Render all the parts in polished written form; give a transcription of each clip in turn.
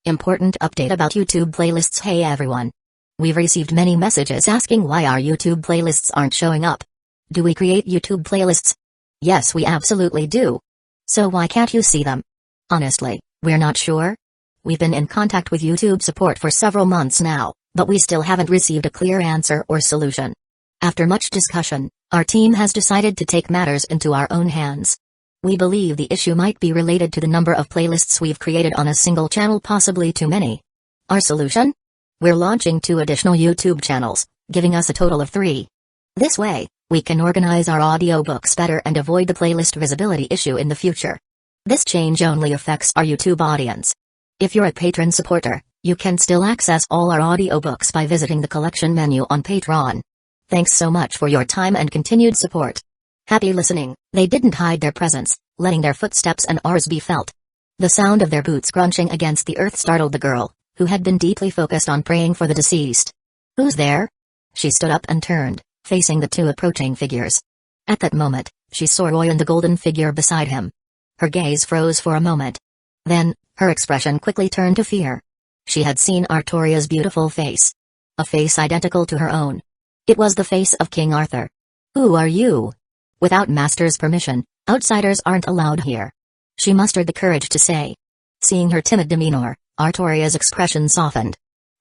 Important update about YouTube playlists. Hey everyone. We've received many messages asking why our YouTube playlists aren't showing up. Do we create YouTube playlists? Yes, we absolutely do. So why can't you see them? Honestly, we're not sure. We've been in contact with YouTube support for several months now, but we still haven't received a clear answer or solution. After much discussion, our team has decided to take matters into our own hands. We believe the issue might be related to the number of playlists we've created on a single channel, possibly too many. Our solution? We're launching 2 additional YouTube channels, giving us a total of 3. This way, we can organize our audiobooks better and avoid the playlist visibility issue in the future. This change only affects our YouTube audience. If you're a patron supporter, you can still access all our audiobooks by visiting the collection menu on Patreon. Thanks so much for your time and continued support. Happy listening. They didn't hide their presence, letting their footsteps and ours be felt. The sound of their boots crunching against the earth startled the girl, who had been deeply focused on praying for the deceased. Who's there? She stood up and turned, facing the 2 approaching figures. At that moment, she saw Roy and the golden figure beside him. Her gaze froze for a moment. Then, her expression quickly turned to fear. She had seen Artoria's beautiful face. A face identical to her own. It was the face of King Arthur. Who are you? Without Master's permission, outsiders aren't allowed here. She mustered the courage to say. Seeing her timid demeanor, Artoria's expression softened.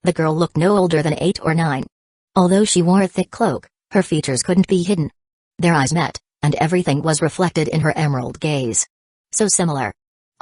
The girl looked no older than 8 or 9. Although she wore a thick cloak, her features couldn't be hidden. Their eyes met, and everything was reflected in her emerald gaze. So similar.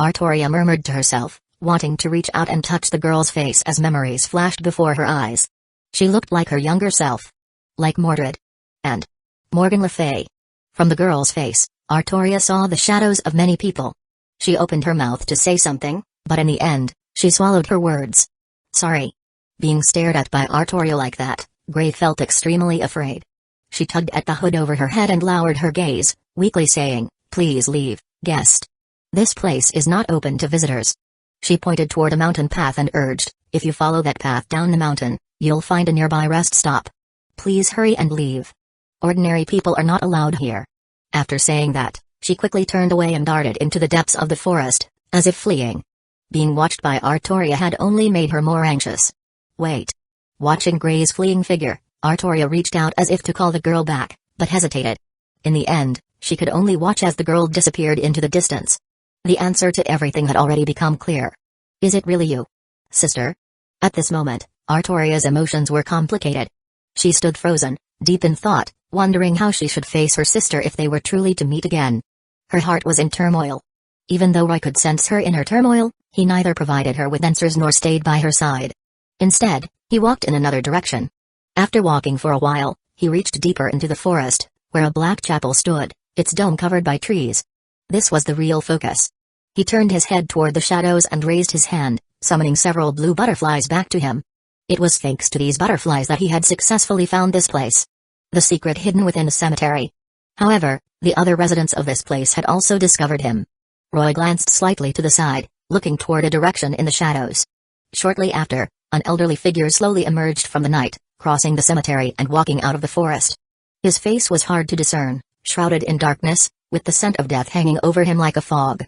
Artoria murmured to herself, wanting to reach out and touch the girl's face as memories flashed before her eyes. She looked like her younger self. Like Mordred. And Morgan Le Fay. From the girl's face, Artoria saw the shadows of many people. She opened her mouth to say something, but in the end, she swallowed her words. Sorry. Being stared at by Artoria like that, Grey felt extremely afraid. She tugged at the hood over her head and lowered her gaze, weakly saying, Please leave, guest. This place is not open to visitors. She pointed toward a mountain path and urged, If you follow that path down the mountain, you'll find a nearby rest stop. Please hurry and leave. Ordinary people are not allowed here. After saying that, she quickly turned away and darted into the depths of the forest, as if fleeing. Being watched by Artoria had only made her more anxious. Wait. Watching Grey's fleeing figure, Artoria reached out as if to call the girl back, but hesitated. In the end, she could only watch as the girl disappeared into the distance. The answer to everything had already become clear. Is it really you? Sister? At this moment, Artoria's emotions were complicated. She stood frozen, deep in thought, wondering how she should face her sister if they were truly to meet again. Her heart was in turmoil. Even though Roy could sense her inner turmoil, he neither provided her with answers nor stayed by her side. Instead, he walked in another direction. After walking for a while, he reached deeper into the forest, where a black chapel stood, its dome covered by trees. This was the real focus. He turned his head toward the shadows and raised his hand, summoning several blue butterflies back to him. It was thanks to these butterflies that he had successfully found this place. The secret hidden within a cemetery. However, the other residents of this place had also discovered him. Roy glanced slightly to the side, looking toward a direction in the shadows. Shortly after, an elderly figure slowly emerged from the night, crossing the cemetery and walking out of the forest. His face was hard to discern, shrouded in darkness, with the scent of death hanging over him like a fog.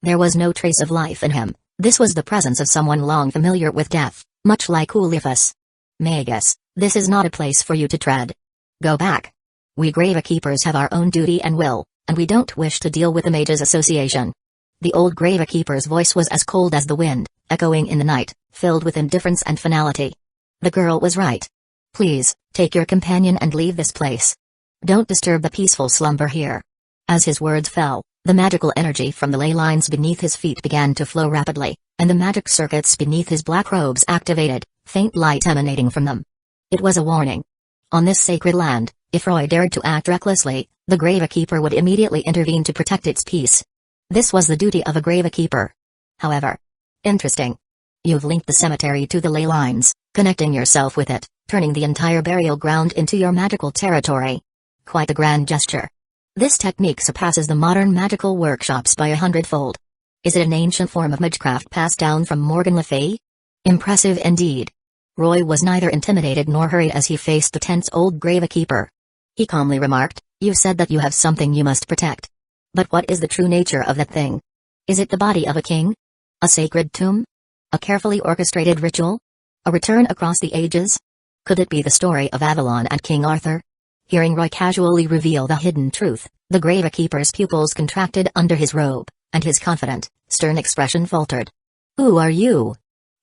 There was no trace of life in him. This was the presence of someone long familiar with death, much like Ulifus. Magus, this is not a place for you to tread. Go back. We Gravekeepers have our own duty and will, and we don't wish to deal with the Mages Association. The old Gravekeeper's voice was as cold as the wind, echoing in the night, filled with indifference and finality. The girl was right. Please, take your companion and leave this place. Don't disturb the peaceful slumber here. As his words fell, the magical energy from the ley lines beneath his feet began to flow rapidly, and the magic circuits beneath his black robes activated, faint light emanating from them. It was a warning. On this sacred land, if Roy dared to act recklessly, the Gravekeeper would immediately intervene to protect its peace. This was the duty of a Gravekeeper. However. Interesting. You've linked the cemetery to the ley lines, connecting yourself with it, turning the entire burial ground into your magical territory. Quite a grand gesture. This technique surpasses the modern magical workshops by 100-fold. Is it an ancient form of magecraft passed down from Morgan Le Fay? Impressive indeed. Roy was neither intimidated nor hurried as he faced the tense old Gravekeeper. He calmly remarked, You said that you have something you must protect. But what is the true nature of that thing? Is it the body of a king? A sacred tomb? A carefully orchestrated ritual? A return across the ages? Could it be the story of Avalon and King Arthur? Hearing Roy casually reveal the hidden truth, the Gravekeeper's pupils contracted under his robe, and his confident, stern expression faltered. Who are you?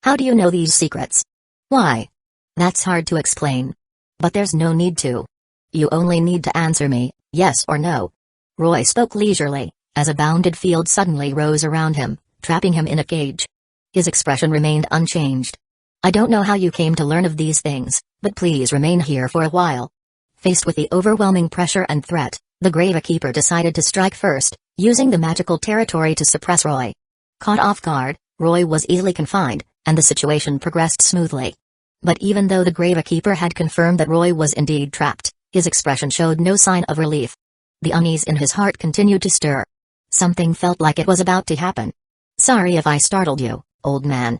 How do you know these secrets? Why? That's hard to explain. But there's no need to. You only need to answer me, yes or no. Roy spoke leisurely, as a bounded field suddenly rose around him, trapping him in a cage. His expression remained unchanged. I don't know how you came to learn of these things, but please remain here for a while. Faced with the overwhelming pressure and threat, the Gravekeeper decided to strike first, using the magical territory to suppress Roy. Caught off guard, Roy was easily confined, and the situation progressed smoothly. But even though the Gravekeeper had confirmed that Roy was indeed trapped, his expression showed no sign of relief. The unease in his heart continued to stir. Something felt like it was about to happen. Sorry if I startled you, old man.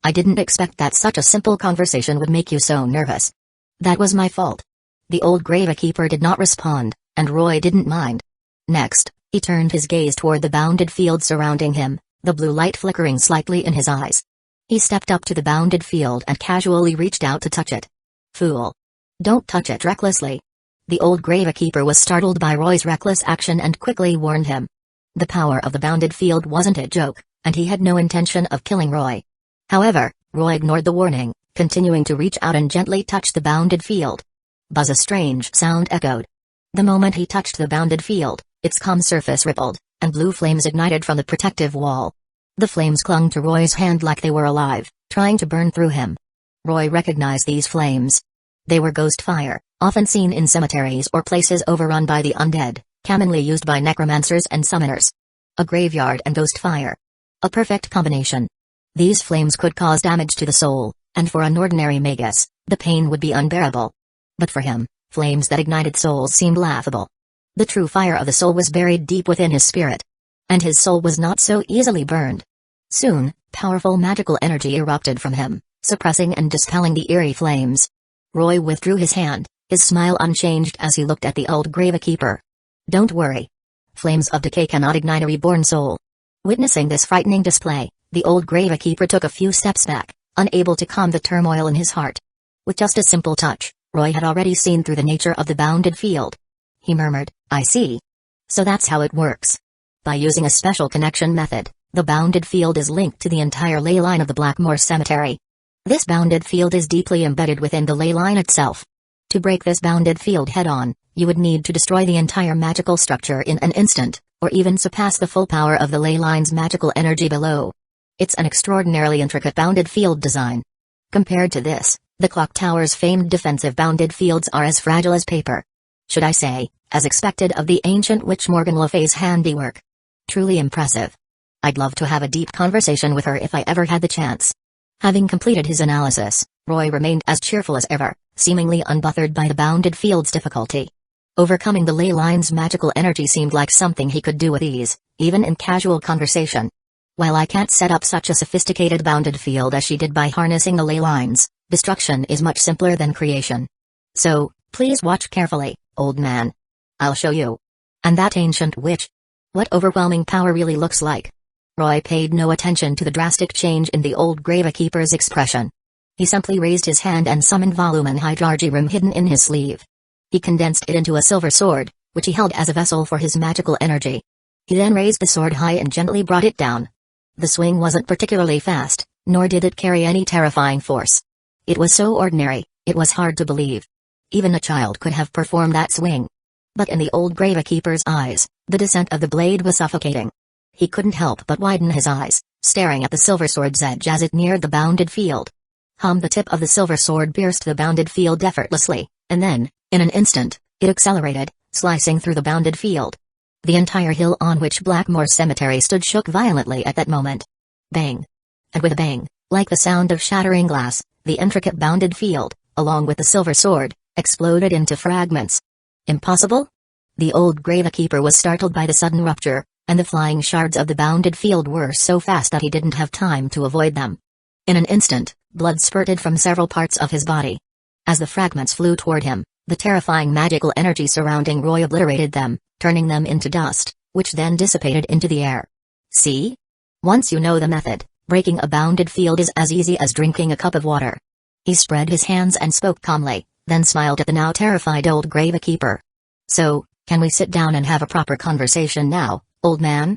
I didn't expect that such a simple conversation would make you so nervous. That was my fault. The old Gravekeeper did not respond, and Roy didn't mind. Next, he turned his gaze toward the bounded field surrounding him, the blue light flickering slightly in his eyes. He stepped up to the bounded field and casually reached out to touch it. Fool. Don't touch it recklessly. The old Gravekeeper was startled by Roy's reckless action and quickly warned him. The power of the bounded field wasn't a joke, and he had no intention of killing Roy. However, Roy ignored the warning, continuing to reach out and gently touch the bounded field. Buzz, a strange sound echoed. The moment he touched the bounded field, its calm surface rippled, and blue flames ignited from the protective wall. The flames clung to Roy's hand like they were alive, trying to burn through him. Roy recognized these flames. They were ghost fire, often seen in cemeteries or places overrun by the undead, commonly used by necromancers and summoners. A graveyard and ghost fire. A perfect combination. These flames could cause damage to the soul, and for an ordinary Magus, the pain would be unbearable. But for him, flames that ignited souls seemed laughable. The true fire of the soul was buried deep within his spirit. And his soul was not so easily burned. Soon, powerful magical energy erupted from him, suppressing and dispelling the eerie flames. Roy withdrew his hand, his smile unchanged as he looked at the old Gravekeeper. Don't worry. Flames of decay cannot ignite a reborn soul. Witnessing this frightening display, the old Gravekeeper took a few steps back, unable to calm the turmoil in his heart. With just a simple touch, Roy had already seen through the nature of the bounded field. He murmured, I see. So that's how it works. By using a special connection method, the bounded field is linked to the entire ley line of the Blackmoor Cemetery. This bounded field is deeply embedded within the ley line itself. To break this bounded field head-on, you would need to destroy the entire magical structure in an instant, or even surpass the full power of the ley line's magical energy below. It's an extraordinarily intricate bounded field design. Compared to this, the clock tower's famed defensive bounded fields are as fragile as paper. Should I say, as expected of the ancient witch Morgan Le Fay's handiwork. Truly impressive. I'd love to have a deep conversation with her if I ever had the chance. Having completed his analysis, Roy remained as cheerful as ever, seemingly unbothered by the bounded field's difficulty. Overcoming the ley line's magical energy seemed like something he could do with ease, even in casual conversation. While I can't set up such a sophisticated bounded field as she did by harnessing the ley lines, destruction is much simpler than creation. So, please watch carefully, old man. I'll show you. And that ancient witch? What overwhelming power really looks like. Roy paid no attention to the drastic change in the old Gravekeeper's expression. He simply raised his hand and summoned Volumen Hydrargyrum hidden in his sleeve. He condensed it into a silver sword, which he held as a vessel for his magical energy. He then raised the sword high and gently brought it down. The swing wasn't particularly fast, nor did it carry any terrifying force. It was so ordinary, it was hard to believe. Even a child could have performed that swing. But in the old Gravekeeper's eyes, the descent of the blade was suffocating. He couldn't help but widen his eyes, staring at the silver sword's edge as it neared the bounded field. The tip of the silver sword pierced the bounded field effortlessly, and then, in an instant, it accelerated, slicing through the bounded field. The entire hill on which Blackmoor Cemetery stood shook violently at that moment. Bang! And with a bang, like the sound of shattering glass, the intricate bounded field, along with the silver sword, exploded into fragments. Impossible? The old Gravekeeper was startled by the sudden rupture, and the flying shards of the bounded field were so fast that he didn't have time to avoid them. In an instant, blood spurted from several parts of his body. As the fragments flew toward him, the terrifying magical energy surrounding Roy obliterated them, turning them into dust, which then dissipated into the air. See? Once you know the method, Breaking a bounded field is as easy as drinking a cup of water. He spread his hands and spoke calmly, then smiled at the now terrified old gravekeeper. So, can we sit down and have a proper conversation now, old man?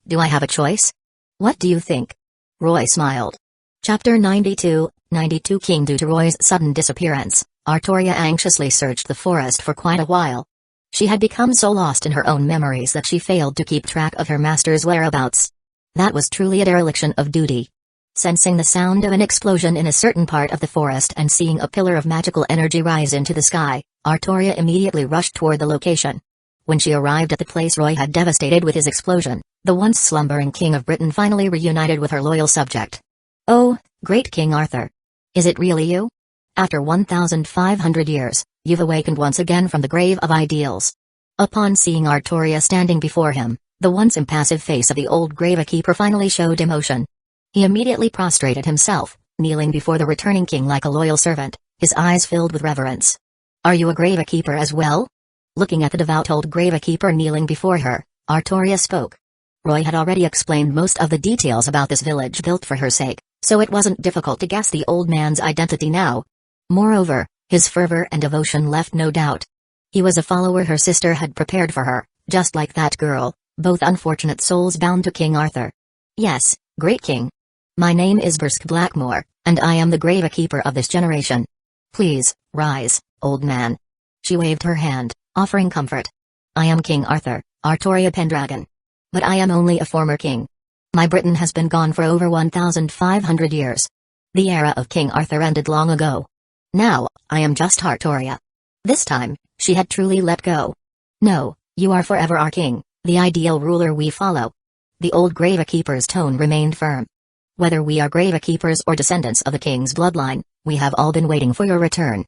Do I have a choice? What do you think? Roy smiled. Chapter 92, 92 King. Due to Roy's sudden disappearance, Artoria anxiously searched the forest for quite a while. She had become so lost in her own memories that she failed to keep track of her master's whereabouts. That was truly a dereliction of duty. Sensing the sound of an explosion in a certain part of the forest and seeing a pillar of magical energy rise into the sky, Artoria immediately rushed toward the location. When she arrived at the place Roy had devastated with his explosion, the once slumbering King of Britain finally reunited with her loyal subject. "Oh, great King Arthur. Is it really you? After 1,500 years, you've awakened once again from the grave of ideals." Upon seeing Artoria standing before him, the once impassive face of the old gravekeeper finally showed emotion. He immediately prostrated himself, kneeling before the returning king like a loyal servant, his eyes filled with reverence. "Are you a gravekeeper as well?" Looking at the devout old gravekeeper kneeling before her, Artoria spoke. Roy had already explained most of the details about this village built for her sake, so it wasn't difficult to guess the old man's identity now. Moreover, his fervor and devotion left no doubt. He was a follower her sister had prepared for her, just like that girl, both unfortunate souls bound to King Arthur. "Yes, great king. My name is Bursk Blackmore, and I am the gravekeeper of this generation. Please, rise, old man." She waved her hand, offering comfort. "I am King Arthur, Artoria Pendragon. But I am only a former king. My Britain has been gone for over 1,500 years. The era of King Arthur ended long ago. Now, I am just Artoria." This time, she had truly let go. "No, you are forever our king, the ideal ruler we follow." The old gravekeeper's tone remained firm. "Whether we are gravekeepers or descendants of the king's bloodline, we have all been waiting for your return."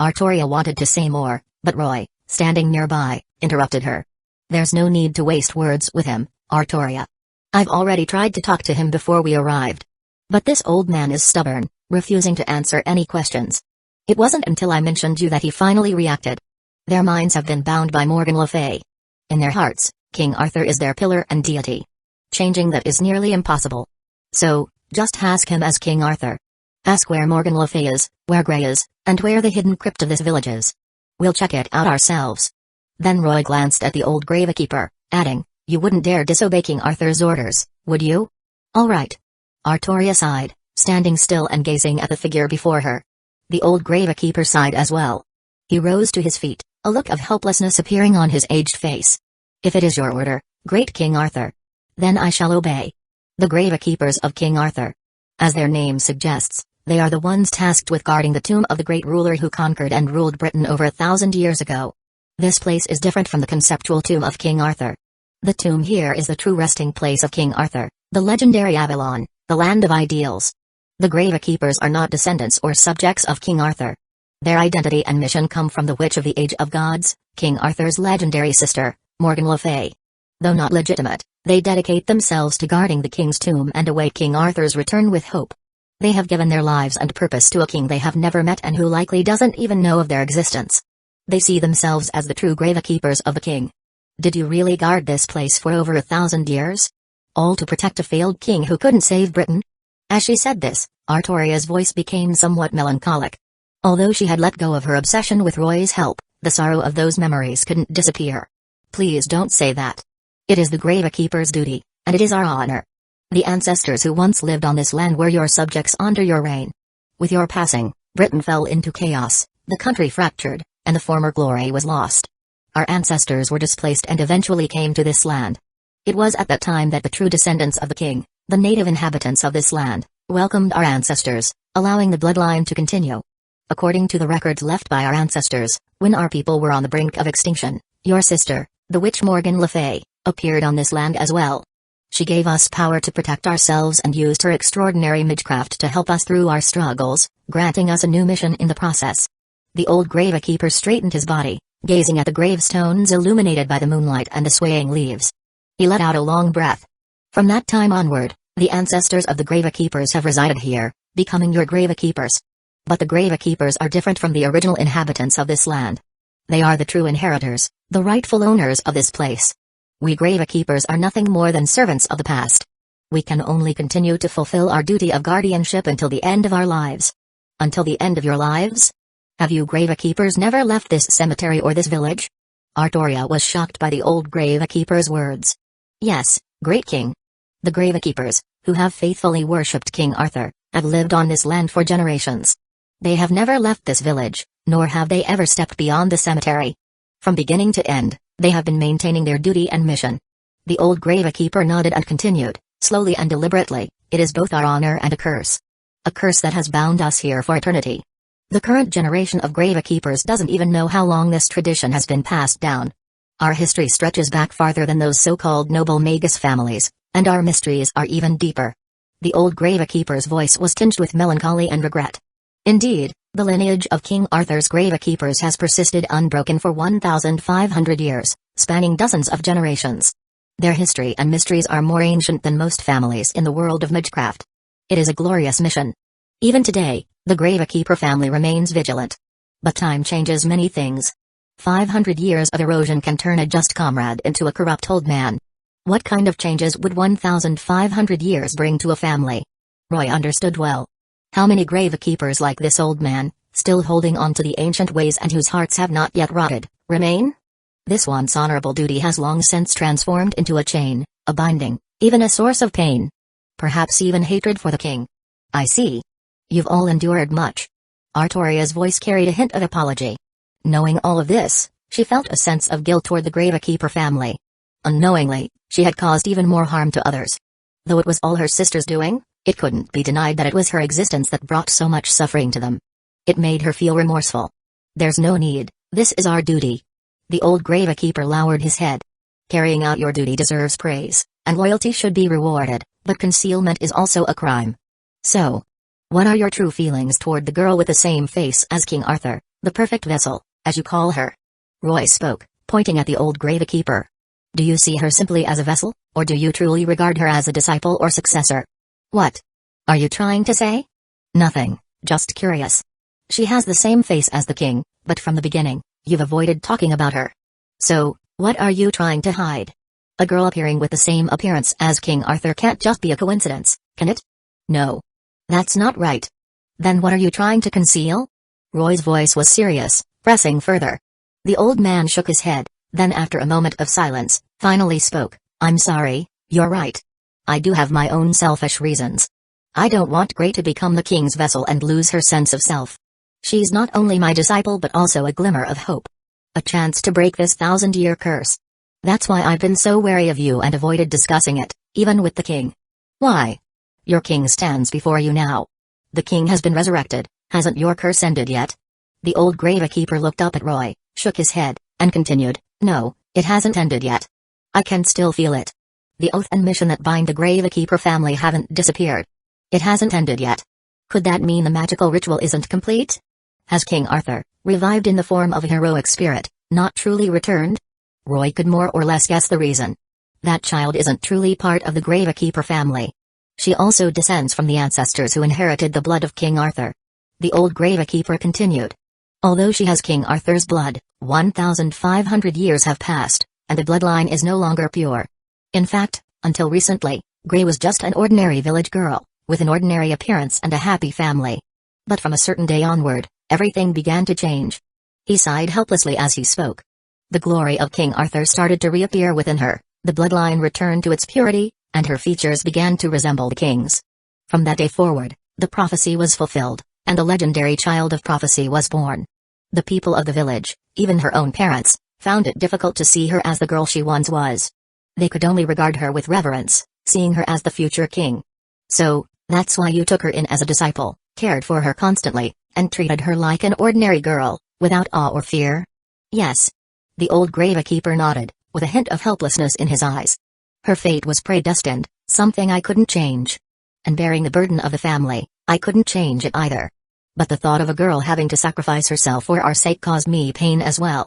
Artoria wanted to say more, but Roy, standing nearby, interrupted her. "There's no need to waste words with him, Artoria. I've already tried to talk to him before we arrived. But this old man is stubborn, refusing to answer any questions. It wasn't until I mentioned you that he finally reacted. Their minds have been bound by Morgan Le Fay. In their hearts, King Arthur is their pillar and deity. Changing that is nearly impossible. So, just ask him as King Arthur. Ask where Morgan Le Fay is, where Grey is, and where the hidden crypt of this village is. We'll check it out ourselves." Then Roy glanced at the old gravekeeper, adding, "You wouldn't dare disobey King Arthur's orders, would you?" "All right." Artoria sighed, standing still and gazing at the figure before her. The old gravekeeper sighed as well. He rose to his feet, a look of helplessness appearing on his aged face. "If it is your order, great King Arthur, then I shall obey." The gravekeepers of King Arthur. As their name suggests, they are the ones tasked with guarding the tomb of the great ruler who conquered and ruled Britain over 1,000 years ago. This place is different from the conceptual tomb of King Arthur. The tomb here is the true resting place of King Arthur, the legendary Avalon, the land of ideals. The gravekeepers are not descendants or subjects of King Arthur. Their identity and mission come from the Witch of the Age of Gods, King Arthur's legendary sister, Morgan Le Fay. Though not legitimate, they dedicate themselves to guarding the king's tomb and await King Arthur's return with hope. They have given their lives and purpose to a king they have never met and who likely doesn't even know of their existence. They see themselves as the true gravekeepers of the king. Did you really guard this place for over 1,000 years? All to protect a failed king who couldn't save Britain? As she said this, Artoria's voice became somewhat melancholic. Although she had let go of her obsession with Roy's help, the sorrow of those memories couldn't disappear. "Please don't say that. It is the gravekeeper's duty, and it is our honor. The ancestors who once lived on this land were your subjects under your reign. With your passing, Britain fell into chaos, the country fractured, and the former glory was lost. Our ancestors were displaced and eventually came to this land. It was at that time that the true descendants of the king, the native inhabitants of this land, welcomed our ancestors, allowing the bloodline to continue. According to the records left by our ancestors, when our people were on the brink of extinction, your sister, the witch Morgan Le Fay, appeared on this land as well. She gave us power to protect ourselves and used her extraordinary magecraft to help us through our struggles, granting us a new mission in the process." The old gravekeeper straightened his body, gazing at the gravestones illuminated by the moonlight and the swaying leaves. He let out a long breath. "From that time onward, the ancestors of the gravekeepers have resided here, becoming your gravekeepers. But the gravekeepers are different from the original inhabitants of this land. They are the true inheritors, the rightful owners of this place. We gravekeepers are nothing more than servants of the past. We can only continue to fulfill our duty of guardianship until the end of our lives. Until the end of your lives? Have you Gravekeepers never left this cemetery or this village? Artoria was shocked by the old Gravekeeper's words. Yes, great king. The Gravekeepers, who have faithfully worshipped King Arthur, have lived on this land for generations. They have never left this village, nor have they ever stepped beyond the cemetery. From beginning to end, they have been maintaining their duty and mission. The old Gravekeeper nodded and continued, slowly and deliberately, it is both our honor and a curse. A curse that has bound us here for eternity. The current generation of Gravekeepers doesn't even know how long this tradition has been passed down. Our history stretches back farther than those so-called noble Magus families, and our mysteries are even deeper. The old Gravekeeper's voice was tinged with melancholy and regret. Indeed, the lineage of King Arthur's Gravekeepers has persisted unbroken for 1,500 years, spanning dozens of generations. Their history and mysteries are more ancient than most families in the world of magecraft. It is a glorious mission. Even today, the Gravekeeper family remains vigilant. But time changes many things. 500 years of erosion can turn a just comrade into a corrupt old man. What kind of changes would 1,500 years bring to a family? Roy understood well. How many Gravekeepers like this old man, still holding on to the ancient ways and whose hearts have not yet rotted, remain? This once honorable duty has long since transformed into a chain, a binding, even a source of pain. Perhaps even hatred for the king. I see. You've all endured much. Artoria's voice carried a hint of apology. Knowing all of this, she felt a sense of guilt toward the Gravekeeper family. Unknowingly, she had caused even more harm to others. Though it was all her sister's doing, it couldn't be denied that it was her existence that brought so much suffering to them. It made her feel remorseful. There's no need, this is our duty. The old Gravekeeper lowered his head. Carrying out your duty deserves praise, and loyalty should be rewarded, but concealment is also a crime. So, what are your true feelings toward the girl with the same face as King Arthur, the perfect vessel, as you call her? Roy spoke, pointing at the old Gravekeeper. Do you see her simply as a vessel, or do you truly regard her as a disciple or successor? What are you trying to say? Nothing, just curious. She has the same face as the king, but from the beginning, you've avoided talking about her. So, what are you trying to hide? A girl appearing with the same appearance as King Arthur can't just be a coincidence, can it? No. That's not right. Then what are you trying to conceal? Roy's voice was serious, pressing further. The old man shook his head, then after a moment of silence, finally spoke. I'm sorry, you're right. I do have my own selfish reasons. I don't want Grey to become the king's vessel and lose her sense of self. She's not only my disciple but also a glimmer of hope. A chance to break this 1,000-year curse. That's why I've been so wary of you and avoided discussing it, even with the king. Why? Your king stands before you now. The king has been resurrected, hasn't your curse ended yet? The old Gravekeeper looked up at Roy, shook his head, and continued, no, it hasn't ended yet. I can still feel it. The oath and mission that bind the Gravekeeper family haven't disappeared. It hasn't ended yet. Could that mean the magical ritual isn't complete? Has King Arthur, revived in the form of a heroic spirit, not truly returned? Roy could more or less guess the reason. That child isn't truly part of the Gravekeeper family. She also descends from the ancestors who inherited the blood of King Arthur. The old Gravekeeper continued. Although she has King Arthur's blood, 1,500 years have passed, and the bloodline is no longer pure. In fact, until recently, Grey was just an ordinary village girl, with an ordinary appearance and a happy family. But from a certain day onward, everything began to change. He sighed helplessly as he spoke. The glory of King Arthur started to reappear within her, the bloodline returned to its purity, and her features began to resemble the king's. From that day forward, the prophecy was fulfilled, and the legendary child of prophecy was born. The people of the village, even her own parents, found it difficult to see her as the girl she once was. They could only regard her with reverence, seeing her as the future king. So, that's why you took her in as a disciple, cared for her constantly, and treated her like an ordinary girl, without awe or fear? Yes. The old Gravekeeper nodded, with a hint of helplessness in his eyes. Her fate was predestined, something I couldn't change. And bearing the burden of the family, I couldn't change it either. But the thought of a girl having to sacrifice herself for our sake caused me pain as well.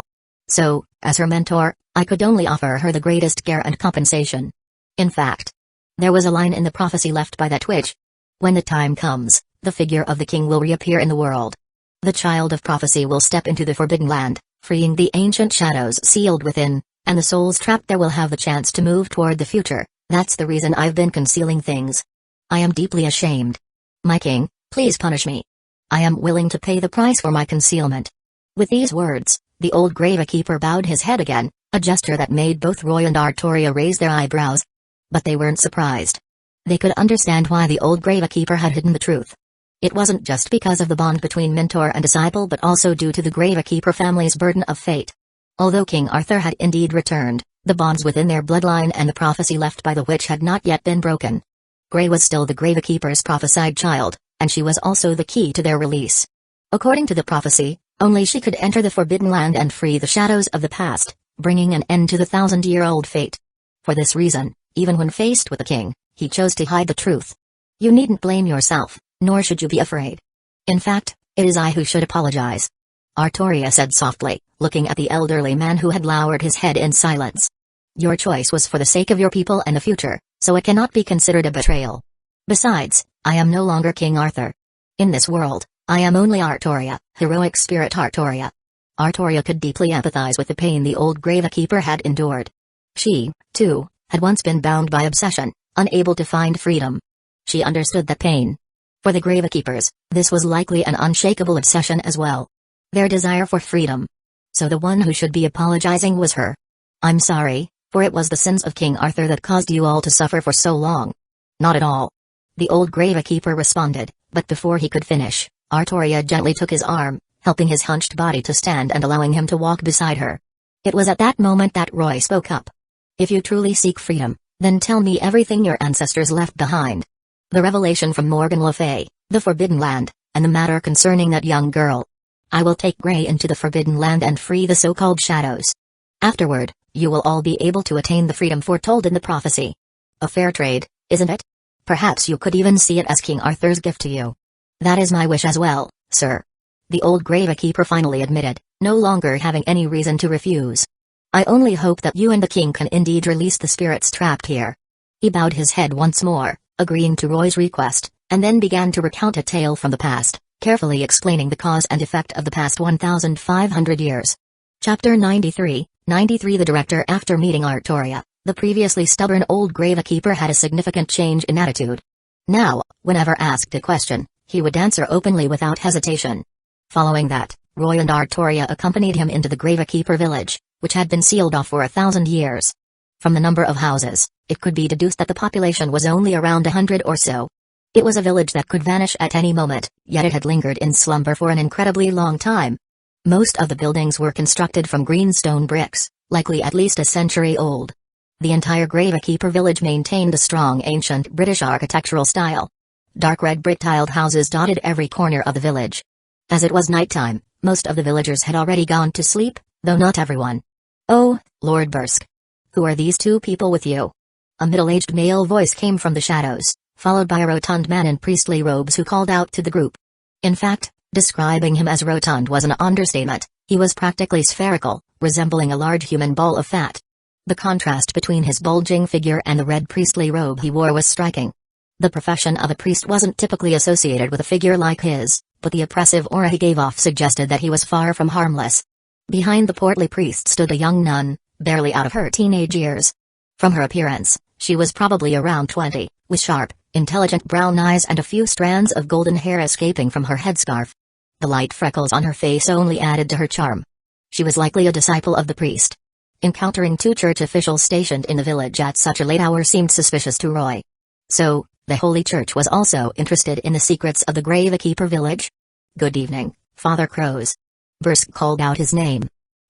So, as her mentor, I could only offer her the greatest care and compensation. In fact, there was a line in the prophecy left by that witch. When the time comes, the figure of the king will reappear in the world. The child of prophecy will step into the forbidden land, freeing the ancient shadows sealed within, and the souls trapped there will have the chance to move toward the future, That's the reason I've been concealing things. I am deeply ashamed. My king, please punish me. I am willing to pay the price for my concealment." With these words, the old gravekeeper bowed his head again, a gesture that made both Roy and Artoria raise their eyebrows. But they weren't surprised. They could understand why the old gravekeeper had hidden the truth. It wasn't just because of the bond between mentor and disciple, but also due to the gravekeeper family's burden of fate. Although King Arthur had indeed returned, the bonds within their bloodline and the prophecy left by the witch had not yet been broken. Grey was still the gravekeeper's prophesied child, and she was also the key to their release. According to the prophecy, only she could enter the Forbidden Land and free the shadows of the past, bringing an end to the 1,000-year-old fate. For this reason, even when faced with the king, he chose to hide the truth. You needn't blame yourself, nor should you be afraid. In fact, it is I who should apologize," Artoria said softly, looking at the elderly man who had lowered his head in silence. "Your choice was for the sake of your people and the future, so it cannot be considered a betrayal. Besides, I am no longer King Arthur. In this world, I am only Artoria, heroic spirit Artoria." Artoria could deeply empathize with the pain the old gravekeeper had endured. She, too, had once been bound by obsession, unable to find freedom. She understood that pain. For the gravekeepers, this was likely an unshakable obsession as well. Their desire for freedom. So the one who should be apologizing was her. "I'm sorry, for it was the sins of King Arthur that caused you all to suffer for so long." "Not at all," the old gravekeeper responded, but before he could finish, Artoria gently took his arm, helping his hunched body to stand and allowing him to walk beside her. It was at that moment that Roy spoke up. "If you truly seek freedom, then tell me everything your ancestors left behind. The revelation from Morgan Le Fay, the Forbidden Land, and the matter concerning that young girl. I will take Grey into the Forbidden Land and free the so-called shadows. Afterward, you will all be able to attain the freedom foretold in the prophecy. A fair trade, isn't it? Perhaps you could even see it as King Arthur's gift to you." "That is my wish as well, sir," the old gravekeeper finally admitted, no longer having any reason to refuse. "I only hope that you and the king can indeed release the spirits trapped here." He bowed his head once more, agreeing to Roy's request, and then began to recount a tale from the past, carefully explaining the cause and effect of the past 1,500 years. Chapter 93, 93. The director. After meeting Artoria, the previously stubborn old gravekeeper had a significant change in attitude. Now, whenever asked a question, he would answer openly without hesitation. Following that, Roy and Artoria accompanied him into the gravekeeper village, which had been sealed off for 1,000 years. From the number of houses, it could be deduced that the population was only around 100 or so. It was a village that could vanish at any moment, yet it had lingered in slumber for an incredibly long time. Most of the buildings were constructed from green stone bricks, likely at least a century old. The entire gravekeeper village maintained a strong ancient British architectural style. Dark red brick-tiled houses dotted every corner of the village. As it was nighttime, most of the villagers had already gone to sleep, though not everyone. "Oh, Lord Bursk. Who are these two people with you?" A middle-aged male voice came from the shadows, followed by a rotund man in priestly robes who called out to the group. In fact, describing him as rotund was an understatement. He was practically spherical, resembling a large human ball of fat. The contrast between his bulging figure and the red priestly robe he wore was striking. The profession of a priest wasn't typically associated with a figure like his, but the oppressive aura he gave off suggested that he was far from harmless. Behind the portly priest stood a young nun, barely out of her teenage years. From her appearance, she was probably around 20, with sharp, intelligent brown eyes and a few strands of golden hair escaping from her headscarf. The light freckles on her face only added to her charm. She was likely a disciple of the priest. Encountering two church officials stationed in the village at such a late hour seemed suspicious to Roy. So, the Holy Church was also interested in the secrets of the Gravekeeper village? "Good evening, Father Crows." Bursk called out his name.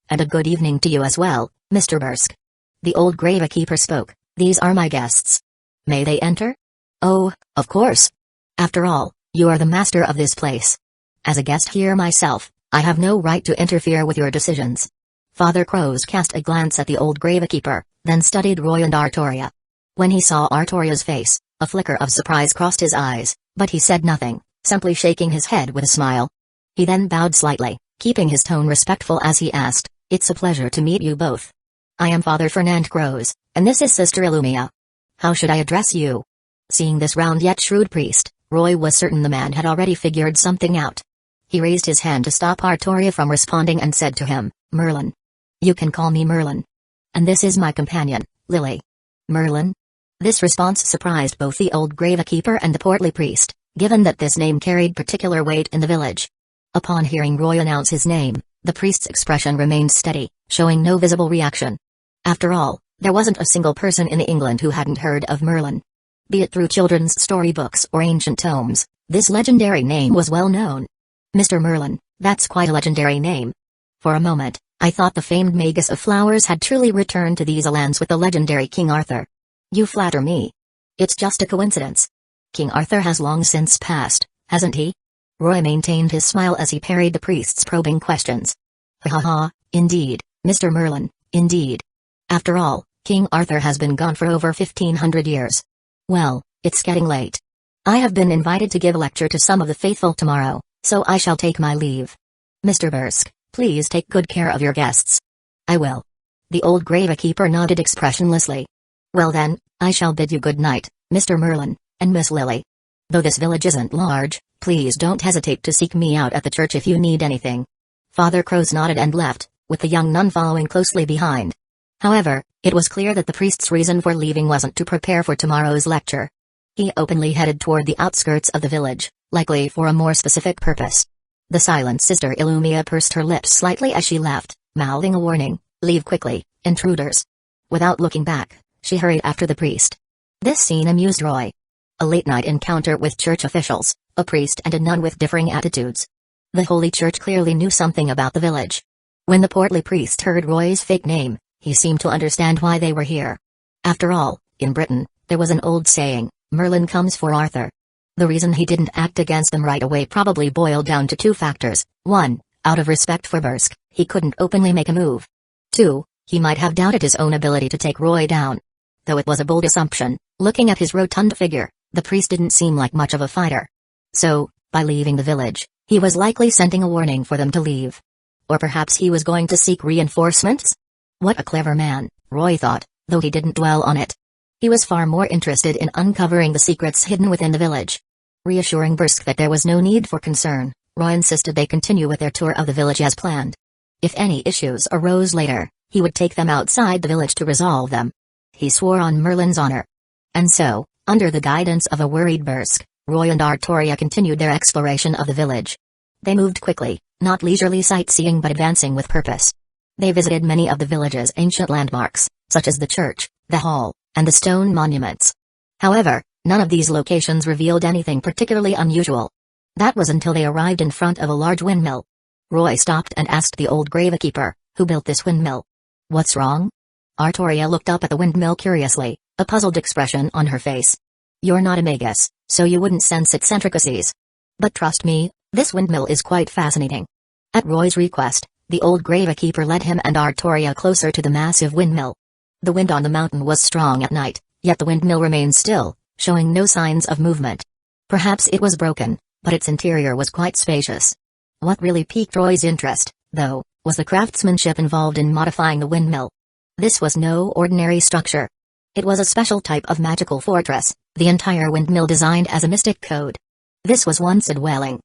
"And a good evening to you as well, Mr. Bursk." The old Gravekeeper spoke. "These are my guests. May they enter?" "Oh, of course. After all, you are the master of this place. As a guest here myself, I have no right to interfere with your decisions." Father Crows cast a glance at the old Gravekeeper, then studied Roy and Artoria. When he saw Artoria's face, a flicker of surprise crossed his eyes, but he said nothing, simply shaking his head with a smile. He then bowed slightly, keeping his tone respectful as he asked, "It's a pleasure to meet you both. I am Father Fernand Crows, and this is Sister Illumia. How should I address you?" Seeing this round yet shrewd priest, Roy was certain the man had already figured something out. He raised his hand to stop Artoria from responding and said to him, "Merlin. You can call me Merlin. And this is my companion, Lily." "Merlin?" This response surprised both the old gravekeeper and the portly priest, given that this name carried particular weight in the village. Upon hearing Roy announce his name, the priest's expression remained steady, showing no visible reaction. After all, there wasn't a single person in England who hadn't heard of Merlin. Be it through children's storybooks or ancient tomes, this legendary name was well known. Mr. Merlin, that's quite a legendary name. For a moment, I thought the famed Magus of Flowers had truly returned to these lands with the legendary King Arthur. You flatter me. It's just a coincidence. King Arthur has long since passed, hasn't he? Roy maintained his smile as he parried the priest's probing questions. Ha ha, indeed, Mr. Merlin, indeed. After all, King Arthur has been gone for over 1500 years. Well, it's getting late. I have been invited to give a lecture to some of the faithful tomorrow, so I shall take my leave. Mr. Bursk, please take good care of your guests. I will. The old gravekeeper nodded expressionlessly. Well then, I shall bid you good night, Mr. Merlin, and Miss Lily. Though this village isn't large, please don't hesitate to seek me out at the church if you need anything. Father Crows nodded and left, with the young nun following closely behind. However, it was clear that the priest's reason for leaving wasn't to prepare for tomorrow's lecture. He openly headed toward the outskirts of the village, likely for a more specific purpose. The silent Sister Illumia pursed her lips slightly as she left, mouthing a warning, "Leave quickly, intruders." Without looking back, she hurried after the priest. This scene amused Roy. A late-night encounter with church officials, a priest and a nun with differing attitudes. The Holy Church clearly knew something about the village. When the portly priest heard Roy's fake name, he seemed to understand why they were here. After all, in Britain, there was an old saying, "Merlin comes for Arthur." The reason he didn't act against them right away probably boiled down to two factors. 1, out of respect for Bursk, he couldn't openly make a move. 2, he might have doubted his own ability to take Roy down. Though it was a bold assumption, looking at his rotund figure, the priest didn't seem like much of a fighter. So, by leaving the village, he was likely sending a warning for them to leave. Or perhaps he was going to seek reinforcements? What a clever man, Roy thought, though he didn't dwell on it. He was far more interested in uncovering the secrets hidden within the village. Reassuring Bursk that there was no need for concern, Roy insisted they continue with their tour of the village as planned. If any issues arose later, he would take them outside the village to resolve them. He swore on Merlin's honor. And so, under the guidance of a worried Bursk, Roy and Artoria continued their exploration of the village. They moved quickly, not leisurely sightseeing but advancing with purpose. They visited many of the village's ancient landmarks, such as the church, the hall, and the stone monuments. However, none of these locations revealed anything particularly unusual. That was until they arrived in front of a large windmill. Roy stopped and asked the old gravekeeper, "Who built this windmill?" "What's wrong?" Artoria looked up at the windmill curiously, a puzzled expression on her face. "You're not a Magus, so you wouldn't sense its intricacies. But trust me, this windmill is quite fascinating." At Roy's request, the old gravekeeper led him and Artoria closer to the massive windmill. The wind on the mountain was strong at night, yet the windmill remained still, showing no signs of movement. Perhaps it was broken, but its interior was quite spacious. What really piqued Roy's interest, though, was the craftsmanship involved in modifying the windmill. This was no ordinary structure. It was a special type of magical fortress, the entire windmill designed as a mystic code. This was once a dwelling.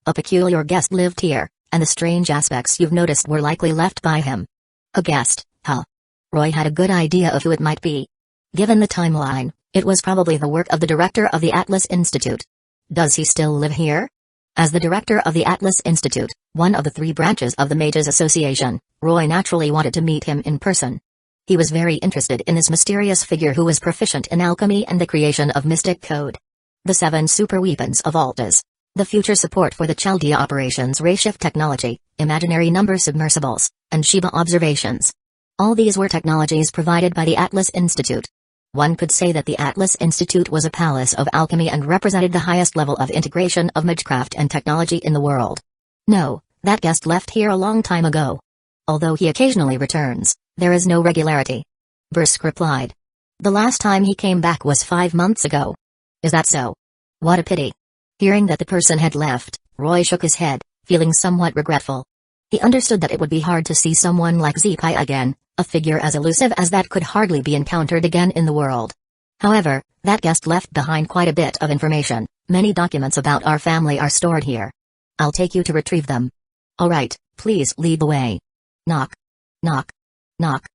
A peculiar guest lived here, and the strange aspects you've noticed were likely left by him. A guest, huh? Roy had a good idea of who it might be. Given the timeline, it was probably the work of the director of the Atlas Institute. Does he still live here? As the director of the Atlas Institute, one of the 3 branches of the Mages Association, Roy naturally wanted to meet him in person. He was very interested in this mysterious figure who was proficient in alchemy and the creation of mystic code. The 7 super weapons of Altas. The future support for the Chaldea operations Rayshift technology, imaginary number submersibles, and Shiba observations. All these were technologies provided by the Atlas Institute. One could say that the Atlas Institute was a palace of alchemy and represented the highest level of integration of magecraft and technology in the world. No, that guest left here a long time ago. Although he occasionally returns, there is no regularity. Bursk replied. The last time he came back was 5 months ago. Is that so? What a pity. Hearing that the person had left, Roy shook his head, feeling somewhat regretful. He understood that it would be hard to see someone like Zekai again, a figure as elusive as that could hardly be encountered again in the world. However, that guest left behind quite a bit of information. Many documents about our family are stored here. I'll take you to retrieve them. All right, please lead the way. Knock. Knock. Knock.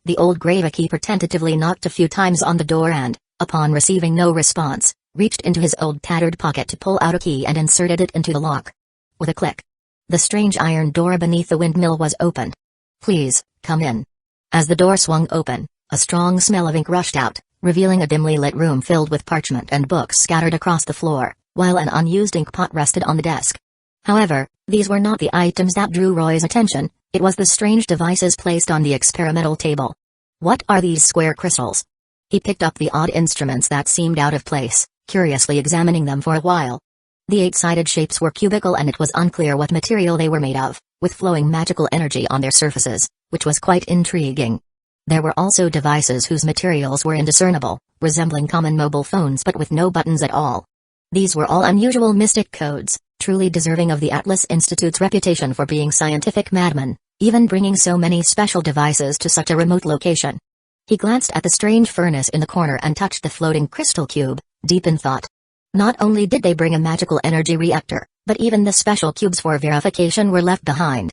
The old gravekeeper tentatively knocked a few times on the door and, Upon receiving no response, reached into his old tattered pocket to pull out a key and inserted it into the lock. With a click, the strange iron door beneath the windmill was opened. "Please, come in." As the door swung open, a strong smell of ink rushed out, revealing a dimly lit room filled with parchment and books scattered across the floor, while an unused ink pot rested on the desk. However, these were not the items that drew Roy's attention, it was the strange devices placed on the experimental table. What are these square crystals? He picked up the odd instruments that seemed out of place, curiously examining them for a while. The eight-sided shapes were cubical and it was unclear what material they were made of, with flowing magical energy on their surfaces, which was quite intriguing. There were also devices whose materials were indiscernible, resembling common mobile phones but with no buttons at all. These were all unusual mystic codes, truly deserving of the Atlas Institute's reputation for being scientific madmen, even bringing so many special devices to such a remote location. He glanced at the strange furnace in the corner and touched the floating crystal cube, deep in thought. Not only did they bring a magical energy reactor, but even the special cubes for verification were left behind.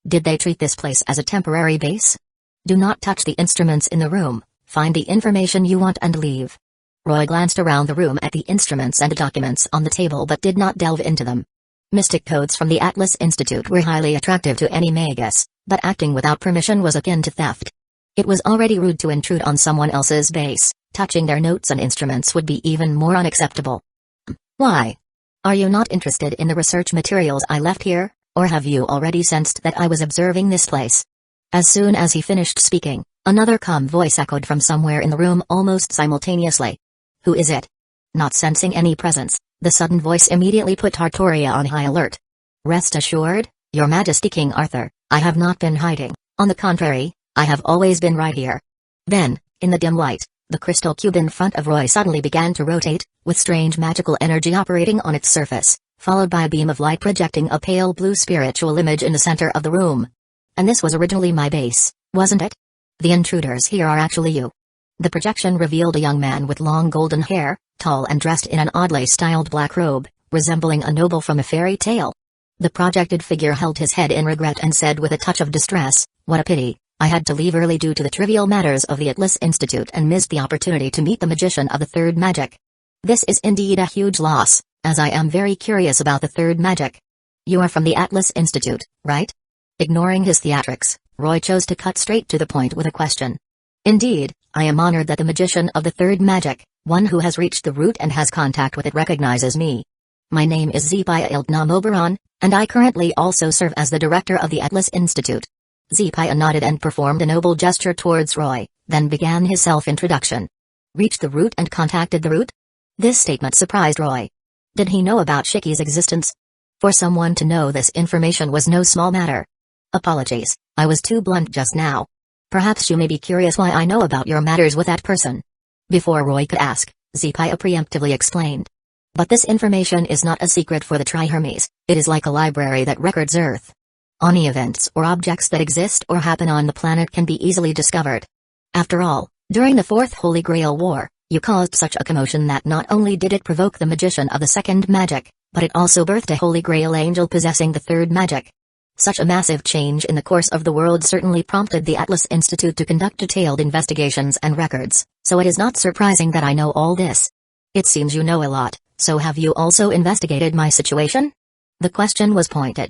Did they treat this place as a temporary base? Do not touch the instruments in the room, find the information you want and leave. Roy glanced around the room at the instruments and the documents on the table but did not delve into them. Mystic codes from the Atlas Institute were highly attractive to any Magus, but acting without permission was akin to theft. It was already rude to intrude on someone else's base, touching their notes and instruments would be even more unacceptable. Why? Are you not interested in the research materials I left here, or have you already sensed that I was observing this place? As soon as he finished speaking, another calm voice echoed from somewhere in the room almost simultaneously. Who is it? Not sensing any presence, the sudden voice immediately put Artoria on high alert. Rest assured, Your Majesty King Arthur, I have not been hiding, on the contrary, I have always been right here. Then, in the dim light, the crystal cube in front of Roy suddenly began to rotate, with strange magical energy operating on its surface, followed by a beam of light projecting a pale blue spiritual image in the center of the room. And this was originally my base, wasn't it? The intruders here are actually you. The projection revealed a young man with long golden hair, tall and dressed in an oddly styled black robe, resembling a noble from a fairy tale. The projected figure held his head in regret and said with a touch of distress, "What a pity, I had to leave early due to the trivial matters of the Atlas Institute and missed the opportunity to meet the magician of the third magic. This is indeed a huge loss, as I am very curious about the third magic. You are from the Atlas Institute, right?" Ignoring his theatrics, Roy chose to cut straight to the point with a question. "Indeed, I am honored that the magician of the third magic, one who has reached the root and has contact with it, recognizes me. My name is Zepia Ildnam Oberon, and I currently also serve as the director of the Atlas Institute." Zepia nodded and performed a noble gesture towards Roy, then began his self-introduction. Reached the root and contacted the root? This statement surprised Roy. Did he know about Shiki's existence? For someone to know this information was no small matter. "Apologies, I was too blunt just now. Perhaps you may be curious why I know about your matters with that person." Before Roy could ask, Zepia preemptively explained. "But this information is not a secret for the Trihermes, it is like a library that records Earth. Any events or objects that exist or happen on the planet can be easily discovered. After all, during the Fourth Holy Grail War, you caused such a commotion that not only did it provoke the magician of the second magic, but it also birthed a Holy Grail angel possessing the third magic. Such a massive change in the course of the world certainly prompted the Atlas Institute to conduct detailed investigations and records, so it is not surprising that I know all this. It seems you know a lot, so have you also investigated my situation?" The question was pointed.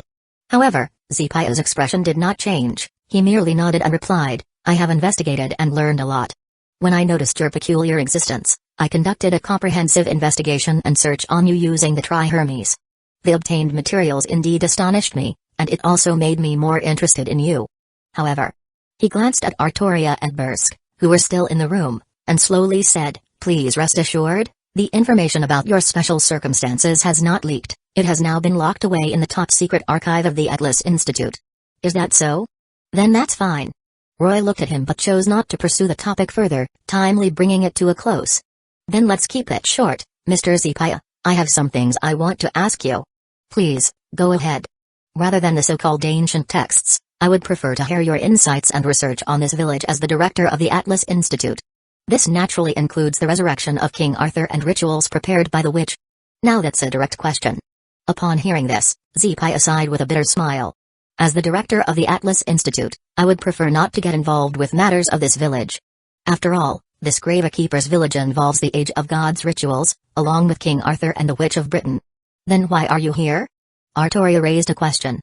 However, Zepia's expression did not change, he merely nodded and replied, "I have investigated and learned a lot. When I noticed your peculiar existence, I conducted a comprehensive investigation and search on you using the Trihermes. The obtained materials indeed astonished me, and it also made me more interested in you. However," he glanced at Artoria and Bursk, who were still in the room, and slowly said, "Please rest assured, the information about your special circumstances has not leaked, it has now been locked away in the top-secret archive of the Atlas Institute. Is that so? Then that's fine." Roy looked at him but chose not to pursue the topic further, timely bringing it to a close. "Then let's keep it short, Mr. Zepia, I have some things I want to ask you." "Please, go ahead. Rather than the so-called ancient texts, I would prefer to hear your insights and research on this village as the director of the Atlas Institute. This naturally includes the resurrection of King Arthur and rituals prepared by the witch." Now that's a direct question. Upon hearing this, Zepia sighed with a bitter smile. "As the director of the Atlas Institute, I would prefer not to get involved with matters of this village. After all, This Gravekeeper's village involves the Age of Gods rituals, along with King Arthur and the Witch of Britain. Then why are you here? Artoria raised a question.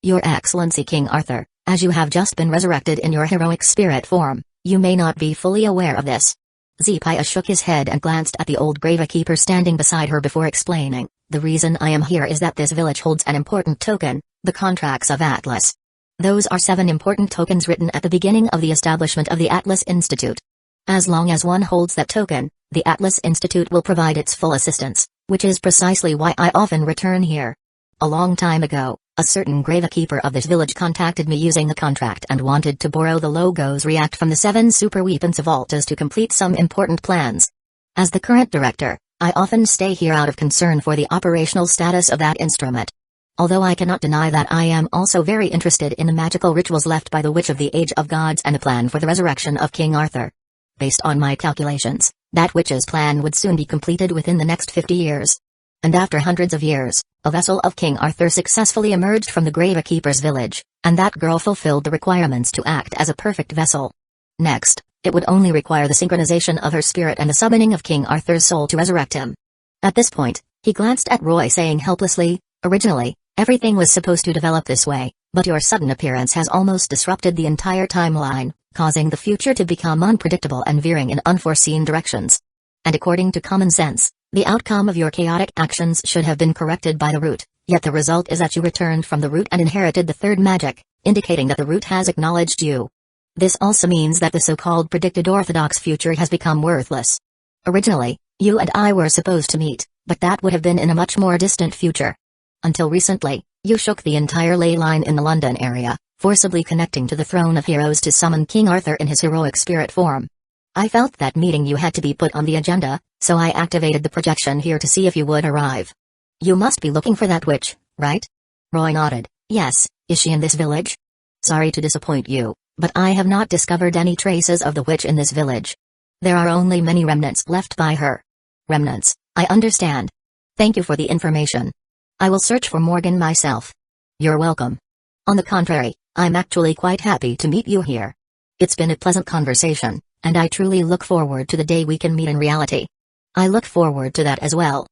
Your Excellency King Arthur, as you have just been resurrected in your heroic spirit form, you may not be fully aware of this. Zepia shook his head and glanced at the old Gravekeeper standing beside her before explaining, the reason I am here is that this village holds an important token, the Contracts of Atlas. Those are 7 important tokens written at the beginning of the establishment of the Atlas Institute. As long as one holds that token, the Atlas Institute will provide its full assistance, which is precisely why I often return here. A long time ago, a certain Gravekeeper of this village contacted me using the contract and wanted to borrow the Logos React from the 7 super weapons of Altas to complete some important plans. As the current director, I often stay here out of concern for the operational status of that instrument. Although I cannot deny that I am also very interested in the magical rituals left by the Witch of the Age of Gods and the plan for the resurrection of King Arthur. Based on my calculations, that witch's plan would soon be completed within the next 50 years. And after hundreds of years, a vessel of King Arthur successfully emerged from the Gravekeeper's village, and that girl fulfilled the requirements to act as a perfect vessel. Next, it would only require the synchronization of her spirit and the summoning of King Arthur's soul to resurrect him. At this point, he glanced at Roy saying helplessly, originally, everything was supposed to develop this way, but your sudden appearance has almost disrupted the entire timeline, causing the future to become unpredictable and veering in unforeseen directions. And according to common sense, the outcome of your chaotic actions should have been corrected by the root, yet the result is that you returned from the root and inherited the third magic, indicating that the root has acknowledged you. This also means that the so-called predicted orthodox future has become worthless. Originally, you and I were supposed to meet, but that would have been in a much more distant future. Until recently, you shook the entire ley line in the London area, forcibly connecting to the throne of heroes to summon King Arthur in his heroic spirit form. I felt that meeting you had to be put on the agenda, so I activated the projection here to see if you would arrive. You must be looking for that witch, right? Roy nodded. Yes, is she in this village? Sorry to disappoint you, but I have not discovered any traces of the witch in this village. There are only many remnants left by her. Remnants, I understand. Thank you for the information. I will search for Morgan myself. You're welcome. On the contrary, I'm actually quite happy to meet you here. It's been a pleasant conversation, and I truly look forward to the day we can meet in reality. I look forward to that as well.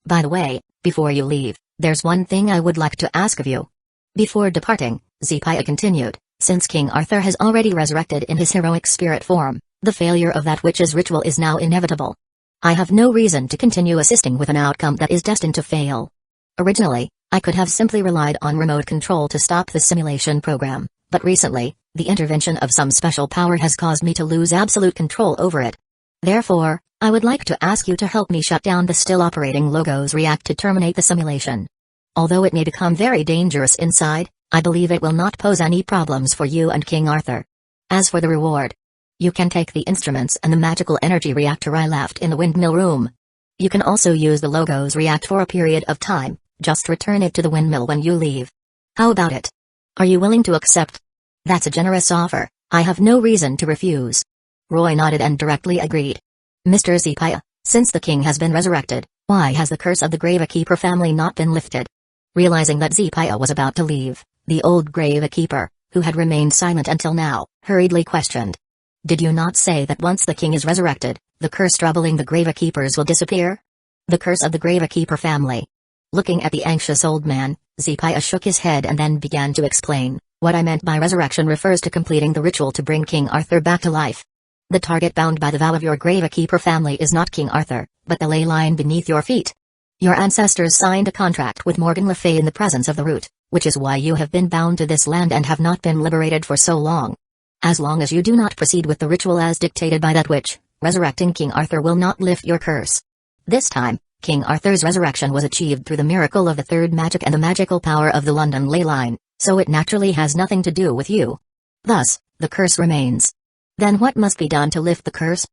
By the way, before you leave, there's one thing I would like to ask of you. Before departing, Zepia continued, since King Arthur has already resurrected in his heroic spirit form, the failure of that witch's ritual is now inevitable. I have no reason to continue assisting with an outcome that is destined to fail. Originally, I could have simply relied on remote control to stop the simulation program, but recently, the intervention of some special power has caused me to lose absolute control over it. Therefore, I would like to ask you to help me shut down the still operating Logos React to terminate the simulation. Although it may become very dangerous inside, I believe it will not pose any problems for you and King Arthur. As for the reward, you can take the instruments and the magical energy reactor I left in the windmill room. You can also use the Logos React for a period of time, just return it to the windmill when you leave. How about it? Are you willing to accept? That's a generous offer, I have no reason to refuse. Roy nodded and directly agreed. Mr. Zepia, since the king has been resurrected, why has the curse of the Gravekeeper family not been lifted? Realizing that Zepia was about to leave, the old Gravekeeper, who had remained silent until now, hurriedly questioned. Did you not say that once the king is resurrected, the curse troubling the Gravekeepers will disappear? The curse of the Gravekeeper family. Looking at the anxious old man, Zepia shook his head and then began to explain, what I meant by resurrection refers to completing the ritual to bring King Arthur back to life. The target bound by the vow of your Gravekeeper family is not King Arthur, but the ley line beneath your feet. Your ancestors signed a contract with Morgan Le Fay in the presence of the root, which is why you have been bound to this land and have not been liberated for so long. As long as you do not proceed with the ritual as dictated by that witch, resurrecting King Arthur will not lift your curse. This time, King Arthur's resurrection was achieved through the miracle of the third magic and the magical power of the London ley line, so it naturally has nothing to do with you. Thus, the curse remains. Then what must be done to lift the curse?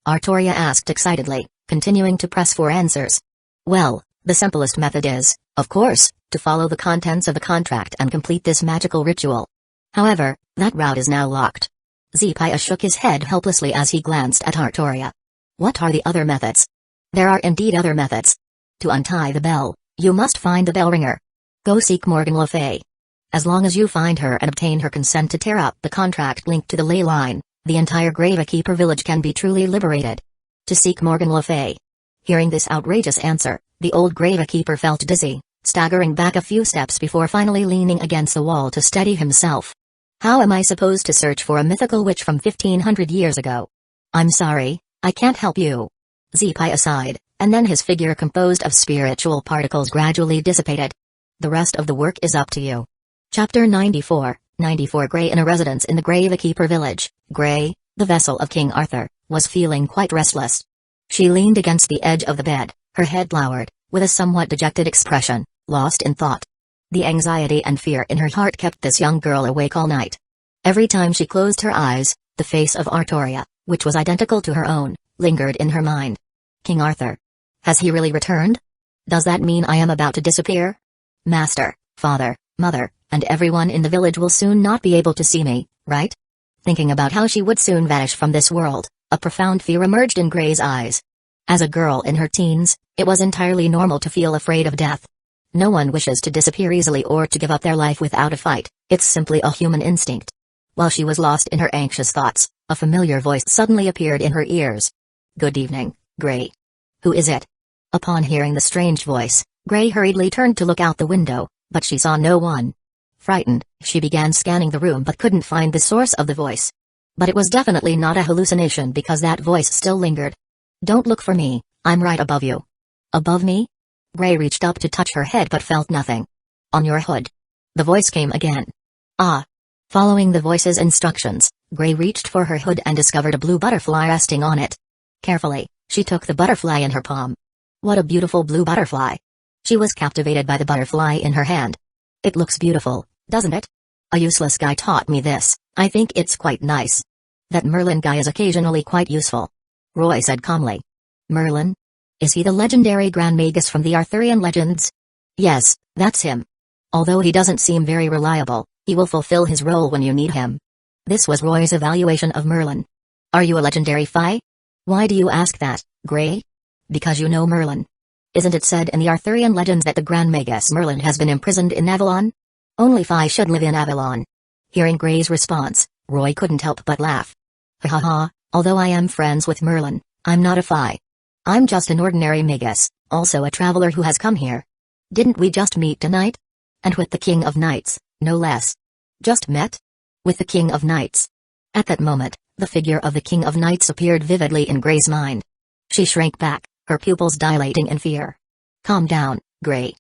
Artoria asked excitedly, continuing to press for answers. Well, the simplest method is, of course, to follow the contents of the contract and complete this magical ritual. However, that route is now locked. Zepia shook his head helplessly as he glanced at Artoria. What are the other methods? There are indeed other methods. To untie the bell, you must find the bell ringer. Go seek Morgan Le Fay. As long as you find her and obtain her consent to tear up the contract linked to the ley line, The entire Gravekeeper village can be truly liberated. To seek Morgan Le Fay. Hearing this outrageous answer, the old Gravekeeper felt dizzy, staggering back a few steps before finally leaning against the wall to steady himself. How am I supposed to search for a mythical witch from 1500 years ago? I'm sorry, I can't help you. Zipai aside, and then his figure composed of spiritual particles gradually dissipated. The rest of the work is up to you. Chapter 94, 94 Gray. In a residence in the Gravekeeper village, Gray, the vessel of King Arthur, was feeling quite restless. She leaned against the edge of the bed, her head lowered, with a somewhat dejected expression, lost in thought. The anxiety and fear in her heart kept this young girl awake all night. Every time she closed her eyes, the face of Artoria, which was identical to her own, lingered in her mind. King Arthur. Has he really returned? Does that mean I am about to disappear? Master, father, mother, and everyone in the village will soon not be able to see me, right? Thinking about how she would soon vanish from this world, a profound fear emerged in Gray's eyes. As a girl in her teens, it was entirely normal to feel afraid of death. No one wishes to disappear easily or to give up their life without a fight, it's simply a human instinct. While she was lost in her anxious thoughts, a familiar voice suddenly appeared in her ears. Good evening, Gray. Who is it? Upon hearing the strange voice, Gray hurriedly turned to look out the window, but she saw no one. Frightened, she began scanning the room but couldn't find the source of the voice. But it was definitely not a hallucination because that voice still lingered. Don't look for me, I'm right above you. Above me? Gray reached up to touch her head but felt nothing. On your hood. The voice came again. Ah. Following the voice's instructions, Gray reached for her hood and discovered a blue butterfly resting on it. Carefully, she took the butterfly in her palm. What a beautiful blue butterfly. She was captivated by the butterfly in her hand. It looks beautiful, doesn't it? A useless guy taught me this, I think it's quite nice. That Merlin guy is occasionally quite useful. Roy said calmly. Merlin? Is he the legendary Grand Magus from the Arthurian legends? Yes, that's him. Although he doesn't seem very reliable, he will fulfill his role when you need him. This was Roy's evaluation of Merlin. Are you a legendary Fae? Why do you ask that, Gray? Because you know Merlin. Isn't it said in the Arthurian legends that the Grand Magus Merlin has been imprisoned in Avalon? Only Fae should live in Avalon. Hearing Gray's response, Roy couldn't help but laugh. Ha ha ha, although I am friends with Merlin, I'm not a Fae. I'm just an ordinary Magus, also a traveler who has come here. Didn't we just meet tonight? And with the King of Knights, no less. Just met? With the King of Knights. At that moment, the figure of the King of Knights appeared vividly in Gray's mind. She shrank back, her pupils dilating in fear. Calm down, Gray.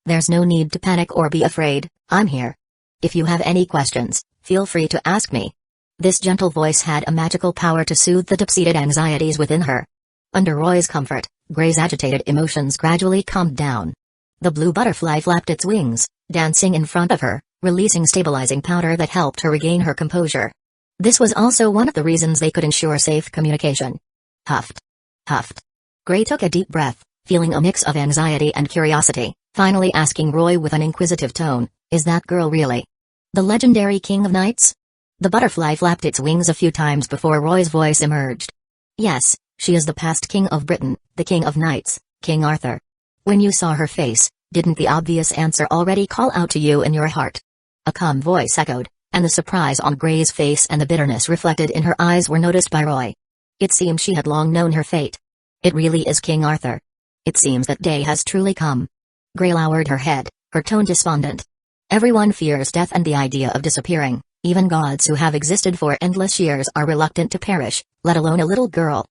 There's no need to panic or be afraid, I'm here. If you have any questions, feel free to ask me. This gentle voice had a magical power to soothe the deep-seated anxieties within her. Under Roy's comfort, Gray's agitated emotions gradually calmed down. The blue butterfly flapped its wings, dancing in front of her, releasing stabilizing powder that helped her regain her composure. This was also one of the reasons they could ensure safe communication. Huffed. Huffed. Gray took a deep breath, feeling a mix of anxiety and curiosity, finally asking Roy with an inquisitive tone, is that girl really the legendary King of Knights? The butterfly flapped its wings a few times before Roy's voice emerged. Yes, she is the past King of Britain, the King of Knights, King Arthur. When you saw her face, didn't the obvious answer already call out to you in your heart? A calm voice echoed, and the surprise on Gray's face and the bitterness reflected in her eyes were noticed by Roy. It seemed she had long known her fate. It really is King Arthur. It seems that day has truly come. Gray lowered her head, her tone despondent. Everyone fears death and the idea of disappearing, even gods who have existed for endless years are reluctant to perish, let alone a little girl.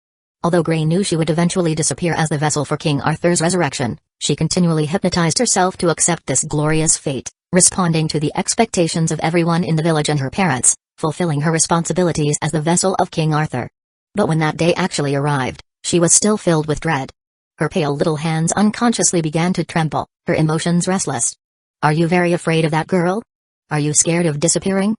Although Gray knew she would eventually disappear as the vessel for King Arthur's resurrection, she continually hypnotized herself to accept this glorious fate, responding to the expectations of everyone in the village and her parents, fulfilling her responsibilities as the vessel of King Arthur. But when that day actually arrived, she was still filled with dread. Her pale little hands unconsciously began to tremble, her emotions restless. Are you very afraid of that girl? Are you scared of disappearing?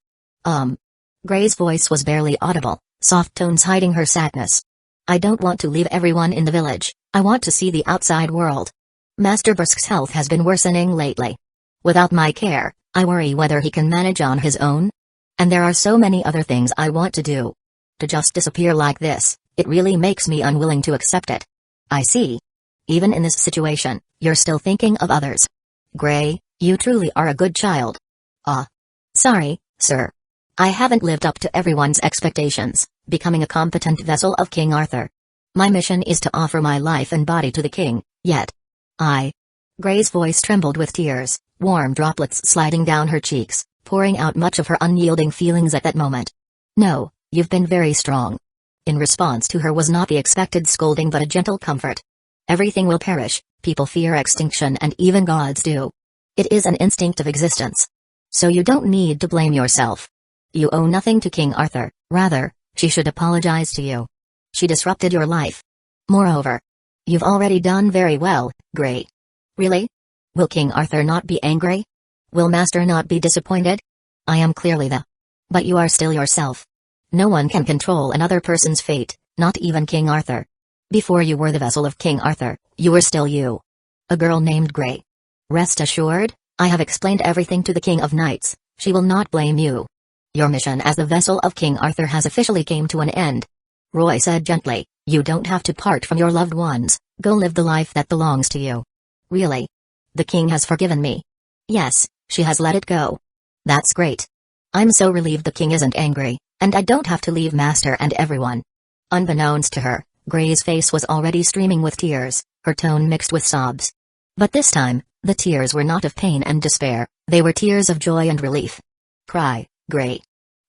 Gray's voice was barely audible, soft tones hiding her sadness. I don't want to leave everyone in the village, I want to see the outside world. Master Bursk's health has been worsening lately. Without my care, I worry whether he can manage on his own. And there are so many other things I want to do. To just disappear like this, it really makes me unwilling to accept it. I see. Even in this situation, you're still thinking of others. Gray, you truly are a good child. Ah. Sorry, sir. I haven't lived up to everyone's expectations, becoming a competent vessel of King Arthur. My mission is to offer my life and body to the king, yet. Grey's voice trembled with tears, warm droplets sliding down her cheeks, pouring out much of her unyielding feelings at that moment. No, you've been very strong. In response to her was not the expected scolding but a gentle comfort. Everything will perish, people fear extinction and even gods do. It is an instinct of existence. So you don't need to blame yourself. You owe nothing to King Arthur, rather, she should apologize to you. She disrupted your life. Moreover, you've already done very well, Grey. Really? Will King Arthur not be angry? Will Master not be disappointed? I am clearly the. But you are still yourself. No one can control another person's fate, not even King Arthur. Before you were the vessel of King Arthur, you were still you. A girl named Grey. Rest assured, I have explained everything to the King of Knights, she will not blame you. Your mission as the vessel of King Arthur has officially came to an end. Roy said gently, you don't have to part from your loved ones, go live the life that belongs to you. Really? The king has forgiven me. Yes, she has let it go. That's great. I'm so relieved the king isn't angry, and I don't have to leave Master and everyone. Unbeknownst to her, Grey's face was already streaming with tears, her tone mixed with sobs. But this time, the tears were not of pain and despair, they were tears of joy and relief. Cry, Grey.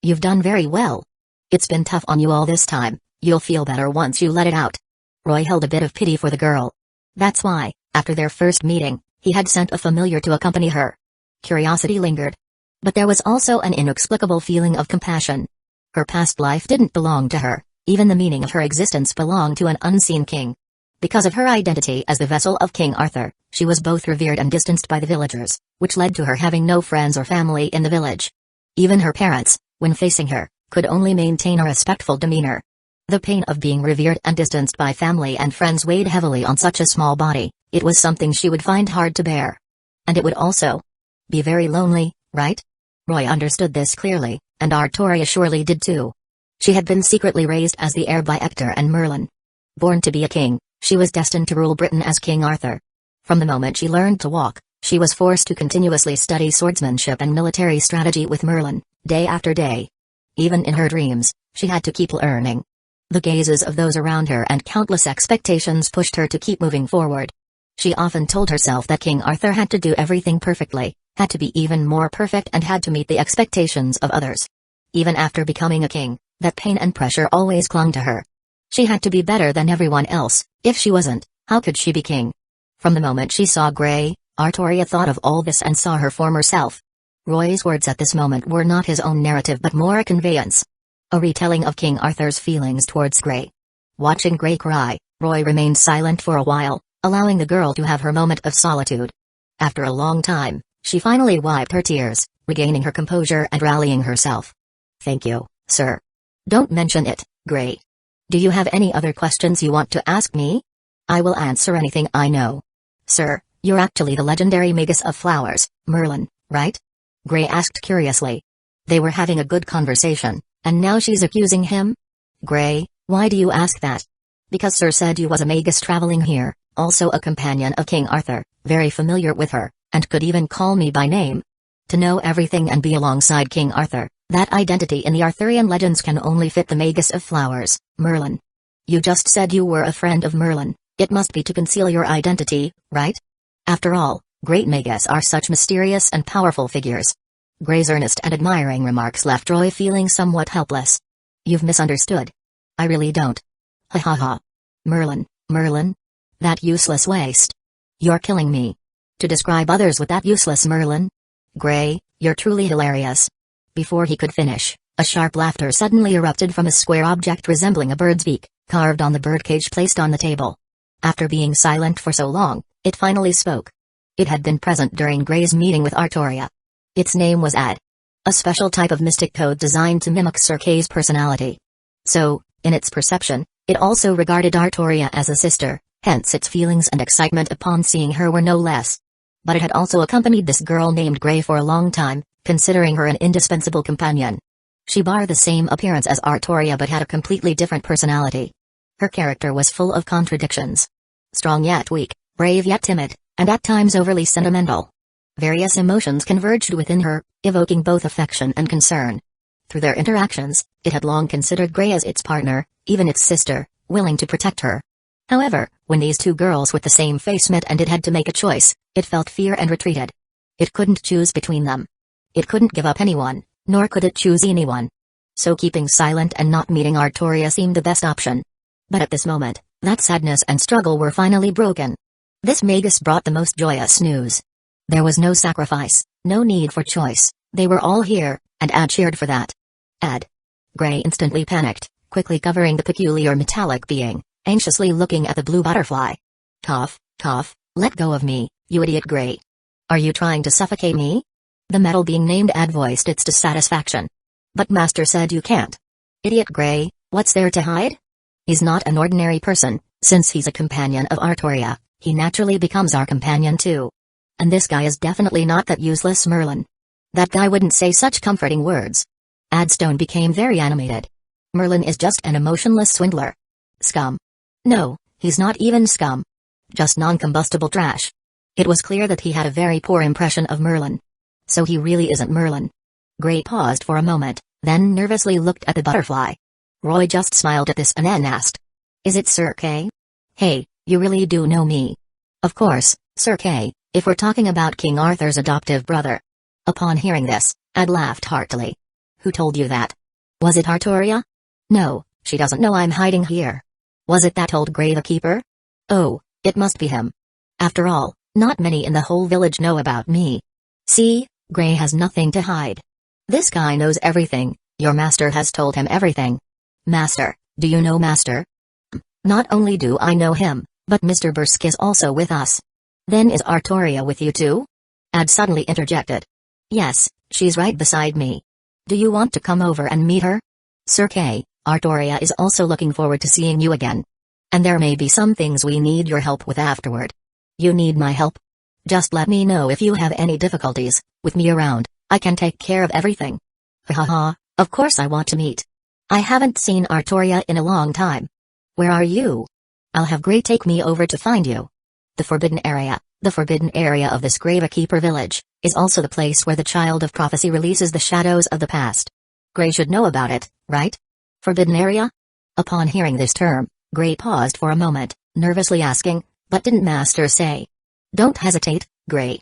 You've done very well. It's been tough on you all this time, you'll feel better once you let it out. Roy held a bit of pity for the girl. That's why, after their first meeting, he had sent a familiar to accompany her. Curiosity lingered. But there was also an inexplicable feeling of compassion. Her past life didn't belong to her, even the meaning of her existence belonged to an unseen king. Because of her identity as the vessel of King Arthur, she was both revered and distanced by the villagers, which led to her having no friends or family in the village. Even her parents, when facing her, could only maintain a respectful demeanor. The pain of being revered and distanced by family and friends weighed heavily on such a small body, it was something she would find hard to bear. And it would also be very lonely, right? Roy understood this clearly, and Artoria surely did too. She had been secretly raised as the heir by Hector and Merlin. Born to be a king, she was destined to rule Britain as King Arthur. From the moment she learned to walk, she was forced to continuously study swordsmanship and military strategy with Merlin, day after day. Even in her dreams, she had to keep learning. The gazes of those around her and countless expectations pushed her to keep moving forward. She often told herself that King Arthur had to do everything perfectly, had to be even more perfect and had to meet the expectations of others. Even after becoming a king, that pain and pressure always clung to her. She had to be better than everyone else, if she wasn't, how could she be king? From the moment she saw Grey, Artoria thought of all this and saw her former self. Roy's words at this moment were not his own narrative but more a conveyance. A retelling of King Arthur's feelings towards Grey. Watching Grey cry, Roy remained silent for a while, allowing the girl to have her moment of solitude. After a long time, she finally wiped her tears, regaining her composure and rallying herself. Thank you, sir. Don't mention it, Grey. Do you have any other questions you want to ask me? I will answer anything I know. Sir, you're actually the legendary Magus of flowers, Merlin, right? Grey asked curiously. They were having a good conversation, and now she's accusing him? Grey, why do you ask that? Because Sir said you was a Magus traveling here, also a companion of King Arthur, very familiar with her, and could even call me by name. To know everything and be alongside King Arthur, that identity in the Arthurian legends can only fit the Magus of flowers, Merlin. You just said you were a friend of Merlin, it must be to conceal your identity, right? After all, great Magus are such mysterious and powerful figures. Grey's earnest and admiring remarks left Roy feeling somewhat helpless. You've misunderstood. I really don't. Ha ha ha. Merlin, Merlin? That useless waste. You're killing me. To describe others with that useless Merlin? Grey, you're truly hilarious. Before he could finish, a sharp laughter suddenly erupted from a square object resembling a bird's beak, carved on the birdcage placed on the table. After being silent for so long, it finally spoke. It had been present during Grey's meeting with Artoria. Its name was Ad. A special type of mystic code designed to mimic Sir Kay's personality. So, in its perception, it also regarded Artoria as a sister, hence its feelings and excitement upon seeing her were no less. But it had also accompanied this girl named Grey for a long time, considering her an indispensable companion. She bore the same appearance as Artoria but had a completely different personality. Her character was full of contradictions. Strong yet weak, brave yet timid, and at times overly sentimental. Various emotions converged within her, evoking both affection and concern. Through their interactions, it had long considered Grey as its partner, even its sister, willing to protect her. However, when these two girls with the same face met and it had to make a choice, it felt fear and retreated. It couldn't choose between them. It couldn't give up anyone, nor could it choose anyone. So keeping silent and not meeting Artoria seemed the best option. But at this moment, that sadness and struggle were finally broken. This Magus brought the most joyous news. There was no sacrifice, no need for choice, they were all here, and Ad cheered for that. Ad. Grey instantly panicked, quickly covering the peculiar metallic being, anxiously looking at the blue butterfly. Cough, cough, let go of me, you idiot Grey. Are you trying to suffocate me? The metal being named Ad voiced its dissatisfaction. But Master said you can't. Idiot Grey, what's there to hide? He's not an ordinary person, since he's a companion of Artoria, he naturally becomes our companion too. And this guy is definitely not that useless Merlin. That guy wouldn't say such comforting words. Adstone became very animated. Merlin is just an emotionless swindler. Scum. No, he's not even scum. Just non-combustible trash. It was clear that he had a very poor impression of Merlin. So he really isn't Merlin. Grey paused for a moment, then nervously looked at the butterfly. Roy just smiled at this and then asked. Is it Sir Kay? Hey, you really do know me. Of course, Sir Kay, if we're talking about King Arthur's adoptive brother. Upon hearing this, Ad laughed heartily. Who told you that? Was it Artoria? No, she doesn't know I'm hiding here. Was it that old Grey the Keeper? Oh, it must be him. After all, not many in the whole village know about me. See, Grey has nothing to hide. This guy knows everything, your master has told him everything. Master, do you know Master? Not only do I know him, but Mr. Bursk is also with us. Then is Artoria with you too? Ad suddenly interjected. Yes, she's right beside me. Do you want to come over and meet her? Sir Kay, Artoria is also looking forward to seeing you again. And there may be some things we need your help with afterward. You need my help? Just let me know if you have any difficulties, with me around, I can take care of everything. Haha, of course I want to meet. I haven't seen Artoria in a long time. Where are you? I'll have Grey take me over to find you. The forbidden area of this Gravekeeper village, is also the place where the Child of Prophecy releases the shadows of the past. Grey should know about it, right? Forbidden area? Upon hearing this term, Grey paused for a moment, nervously asking, but didn't Master say? Don't hesitate, Grey.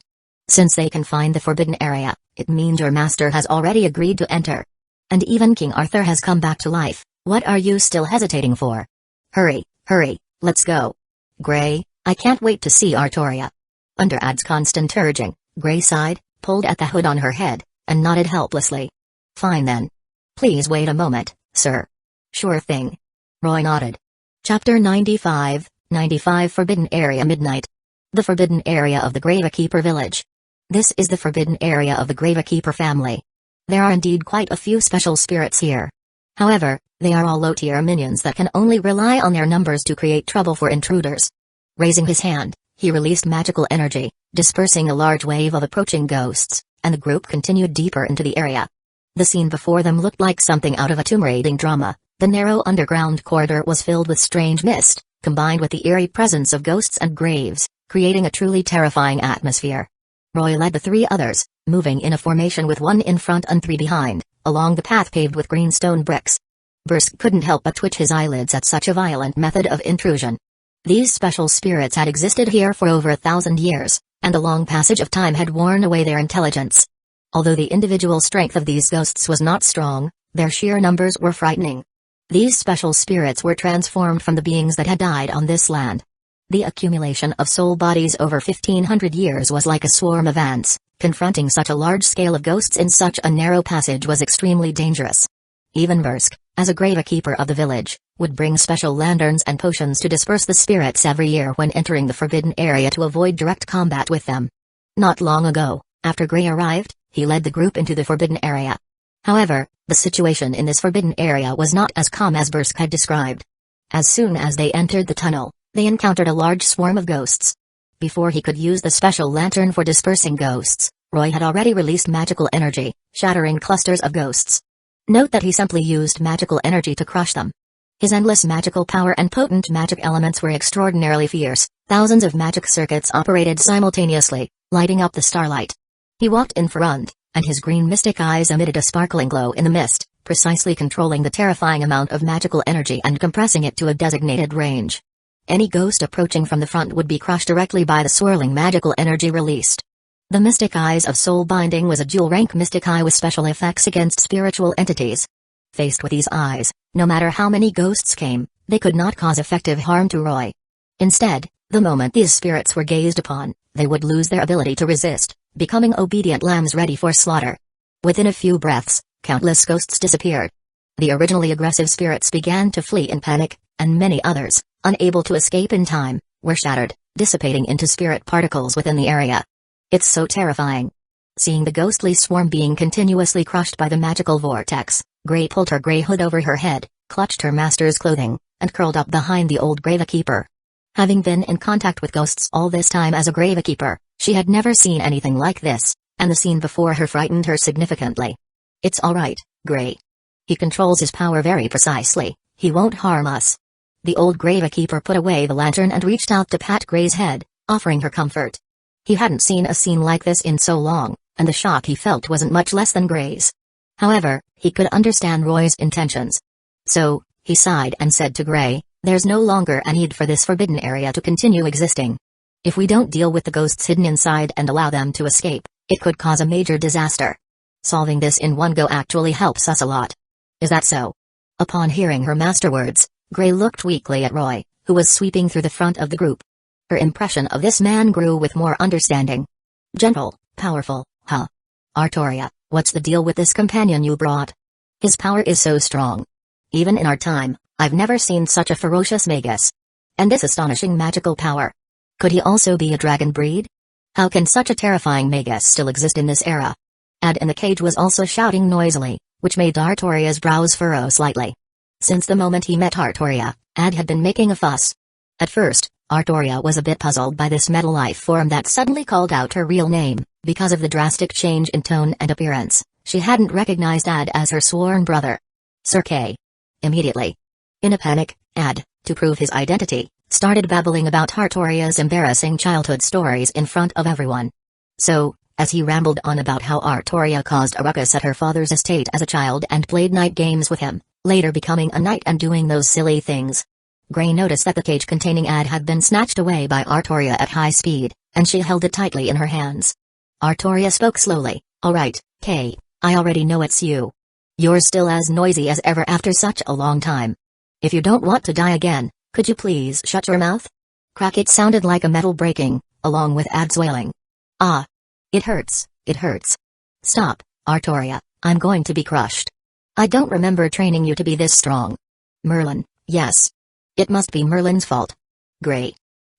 Since they can find the forbidden area, it means your master has already agreed to enter. And even King Arthur has come back to life, what are you still hesitating for? Hurry, hurry, let's go. Grey, I can't wait to see Artoria. Under Ad's constant urging, Grey sighed, pulled at the hood on her head, and nodded helplessly. Fine then. Please wait a moment, sir. Sure thing. Roy nodded. Chapter 95, 95 Forbidden Area Midnight. The Forbidden Area of the Gravekeeper Village. This is the forbidden area of the Gravekeeper family. There are indeed quite a few special spirits here. However, they are all low-tier minions that can only rely on their numbers to create trouble for intruders. Raising his hand, he released magical energy, dispersing a large wave of approaching ghosts, and the group continued deeper into the area. The scene before them looked like something out of a tomb raiding drama. The narrow underground corridor was filled with strange mist, combined with the eerie presence of ghosts and graves, creating a truly terrifying atmosphere. Roy led the three others, moving in a formation with one in front and three behind, along the path paved with green stone bricks. Bursk couldn't help but twitch his eyelids at such a violent method of intrusion. These special spirits had existed here for over 1,000 years, and the long passage of time had worn away their intelligence. Although the individual strength of these ghosts was not strong, their sheer numbers were frightening. These special spirits were transformed from the beings that had died on this land. The accumulation of soul bodies over 1,500 years was like a swarm of ants. Confronting such a large scale of ghosts in such a narrow passage was extremely dangerous. Even Bursk, as a Gravekeeper of the village, would bring special lanterns and potions to disperse the spirits every year when entering the forbidden area to avoid direct combat with them. Not long ago, after Grey arrived, he led the group into the forbidden area. However, the situation in this forbidden area was not as calm as Bursk had described. As soon as they entered the tunnel, they encountered a large swarm of ghosts. Before he could use the special lantern for dispersing ghosts, Roy had already released magical energy, shattering clusters of ghosts. Note that he simply used magical energy to crush them. His endless magical power and potent magic elements were extraordinarily fierce. Thousands of magic circuits operated simultaneously, lighting up the starlight. He walked in front, and his green mystic eyes emitted a sparkling glow in the mist, precisely controlling the terrifying amount of magical energy and compressing it to a designated range. Any ghost approaching from the front would be crushed directly by the swirling magical energy released. The Mystic Eyes of Soul Binding was a dual-rank Mystic Eye with special effects against spiritual entities. Faced with these eyes, no matter how many ghosts came, they could not cause effective harm to Roy. Instead, the moment these spirits were gazed upon, they would lose their ability to resist, becoming obedient lambs ready for slaughter. Within a few breaths, countless ghosts disappeared. The originally aggressive spirits began to flee in panic, and many others, unable to escape in time, were shattered, dissipating into spirit particles within the area. It's so terrifying. Seeing the ghostly swarm being continuously crushed by the magical vortex, Grey pulled her grey hood over her head, clutched her master's clothing, and curled up behind the old gravekeeper. Having been in contact with ghosts all this time as a gravekeeper, she had never seen anything like this, and the scene before her frightened her significantly. It's all right, Grey. He controls his power very precisely, he won't harm us. The old gravekeeper put away the lantern and reached out to pat Grey's head, offering her comfort. He hadn't seen a scene like this in so long, and the shock he felt wasn't much less than Grey's. However, he could understand Roy's intentions. So, he sighed and said to Grey, "There's no longer a need for this forbidden area to continue existing. If we don't deal with the ghosts hidden inside and allow them to escape, it could cause a major disaster. Solving this in one go actually helps us a lot." "Is that so?" Upon hearing her master words, Grey looked weakly at Roy, who was sweeping through the front of the group. Her impression of this man grew with more understanding. "Gentle, powerful, huh? Artoria, what's the deal with this companion you brought? His power is so strong. Even in our time, I've never seen such a ferocious Magus. And this astonishing magical power. Could he also be a dragon breed? How can such a terrifying Magus still exist in this era?" Ad in the cage was also shouting noisily, which made Artoria's brows furrow slightly. Since the moment he met Artoria, Ad had been making a fuss. At first, Artoria was a bit puzzled by this metal life form that suddenly called out her real name. Because of the drastic change in tone and appearance, she hadn't recognized Ad as her sworn brother. Sir K. Immediately. In a panic, Ad, to prove his identity, started babbling about Artoria's embarrassing childhood stories in front of everyone. So, as he rambled on about how Artoria caused a ruckus at her father's estate as a child and played night games with him, later becoming a knight and doing those silly things, Grey noticed that the cage containing Ad had been snatched away by Artoria at high speed, and she held it tightly in her hands. Artoria spoke slowly, "All right, Kay, I already know it's you. You're still as noisy as ever after such a long time. If you don't want to die again, could you please shut your mouth?" Crack! It sounded like a metal breaking, along with Ad's wailing. "Ah. It hurts, it hurts. Stop, Artoria, I'm going to be crushed. I don't remember training you to be this strong." "Merlin, yes. It must be Merlin's fault. Grey.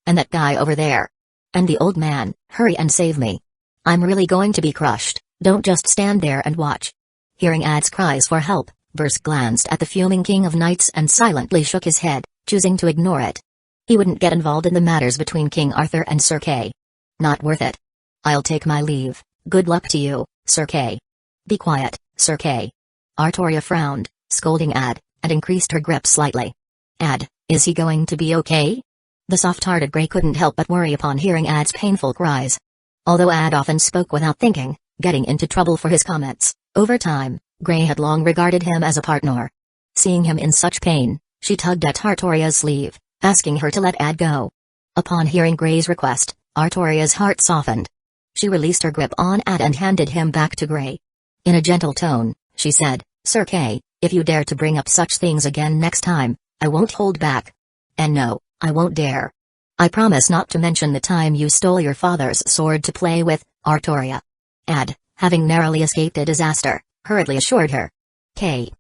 And that guy over there. And the old man, hurry and save me. I'm really going to be crushed, don't just stand there and watch." Hearing Ad's cries for help, Bursk glanced at the fuming King of Knights and silently shook his head, choosing to ignore it. He wouldn't get involved in the matters between King Arthur and Sir Kay. Not worth it. "I'll take my leave, good luck to you, Sir Kay." "Be quiet, Sir Kay." Artoria frowned, scolding Ad, and increased her grip slightly. "Ad, is he going to be okay?" The soft-hearted Grey couldn't help but worry upon hearing Ad's painful cries. Although Ad often spoke without thinking, getting into trouble for his comments, over time, Grey had long regarded him as a partner. Seeing him in such pain, she tugged at Artoria's sleeve, asking her to let Ad go. Upon hearing Grey's request, Artoria's heart softened. She released her grip on Ad and handed him back to Grey. In a gentle tone, she said, "Sir Kay, if you dare to bring up such things again next time, I won't hold back. And no, I won't dare. I promise not to mention the time you stole your father's sword to play with, Artoria." Ad, having narrowly escaped a disaster, hurriedly assured her. Kay.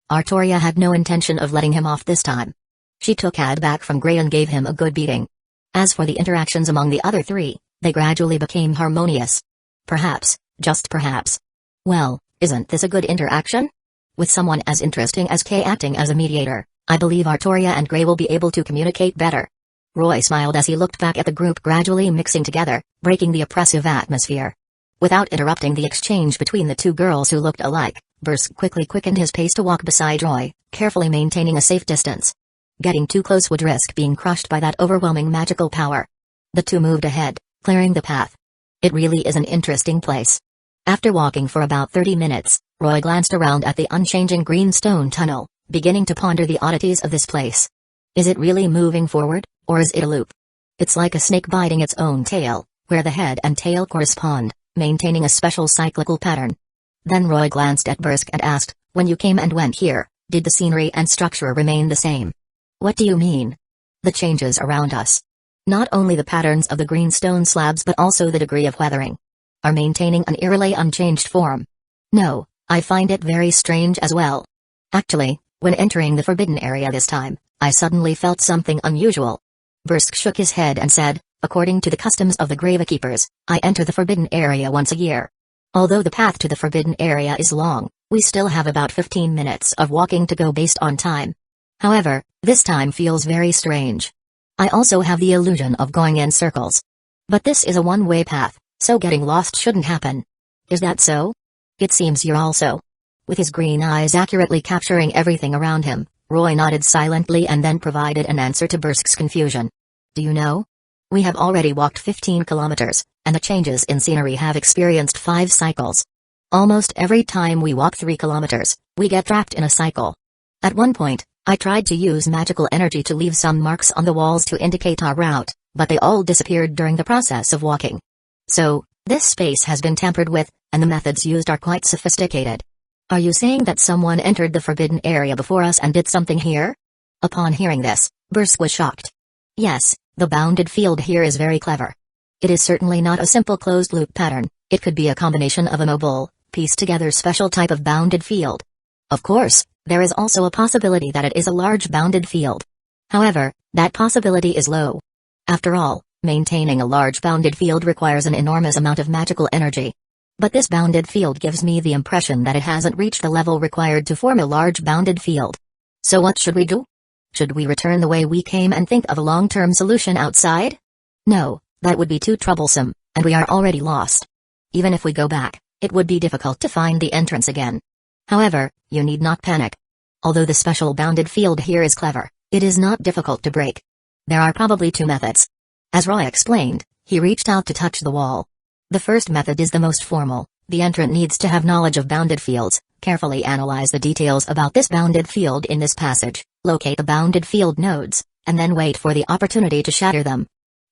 Artoria had no intention of letting him off this time. She took Ad back from Grey and gave him a good beating. As for the interactions among the other three, they gradually became harmonious. Perhaps, just perhaps. Well, isn't this a good interaction? With someone as interesting as Kay acting as a mediator, I believe Artoria and Grey will be able to communicate better. Roy smiled as he looked back at the group gradually mixing together, breaking the oppressive atmosphere. Without interrupting the exchange between the two girls who looked alike, Bursk quickly quickened his pace to walk beside Roy, carefully maintaining a safe distance. Getting too close would risk being crushed by that overwhelming magical power. The two moved ahead, clearing the path. It really is an interesting place. After walking for about 30 minutes, Roy glanced around at the unchanging green stone tunnel, beginning to ponder the oddities of this place. Is it really moving forward, or is it a loop? It's like a snake biting its own tail, where the head and tail correspond, maintaining a special cyclical pattern. Then Roy glanced at Bursk and asked, when you came and went here, did the scenery and structure remain the same? What do you mean? The changes around us. Not only the patterns of the green stone slabs but also the degree of weathering are maintaining an eerily unchanged form. No, I find it very strange as well. Actually, when entering the forbidden area this time, I suddenly felt something unusual. Bursk shook his head and said, according to the customs of the Gravekeepers, I enter the forbidden area once a year. Although the path to the forbidden area is long, we still have about 15 minutes of walking to go based on time. However, this time feels very strange. I also have the illusion of going in circles. But this is a one-way path, so getting lost shouldn't happen. Is that so? It seems you're also. With his green eyes accurately capturing everything around him, Roy nodded silently and then provided an answer to Bursk's confusion. Do you know? We have already walked 15 kilometers, and the changes in scenery have experienced 5 cycles. Almost every time we walk 3 kilometers, we get trapped in a cycle. At one point, I tried to use magical energy to leave some marks on the walls to indicate our route, but they all disappeared during the process of walking. So, this space has been tampered with, and the methods used are quite sophisticated. Are you saying that someone entered the forbidden area before us and did something here? Upon hearing this, Bursk was shocked. Yes, the bounded field here is very clever. It is certainly not a simple closed-loop pattern, it could be a combination of a mobile, pieced-together special type of bounded field. Of course, there is also a possibility that it is a large bounded field. However, that possibility is low. After all, maintaining a large bounded field requires an enormous amount of magical energy. But this bounded field gives me the impression that it hasn't reached the level required to form a large bounded field. So what should we do? Should we return the way we came and think of a long-term solution outside? No, that would be too troublesome, and we are already lost. Even if we go back, it would be difficult to find the entrance again. However, you need not panic. Although the special bounded field here is clever, it is not difficult to break. There are probably 2 methods. As Roy explained, he reached out to touch the wall. The first method is the most formal. The entrant needs to have knowledge of bounded fields, carefully analyze the details about this bounded field in this passage, locate the bounded field nodes, and then wait for the opportunity to shatter them.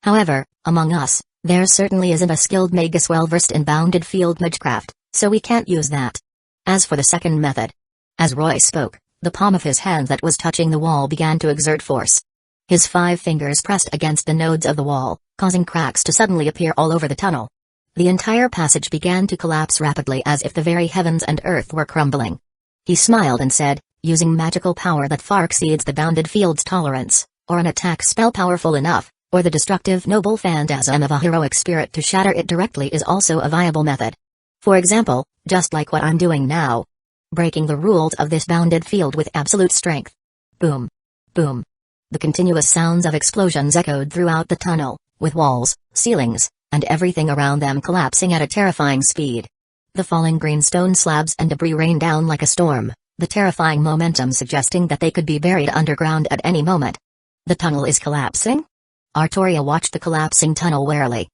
However, among us, there certainly isn't a skilled Magus well-versed in bounded field magecraft, so we can't use that. As for the second method, as Roy spoke, the palm of his hand that was touching the wall began to exert force. His 5 fingers pressed against the nodes of the wall, causing cracks to suddenly appear all over the tunnel. The entire passage began to collapse rapidly as if the very heavens and earth were crumbling. He smiled and said, using magical power that far exceeds the bounded field's tolerance, or an attack spell powerful enough, or the destructive noble phantasm of a heroic spirit to shatter it directly is also a viable method. For example, just like what I'm doing now. Breaking the rules of this bounded field with absolute strength. Boom. Boom. The continuous sounds of explosions echoed throughout the tunnel, with walls, ceilings, and everything around them collapsing at a terrifying speed. The falling green stone slabs and debris rained down like a storm, the terrifying momentum suggesting that they could be buried underground at any moment. The tunnel is collapsing? Artoria watched the collapsing tunnel warily.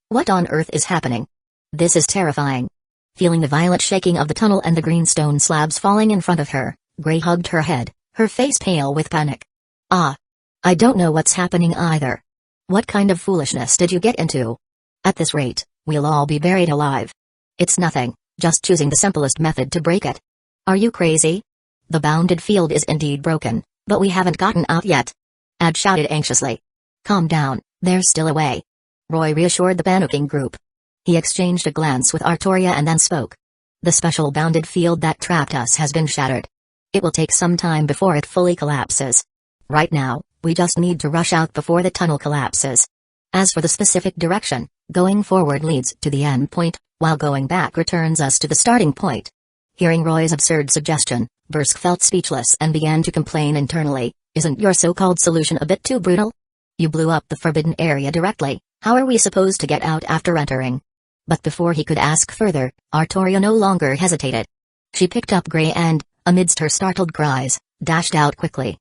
What on earth is happening? This is terrifying. Feeling the violent shaking of the tunnel and the green stone slabs falling in front of her, Gray hugged her head, her face pale with panic. I don't know what's happening either. What kind of foolishness did you get into? At this rate, we'll all be buried alive. It's nothing, just choosing the simplest method to break it. Are you crazy? The bounded field is indeed broken, but we haven't gotten out yet. Ad shouted anxiously. Calm down, there's still a way. Roy reassured the panicking group. He exchanged a glance with Artoria and then spoke. The special bounded field that trapped us has been shattered. It will take some time before it fully collapses. Right now, we just need to rush out before the tunnel collapses. As for the specific direction, going forward leads to the end point, while going back returns us to the starting point. Hearing Roy's absurd suggestion, Bursk felt speechless and began to complain internally. Isn't your so-called solution a bit too brutal? You blew up the forbidden area directly, how are we supposed to get out after entering? But before he could ask further, Artoria no longer hesitated. She picked up Gray and, amidst her startled cries, dashed out quickly.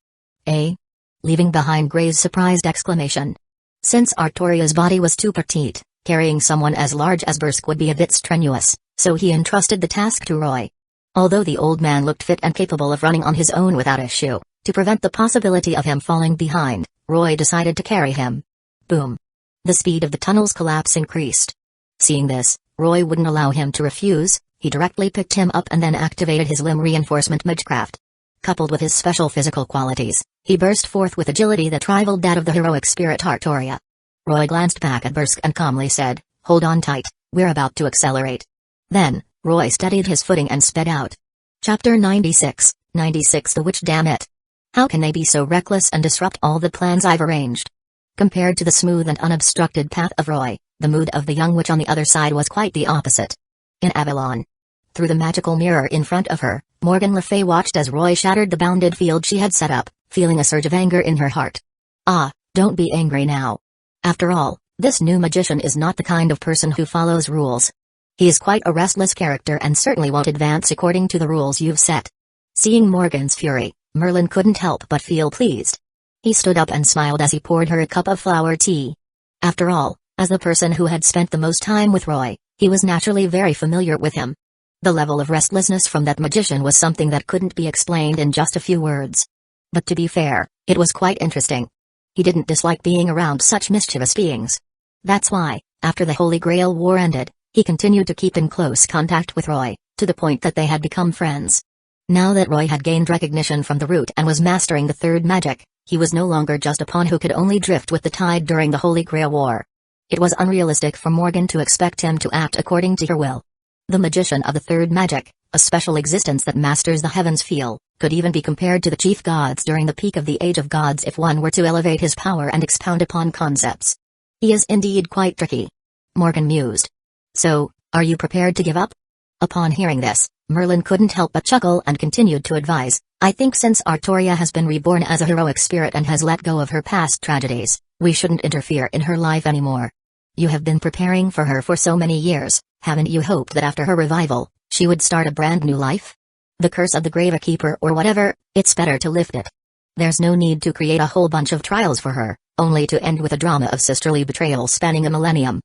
Leaving behind Gray's surprised exclamation. Since Artoria's body was too petite, carrying someone as large as Bursk would be a bit strenuous, so he entrusted the task to Roy. Although the old man looked fit and capable of running on his own without a shoe, to prevent the possibility of him falling behind, Roy decided to carry him. Boom. The speed of the tunnel's collapse increased. Seeing this, Roy wouldn't allow him to refuse. He directly picked him up and then activated his limb reinforcement magecraft. Coupled with his special physical qualities, he burst forth with agility that rivaled that of the heroic spirit Artoria. Roy glanced back at Bursk and calmly said, "Hold on tight, we're about to accelerate." Then, Roy steadied his footing and sped out. Chapter 96, The Witch. Damn it. How can they be so reckless and disrupt all the plans I've arranged? Compared to the smooth and unobstructed path of Roy, the mood of the young witch on the other side was quite the opposite. In Avalon. Through the magical mirror in front of her, Morgan Le Fay watched as Roy shattered the bounded field she had set up, feeling a surge of anger in her heart. Ah, don't be angry now. After all, this new magician is not the kind of person who follows rules. He is quite a restless character and certainly won't advance according to the rules you've set. Seeing Morgan's fury, Merlin couldn't help but feel pleased. He stood up and smiled as he poured her a cup of flower tea. After all, as the person who had spent the most time with Roy, he was naturally very familiar with him. The level of restlessness from that magician was something that couldn't be explained in just a few words. But to be fair, it was quite interesting. He didn't dislike being around such mischievous beings. That's why, after the Holy Grail War ended, he continued to keep in close contact with Roy, to the point that they had become friends. Now that Roy had gained recognition from the root and was mastering the third magic, he was no longer just a pawn who could only drift with the tide during the Holy Grail War. It was unrealistic for Morgan to expect him to act according to her will. The magician of the third magic, a special existence that masters the heavens feel, could even be compared to the chief gods during the peak of the Age of Gods if one were to elevate his power and expound upon concepts. He is indeed quite tricky. Morgan mused. So, are you prepared to give up? Upon hearing this, Merlin couldn't help but chuckle and continued to advise, I think since Artoria has been reborn as a heroic spirit and has let go of her past tragedies, we shouldn't interfere in her life anymore. You have been preparing for her for so many years, haven't you hoped that after her revival, she would start a brand new life? The curse of the Gravekeeper or whatever, it's better to lift it. There's no need to create a whole bunch of trials for her, only to end with a drama of sisterly betrayal spanning a millennium.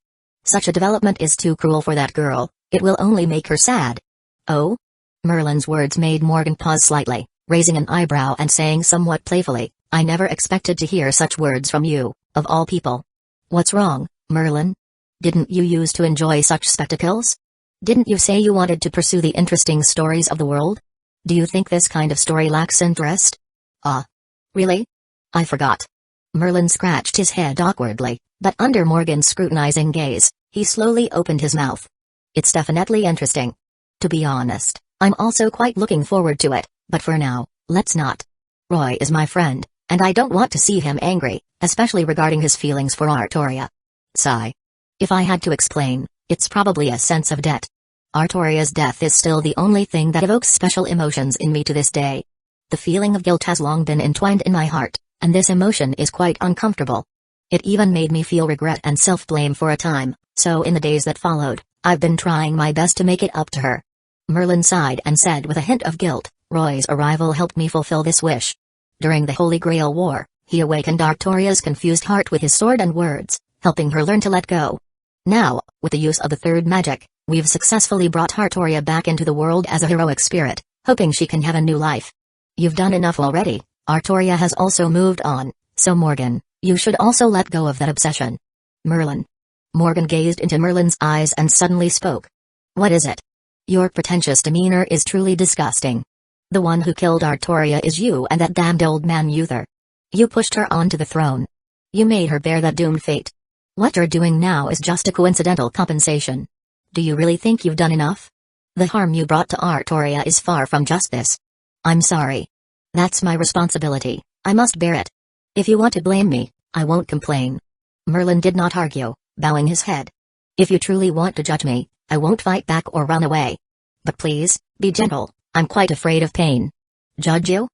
Such a development is too cruel for that girl, it will only make her sad. Oh? Merlin's words made Morgan pause slightly, raising an eyebrow and saying somewhat playfully, I never expected to hear such words from you, of all people. What's wrong, Merlin? Didn't you used to enjoy such spectacles? Didn't you say you wanted to pursue the interesting stories of the world? Do you think this kind of story lacks interest? Really? I forgot. Merlin scratched his head awkwardly, but under Morgan's scrutinizing gaze, he slowly opened his mouth. It's definitely interesting. To be honest, I'm also quite looking forward to it, but for now, let's not. Roy is my friend, and I don't want to see him angry, especially regarding his feelings for Artoria. Sigh. If I had to explain, it's probably a sense of debt. Artoria's death is still the only thing that evokes special emotions in me to this day. The feeling of guilt has long been entwined in my heart, and this emotion is quite uncomfortable. It even made me feel regret and self-blame for a time, so in the days that followed, I've been trying my best to make it up to her. Merlin sighed and said with a hint of guilt, Roy's arrival helped me fulfill this wish. During the Holy Grail War, he awakened Artoria's confused heart with his sword and words, helping her learn to let go. Now, with the use of the third magic, we've successfully brought Artoria back into the world as a heroic spirit, hoping she can have a new life. You've done enough already. Artoria has also moved on, so Morgan, you should also let go of that obsession. Merlin. Morgan gazed into Merlin's eyes and suddenly spoke. What is it? Your pretentious demeanor is truly disgusting. The one who killed Artoria is you and that damned old man Uther. You pushed her onto the throne. You made her bear that doomed fate. What you're doing now is just a coincidental compensation. Do you really think you've done enough? The harm you brought to Artoria is far from just this. I'm sorry. That's my responsibility, I must bear it. If you want to blame me, I won't complain. Merlin did not argue, bowing his head. If you truly want to judge me, I won't fight back or run away. But please, be gentle, I'm quite afraid of pain. Judge you?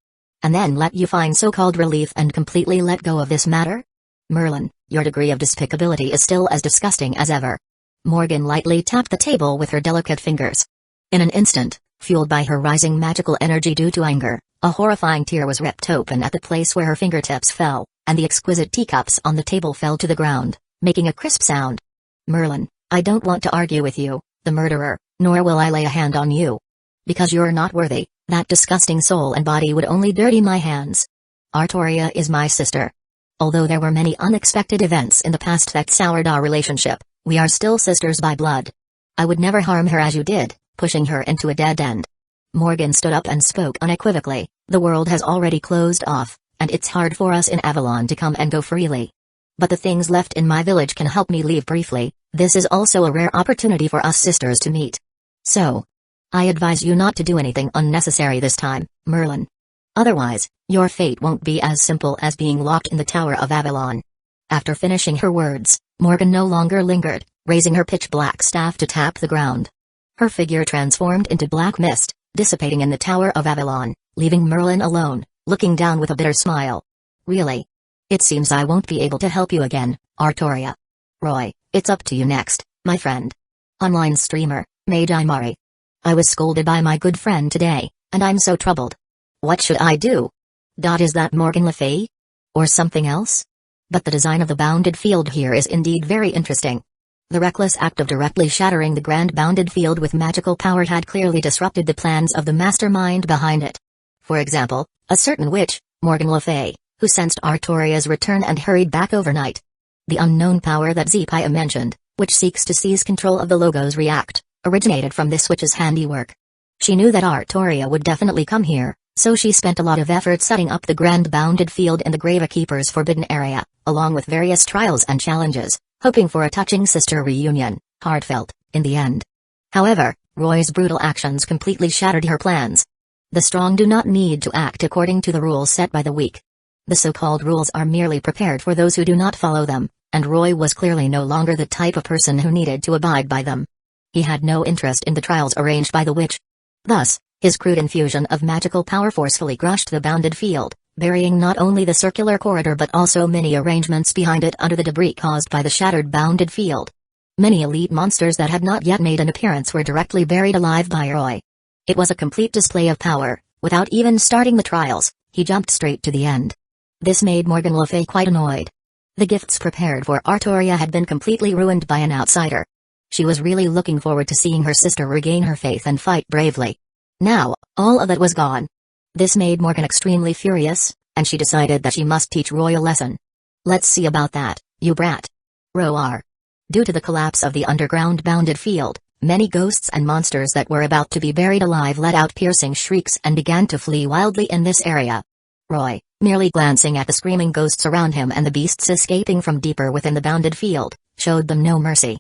And then let you find so-called relief and completely let go of this matter? Merlin, your degree of despicability is still as disgusting as ever. Morgan lightly tapped the table with her delicate fingers. In an instant, fueled by her rising magical energy due to anger, a horrifying tear was ripped open at the place where her fingertips fell, and the exquisite teacups on the table fell to the ground, making a crisp sound. Merlin, I don't want to argue with you, the murderer, nor will I lay a hand on you. Because you're not worthy, that disgusting soul and body would only dirty my hands. Artoria is my sister. Although there were many unexpected events in the past that soured our relationship, we are still sisters by blood. I would never harm her as you did, pushing her into a dead end. Morgan stood up and spoke unequivocally. The world has already closed off, and it's hard for us in Avalon to come and go freely. But the things left in my village can help me leave briefly. This is also a rare opportunity for us sisters to meet. So, I advise you not to do anything unnecessary this time, Merlin. Otherwise, your fate won't be as simple as being locked in the Tower of Avalon. After finishing her words, Morgan no longer lingered, raising her pitch-black staff to tap the ground. Her figure transformed into black mist, dissipating in the Tower of Avalon, leaving Merlin alone, looking down with a bitter smile. Really? It seems I won't be able to help you again, Artoria. Roy, it's up to you next, my friend. Online streamer, Magi Mari. I was scolded by my good friend today, and I'm so troubled. What should I do? Is that Morgan Le Fay? Or something else? But the design of the bounded field here is indeed very interesting. The reckless act of directly shattering the grand bounded field with magical power had clearly disrupted the plans of the mastermind behind it. For example, a certain witch, Morgan Le Fay, who sensed Artoria's return and hurried back overnight. The unknown power that Zepia mentioned, which seeks to seize control of the Logos React, originated from this witch's handiwork. She knew that Artoria would definitely come here, so she spent a lot of effort setting up the grand bounded field in the Gravekeeper's forbidden area, along with various trials and challenges, hoping for a touching sister reunion, heartfelt, in the end. However, Roy's brutal actions completely shattered her plans. The strong do not need to act according to the rules set by the weak. The so-called rules are merely prepared for those who do not follow them, and Roy was clearly no longer the type of person who needed to abide by them. He had no interest in the trials arranged by the witch. Thus, his crude infusion of magical power forcefully crushed the bounded field, burying not only the circular corridor but also many arrangements behind it under the debris caused by the shattered bounded field. Many elite monsters that had not yet made an appearance were directly buried alive by Roy. It was a complete display of power. Without even starting the trials, he jumped straight to the end. This made Morgan Le Fay quite annoyed. The gifts prepared for Artoria had been completely ruined by an outsider. She was really looking forward to seeing her sister regain her faith and fight bravely. Now, all of it was gone. This made Morgan extremely furious, and she decided that she must teach Roy a lesson. Let's see about that, you brat. Roar. Due to the collapse of the underground bounded field, many ghosts and monsters that were about to be buried alive let out piercing shrieks and began to flee wildly in this area. Roy, merely glancing at the screaming ghosts around him and the beasts escaping from deeper within the bounded field, showed them no mercy.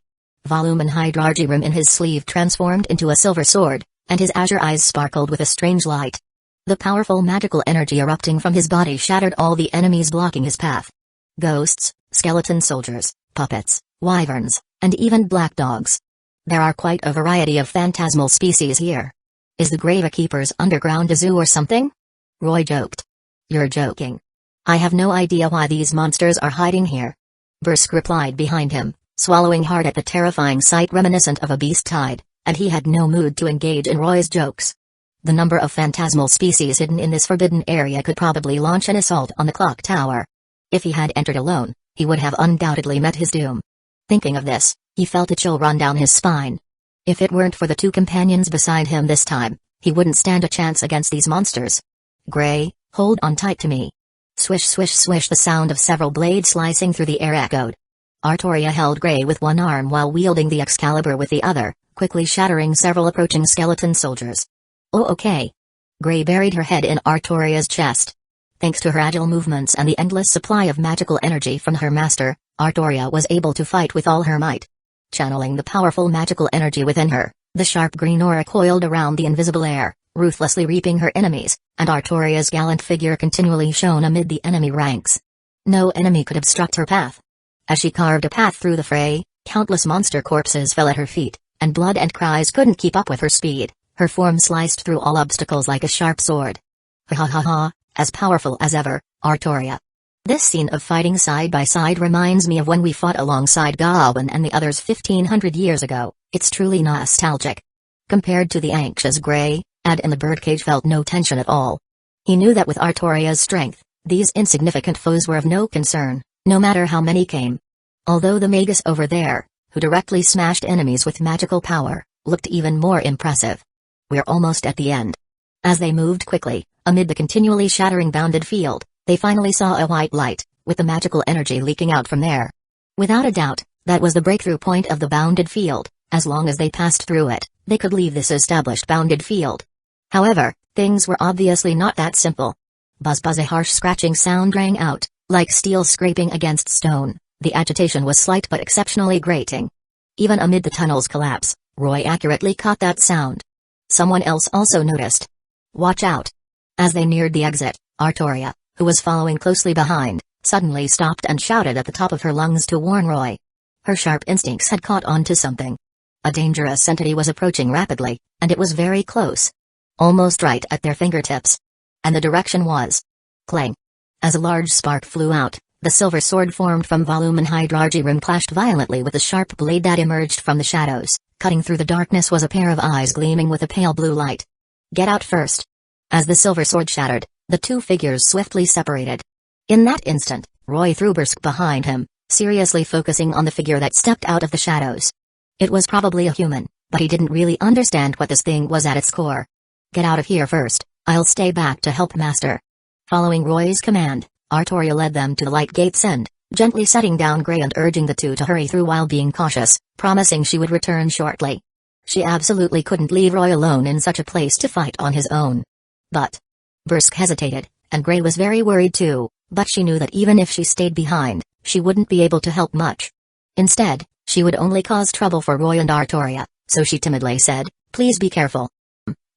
Volumen Hydrargyrum in his sleeve transformed into a silver sword, and his azure eyes sparkled with a strange light. The powerful magical energy erupting from his body shattered all the enemies blocking his path. Ghosts, skeleton soldiers, puppets, wyverns, and even black dogs. There are quite a variety of phantasmal species here. Is the Gravekeeper's underground a zoo or something? Roy joked. You're joking. I have no idea why these monsters are hiding here. Bursk replied behind him, swallowing hard at the terrifying sight reminiscent of a beast tide, and he had no mood to engage in Roy's jokes. The number of phantasmal species hidden in this forbidden area could probably launch an assault on the clock tower. If he had entered alone, he would have undoubtedly met his doom. Thinking of this, he felt a chill run down his spine. If it weren't for the two companions beside him this time, he wouldn't stand a chance against these monsters. Gray, hold on tight to me. Swish swish swish, the sound of several blades slicing through the air echoed. Artoria held Gray with one arm while wielding the Excalibur with the other, quickly shattering several approaching skeleton soldiers. Oh okay. Gray buried her head in Artoria's chest. Thanks to her agile movements and the endless supply of magical energy from her master, Artoria was able to fight with all her might. Channeling the powerful magical energy within her, the sharp green aura coiled around the invisible air, ruthlessly reaping her enemies, and Artoria's gallant figure continually shone amid the enemy ranks. No enemy could obstruct her path. As she carved a path through the fray, countless monster corpses fell at her feet, and blood and cries couldn't keep up with her speed. Her form sliced through all obstacles like a sharp sword. Ha ha ha ha, as powerful as ever, Artoria. This scene of fighting side by side reminds me of when we fought alongside Gawain and the others 1500 years ago. It's truly nostalgic. Compared to the anxious Gray, Ad in the birdcage felt no tension at all. He knew that with Artoria's strength, these insignificant foes were of no concern, no matter how many came. Although the Magus over there, who directly smashed enemies with magical power, looked even more impressive. We're almost at the end. As they moved quickly, amid the continually shattering bounded field, they finally saw a white light, with the magical energy leaking out from there. Without a doubt, that was the breakthrough point of the bounded field. As long as they passed through it, they could leave this established bounded field. However, things were obviously not that simple. Buzz buzz, a harsh scratching sound rang out, like steel scraping against stone. The agitation was slight but exceptionally grating. Even amid the tunnel's collapse, Roy accurately caught that sound. Someone else also noticed. Watch out. As they neared the exit, Artoria, who was following closely behind, suddenly stopped and shouted at the top of her lungs to warn Roy. Her sharp instincts had caught on to something. A dangerous entity was approaching rapidly, and it was very close. Almost right at their fingertips. And the direction was clang. As a large spark flew out, the silver sword formed from volume Hydrargyrum clashed violently with the sharp blade that emerged from the shadows. Cutting through the darkness was a pair of eyes gleaming with a pale blue light. Get out first. As the silver sword shattered, the two figures swiftly separated. In that instant, Roy threw Bursk behind him, seriously focusing on the figure that stepped out of the shadows. It was probably a human, but he didn't really understand what this thing was at its core. Get out of here first, I'll stay back to help Master. Following Roy's command, Artoria led them to the light gate's end, gently setting down Grey and urging the two to hurry through while being cautious, promising she would return shortly. She absolutely couldn't leave Roy alone in such a place to fight on his own. But Bursk hesitated, and Grey was very worried too, but she knew that even if she stayed behind, she wouldn't be able to help much. Instead, she would only cause trouble for Roy and Artoria, so she timidly said, "Please be careful."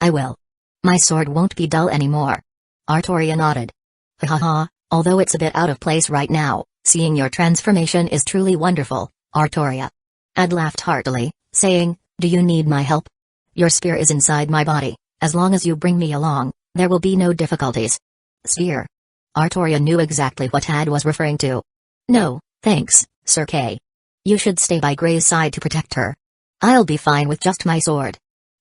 "I will. My sword won't be dull anymore." Artoria nodded. "Ha ha ha, although it's a bit out of place right now, seeing your transformation is truly wonderful, Artoria." Ad laughed heartily, saying, "Do you need my help? Your spear is inside my body. As long as you bring me along, there will be no difficulties." Spear. Artoria knew exactly what Ad was referring to. "No, thanks, Sir Kay. You should stay by Grey's side to protect her. I'll be fine with just my sword."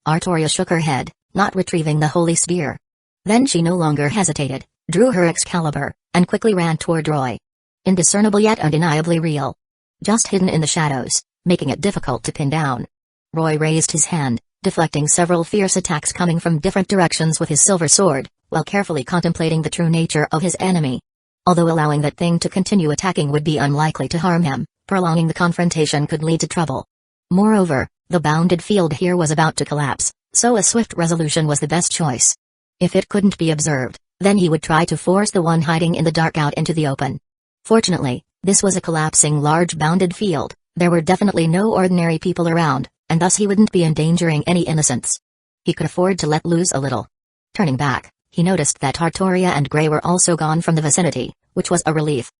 Artoria shook her head, not retrieving the holy spear. Then she no longer hesitated, drew her Excalibur, and quickly ran toward Roy. Indiscernible yet undeniably real. Just hidden in the shadows, making it difficult to pin down. Roy raised his hand, deflecting several fierce attacks coming from different directions with his silver sword, while carefully contemplating the true nature of his enemy. Although allowing that thing to continue attacking would be unlikely to harm him, prolonging the confrontation could lead to trouble. Moreover, the bounded field here was about to collapse, so a swift resolution was the best choice. If it couldn't be observed, then he would try to force the one hiding in the dark out into the open. Fortunately, this was a collapsing large bounded field, there were definitely no ordinary people around, and thus he wouldn't be endangering any innocents. He could afford to let loose a little. Turning back, he noticed that Artoria and Grey were also gone from the vicinity, which was a relief.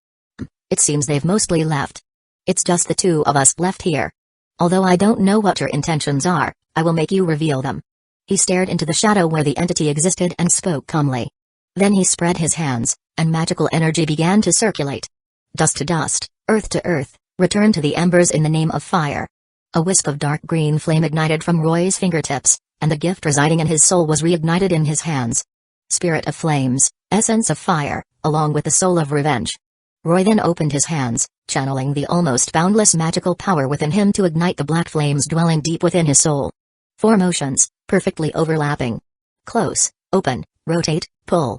It seems they've mostly left. It's just the two of us left here. Although I don't know what your intentions are, I will make you reveal them. He stared into the shadow where the entity existed and spoke calmly. Then he spread his hands, and magical energy began to circulate. Dust to dust, earth to earth, return to the embers in the name of fire. A wisp of dark green flame ignited from Roy's fingertips, and the gift residing in his soul was reignited in his hands. Spirit of flames, essence of fire, along with the soul of revenge. Roy then opened his hands, channeling the almost boundless magical power within him to ignite the black flames dwelling deep within his soul. 4 motions, perfectly overlapping. Close, open, rotate, pull.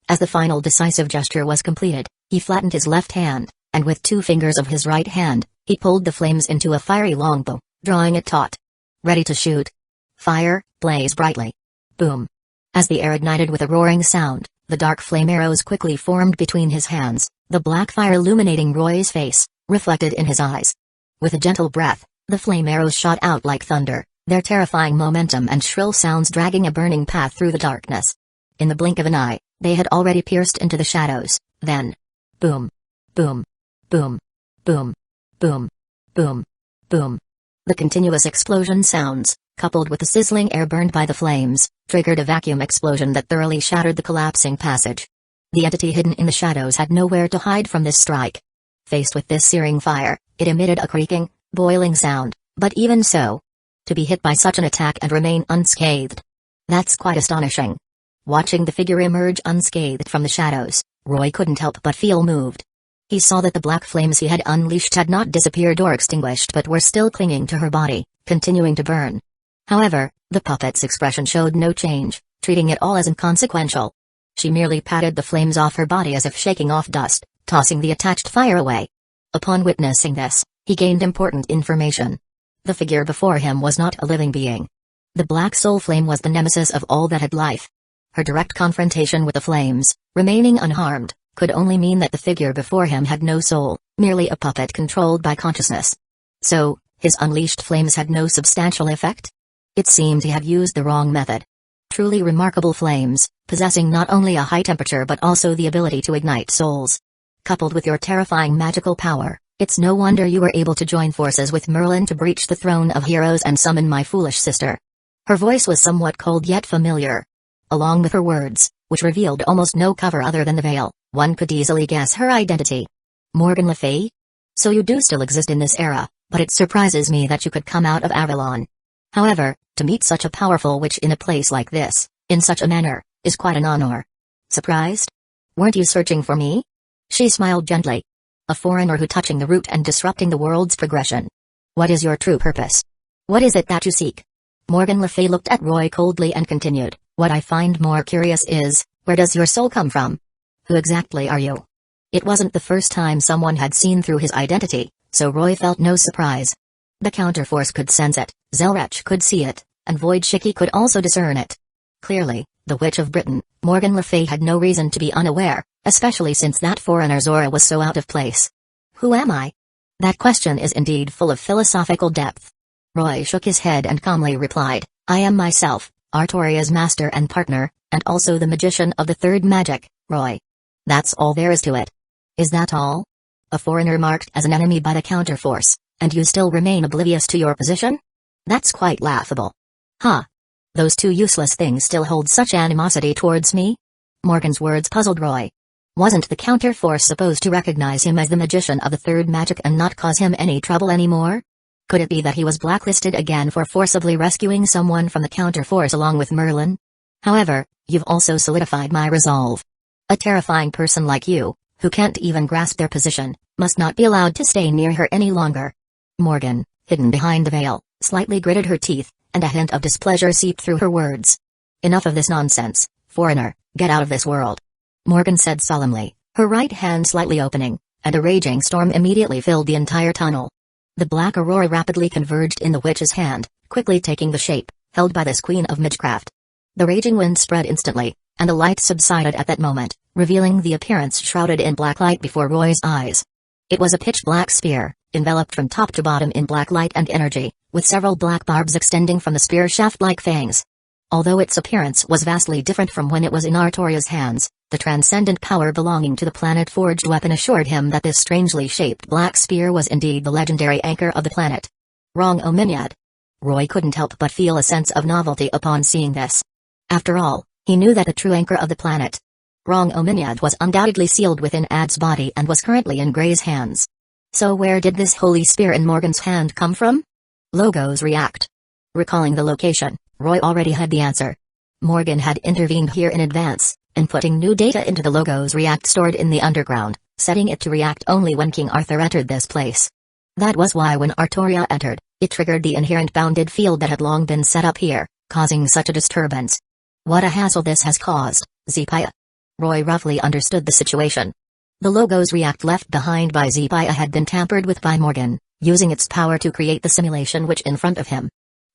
As the final decisive gesture was completed, he flattened his left hand, and with 2 fingers of his right hand, he pulled the flames into a fiery longbow, drawing it taut. Ready to shoot. Fire, blaze brightly. Boom. As the air ignited with a roaring sound, the dark flame arrows quickly formed between his hands, the black fire illuminating Roy's face, reflected in his eyes. With a gentle breath, the flame arrows shot out like thunder, their terrifying momentum and shrill sounds dragging a burning path through the darkness. In the blink of an eye, they had already pierced into the shadows, then boom, boom, boom, boom, boom, boom, boom. The continuous explosion sounds, coupled with the sizzling air burned by the flames, triggered a vacuum explosion that thoroughly shattered the collapsing passage. The entity hidden in the shadows had nowhere to hide from this strike. Faced with this searing fire, it emitted a creaking, boiling sound, but even so, to be hit by such an attack and remain unscathed. That's quite astonishing. Watching the figure emerge unscathed from the shadows, Roy couldn't help but feel moved. He saw that the black flames he had unleashed had not disappeared or extinguished but were still clinging to her body, continuing to burn. However, the puppet's expression showed no change, treating it all as inconsequential. She merely patted the flames off her body as if shaking off dust, tossing the attached fire away. Upon witnessing this, he gained important information. The figure before him was not a living being. The black soul flame was the nemesis of all that had life. Her direct confrontation with the flames, remaining unharmed, could only mean that the figure before him had no soul, merely a puppet controlled by consciousness. So, his unleashed flames had no substantial effect? It seemed he had used the wrong method. Truly remarkable flames, possessing not only a high temperature but also the ability to ignite souls. Coupled with your terrifying magical power, it's no wonder you were able to join forces with Merlin to breach the throne of heroes and summon my foolish sister. Her voice was somewhat cold yet familiar. Along with her words, which revealed almost no cover other than the veil, one could easily guess her identity. Morgan Le Fay? So you do still exist in this era, but it surprises me that you could come out of Avalon. However, to meet such a powerful witch in a place like this, in such a manner, is quite an honor. Surprised? Weren't you searching for me? She smiled gently. A foreigner who touching the root and disrupting the world's progression. What is your true purpose? What is it that you seek? Morgan Le Fay looked at Roy coldly and continued, what I find more curious is, where does your soul come from? Who exactly are you? It wasn't the first time someone had seen through his identity, so Roy felt no surprise. The counterforce could sense it, Zelrech could see it, and Void Shiki could also discern it. Clearly, the Witch of Britain, Morgan Le Fay had no reason to be unaware, especially since that foreigner's aura was so out of place. Who am I? That question is indeed full of philosophical depth. Roy shook his head and calmly replied, I am myself, Artoria's master and partner, and also the magician of the third magic, Roy. That's all there is to it. Is that all? A foreigner marked as an enemy by the counterforce, and you still remain oblivious to your position? That's quite laughable. Huh. Those two useless things still hold such animosity towards me? Morgan's words puzzled Roy. Wasn't the counterforce supposed to recognize him as the magician of the third magic and not cause him any trouble anymore? Could it be that he was blacklisted again for forcibly rescuing someone from the counterforce along with Merlin? However, you've also solidified my resolve. A terrifying person like you, who can't even grasp their position, must not be allowed to stay near her any longer. Morgan, hidden behind the veil, slightly gritted her teeth, and a hint of displeasure seeped through her words. Enough of this nonsense, foreigner, get out of this world. Morgan said solemnly, her right hand slightly opening, and a raging storm immediately filled the entire tunnel. The black aurora rapidly converged in the witch's hand, quickly taking the shape, held by this queen of magecraft. The raging wind spread instantly, and the light subsided at that moment, revealing the appearance shrouded in black light before Roy's eyes. It was a pitch-black spear, enveloped from top to bottom in black light and energy, with several black barbs extending from the spear shaft like fangs. Although its appearance was vastly different from when it was in Artoria's hands, the transcendent power belonging to the planet-forged weapon assured him that this strangely shaped black spear was indeed the legendary anchor of the planet. Wrong Ominiad. Roy couldn't help but feel a sense of novelty upon seeing this. After all, he knew that the true anchor of the planet, Wrong Ominiad, was undoubtedly sealed within Ad's body and was currently in Gray's hands. So where did this holy spear in Morgan's hand come from? Logos React. Recalling the location, Roy already had the answer. Morgan had intervened here in advance, inputting new data into the Logos React stored in the underground, setting it to react only when King Arthur entered this place. That was why when Artoria entered, it triggered the inherent bounded field that had long been set up here, causing such a disturbance. What a hassle this has caused, Zepaya. Roy roughly understood the situation. The Logos React left behind by Zepaya had been tampered with by Morgan, using its power to create the simulation which in front of him.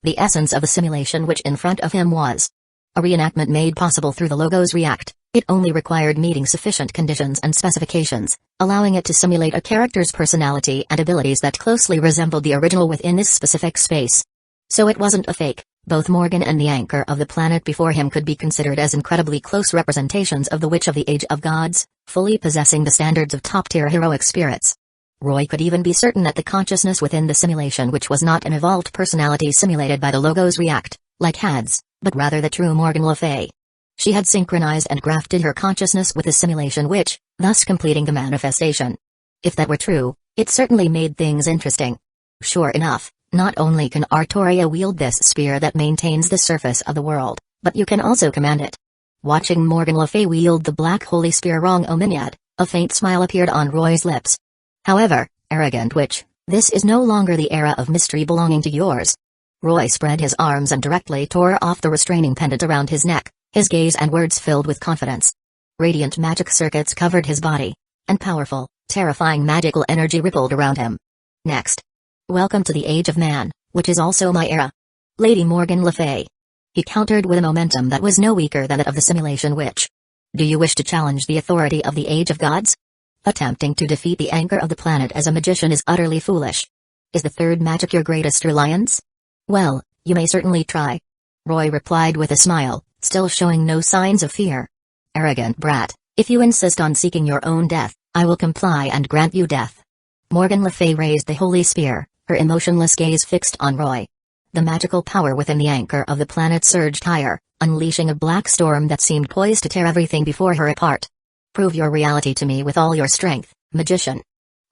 The essence of the simulation which in front of him was a reenactment made possible through the Logos React. It only required meeting sufficient conditions and specifications, allowing it to simulate a character's personality and abilities that closely resembled the original within this specific space. So it wasn't a fake. Both Morgan and the anchor of the planet before him could be considered as incredibly close representations of the Witch of the Age of Gods, fully possessing the standards of top-tier heroic spirits. Roy could even be certain that the consciousness within the simulation, which was not an evolved personality simulated by the Logos React, like Had's, but rather the true Morgan Le Fay. She had synchronized and grafted her consciousness with the simulation which, thus completing the manifestation. If that were true, it certainly made things interesting. Sure enough, not only can Artoria wield this spear that maintains the surface of the world, but you can also command it. Watching Morgan Le Fay wield the black holy spear Wrong Ominiad, a faint smile appeared on Roy's lips. However, arrogant witch, this is no longer the era of mystery belonging to yours. Roy spread his arms and directly tore off the restraining pendant around his neck, his gaze and words filled with confidence. Radiant magic circuits covered his body, and powerful, terrifying magical energy rippled around him. Next. Welcome to the Age of Man, which is also my era. Lady Morgan Le Fay. He countered with a momentum that was no weaker than that of the simulation witch. Do you wish to challenge the authority of the Age of Gods? Attempting to defeat the anchor of the planet as a magician is utterly foolish. Is the third magic your greatest reliance? Well, you may certainly try. Roy replied with a smile, still showing no signs of fear. Arrogant brat, if you insist on seeking your own death, I will comply and grant you death. Morgan Le Fay raised the holy spear, her emotionless gaze fixed on Roy. The magical power within the anchor of the planet surged higher, unleashing a black storm that seemed poised to tear everything before her apart. Prove your reality to me with all your strength, magician.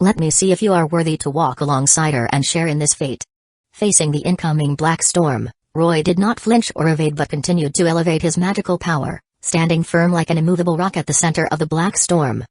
Let me see if you are worthy to walk alongside her and share in this fate. Facing the incoming black storm, Roy did not flinch or evade but continued to elevate his magical power, standing firm like an immovable rock at the center of the black storm.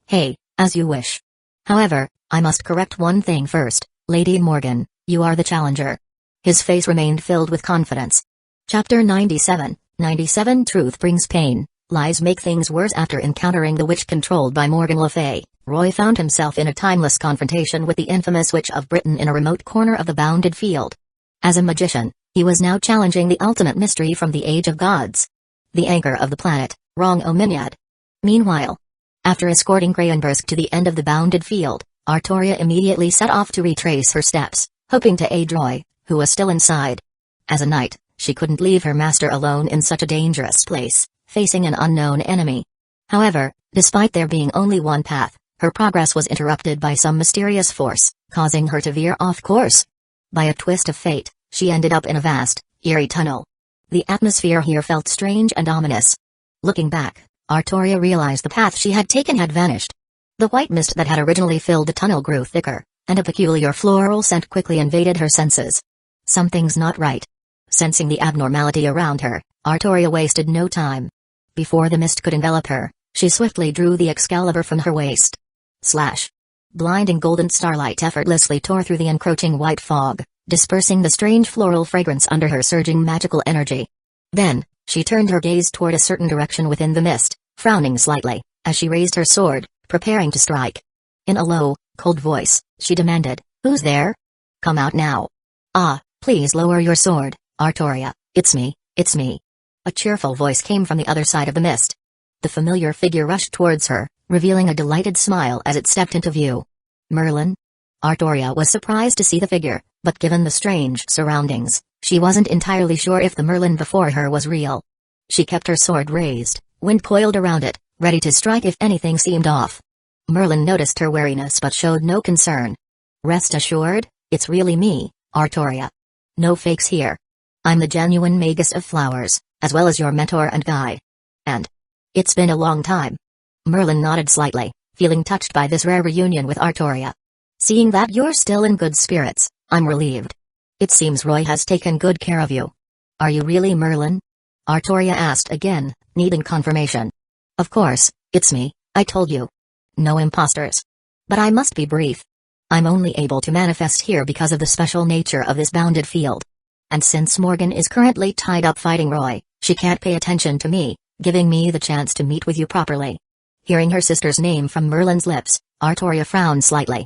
Hey, as you wish. However, I must correct one thing first, Lady Morgan, you are the challenger. His face remained filled with confidence. Chapter 97, 97 Truth brings pain, lies make things worse. After encountering the witch controlled by Morgan Le Fay, Roy found himself in a timeless confrontation with the infamous Witch of Britain in a remote corner of the bounded field. As a magician, he was now challenging the ultimate mystery from the Age of Gods. The anchor of the planet, Rong Ominiad. Meanwhile, after escorting Krayenbersk to the end of the bounded field, Artoria immediately set off to retrace her steps, hoping to aid Roy, who was still inside. As a knight, she couldn't leave her master alone in such a dangerous place, facing an unknown enemy. However, despite there being only one path, her progress was interrupted by some mysterious force, causing her to veer off course. By a twist of fate, she ended up in a vast, eerie tunnel. The atmosphere here felt strange and ominous. Looking back, Artoria realized the path she had taken had vanished. The white mist that had originally filled the tunnel grew thicker, and a peculiar floral scent quickly invaded her senses. Something's not right. Sensing the abnormality around her, Artoria wasted no time. Before the mist could envelop her, she swiftly drew the Excalibur from her waist. Slash! Blinding golden starlight effortlessly tore through the encroaching white fog, dispersing the strange floral fragrance under her surging magical energy. Then, she turned her gaze toward a certain direction within the mist, frowning slightly, as she raised her sword, preparing to strike. In a low, cold voice, she demanded, "Who's there? Come out now." "Ah, please lower your sword, Artoria, it's me, it's me." A cheerful voice came from the other side of the mist. The familiar figure rushed towards her, revealing a delighted smile as it stepped into view. Merlin? Artoria was surprised to see the figure, but given the strange surroundings, she wasn't entirely sure if the Merlin before her was real. She kept her sword raised, wind coiled around it, ready to strike if anything seemed off. Merlin noticed her wariness but showed no concern. "Rest assured, it's really me, Artoria. No fakes here. I'm the genuine Magus of Flowers, as well as your mentor and guide. And it's been a long time." Merlin nodded slightly, feeling touched by this rare reunion with Artoria. "Seeing that you're still in good spirits, I'm relieved. It seems Roy has taken good care of you." "Are you really Merlin?" Artoria asked again, needing confirmation. "Of course, it's me, I told you. No imposters. But I must be brief. I'm only able to manifest here because of the special nature of this bounded field. And since Morgan is currently tied up fighting Roy, she can't pay attention to me, giving me the chance to meet with you properly." Hearing her sister's name from Merlin's lips, Artoria frowned slightly.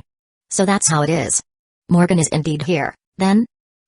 "So that's how it is. Morgan is indeed here, then?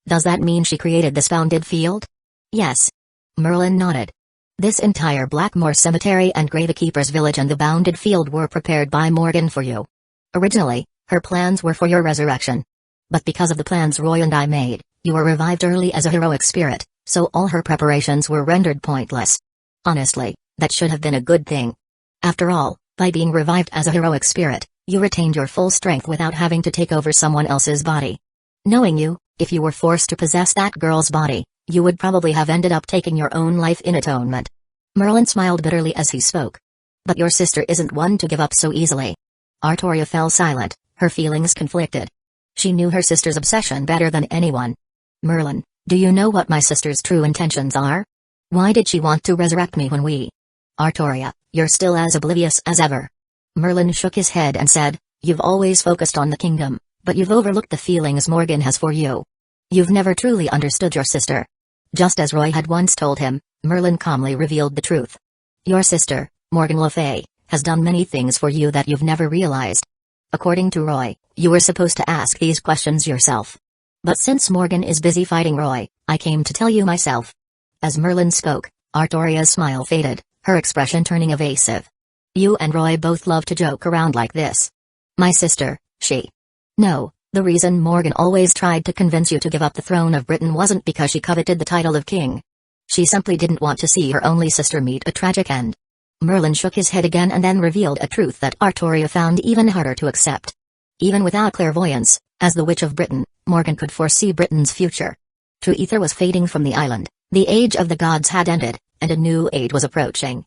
Does that mean she created this bounded field?" "Yes." Merlin nodded. "This entire Blackmoor Cemetery and Gravekeeper's Village and the bounded field were prepared by Morgan for you. Originally, her plans were for your resurrection. But because of the plans Roy and I made, you were revived early as a heroic spirit, so all her preparations were rendered pointless. Honestly, that should have been a good thing. After all, by being revived as a heroic spirit, you retained your full strength without having to take over someone else's body. Knowing you, if you were forced to possess that girl's body, you would probably have ended up taking your own life in atonement." Merlin smiled bitterly as he spoke. "But your sister isn't one to give up so easily." Artoria fell silent, her feelings conflicted. She knew her sister's obsession better than anyone. "Merlin, do you know what my sister's true intentions are? Why did she want to resurrect me when we—" "Artoria, you're still as oblivious as ever." Merlin shook his head and said, "You've always focused on the kingdom, but you've overlooked the feelings Morgan has for you. You've never truly understood your sister. Just as Roy had once told him, Merlin calmly revealed the truth. Your sister, Morgan Le Fay, has done many things for you that you've never realized. According to Roy, you were supposed to ask these questions yourself. But since Morgan is busy fighting Roy, I came to tell you myself. As Merlin spoke, Artoria's smile faded, her expression turning evasive. You and Roy both love to joke around like this. My sister, she. No, the reason Morgan always tried to convince you to give up the throne of Britain wasn't because she coveted the title of king. She simply didn't want to see her only sister meet a tragic end. Merlin shook his head again and then revealed a truth that Artoria found even harder to accept. Even without clairvoyance, as the Witch of Britain, Morgan could foresee Britain's future. True ether was fading from the island, the age of the gods had ended, and a new age was approaching.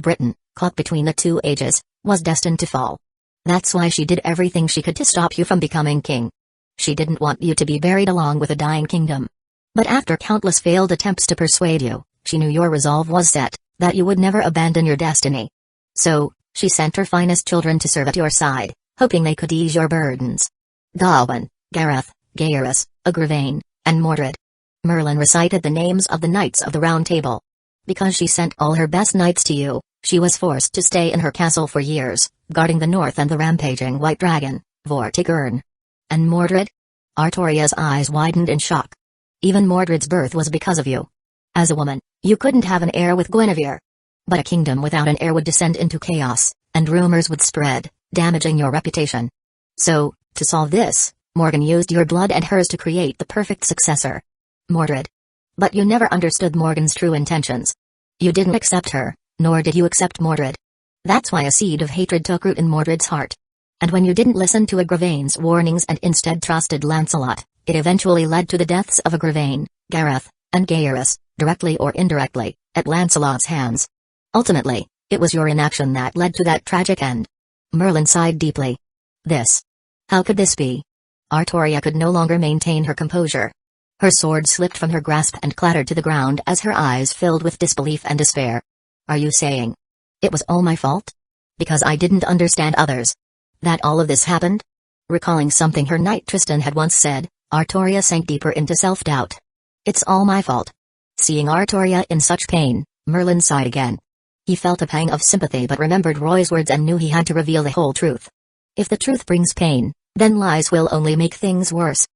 Britain, caught between the two ages, was destined to fall. That's why she did everything she could to stop you from becoming king. She didn't want you to be buried along with a dying kingdom. But after countless failed attempts to persuade you, she knew your resolve was set, that you would never abandon your destiny. So, she sent her finest children to serve at your side, hoping they could ease your burdens. Gawain, Gareth, Gaeris, Agravain, and Mordred. Merlin recited the names of the knights of the Round Table. Because she sent all her best knights to you, she was forced to stay in her castle for years, guarding the north and the rampaging White Dragon, Vortigern. And Mordred? Artoria's eyes widened in shock. Even Mordred's birth was because of you. As a woman, you couldn't have an heir with Guinevere. But a kingdom without an heir would descend into chaos, and rumors would spread, damaging your reputation. So, to solve this, Morgan used your blood and hers to create the perfect successor. Mordred. But you never understood Morgan's true intentions. You didn't accept her, nor did you accept Mordred. That's why a seed of hatred took root in Mordred's heart. And when you didn't listen to Agravain's warnings and instead trusted Lancelot, it eventually led to the deaths of Agravain, Gareth, and Gaeris, directly or indirectly, at Lancelot's hands. Ultimately, it was your inaction that led to that tragic end. Merlin sighed deeply. This. How could this be? Artoria could no longer maintain her composure. Her sword slipped from her grasp and clattered to the ground as her eyes filled with disbelief and despair. Are you saying it was all my fault? Because I didn't understand others? That all of this happened? Recalling something her knight Tristan had once said, Artoria sank deeper into self-doubt. It's all my fault. Seeing Artoria in such pain, Merlin sighed again. He felt a pang of sympathy but remembered Roy's words and knew he had to reveal the whole truth. If the truth brings pain, then lies will only make things worse.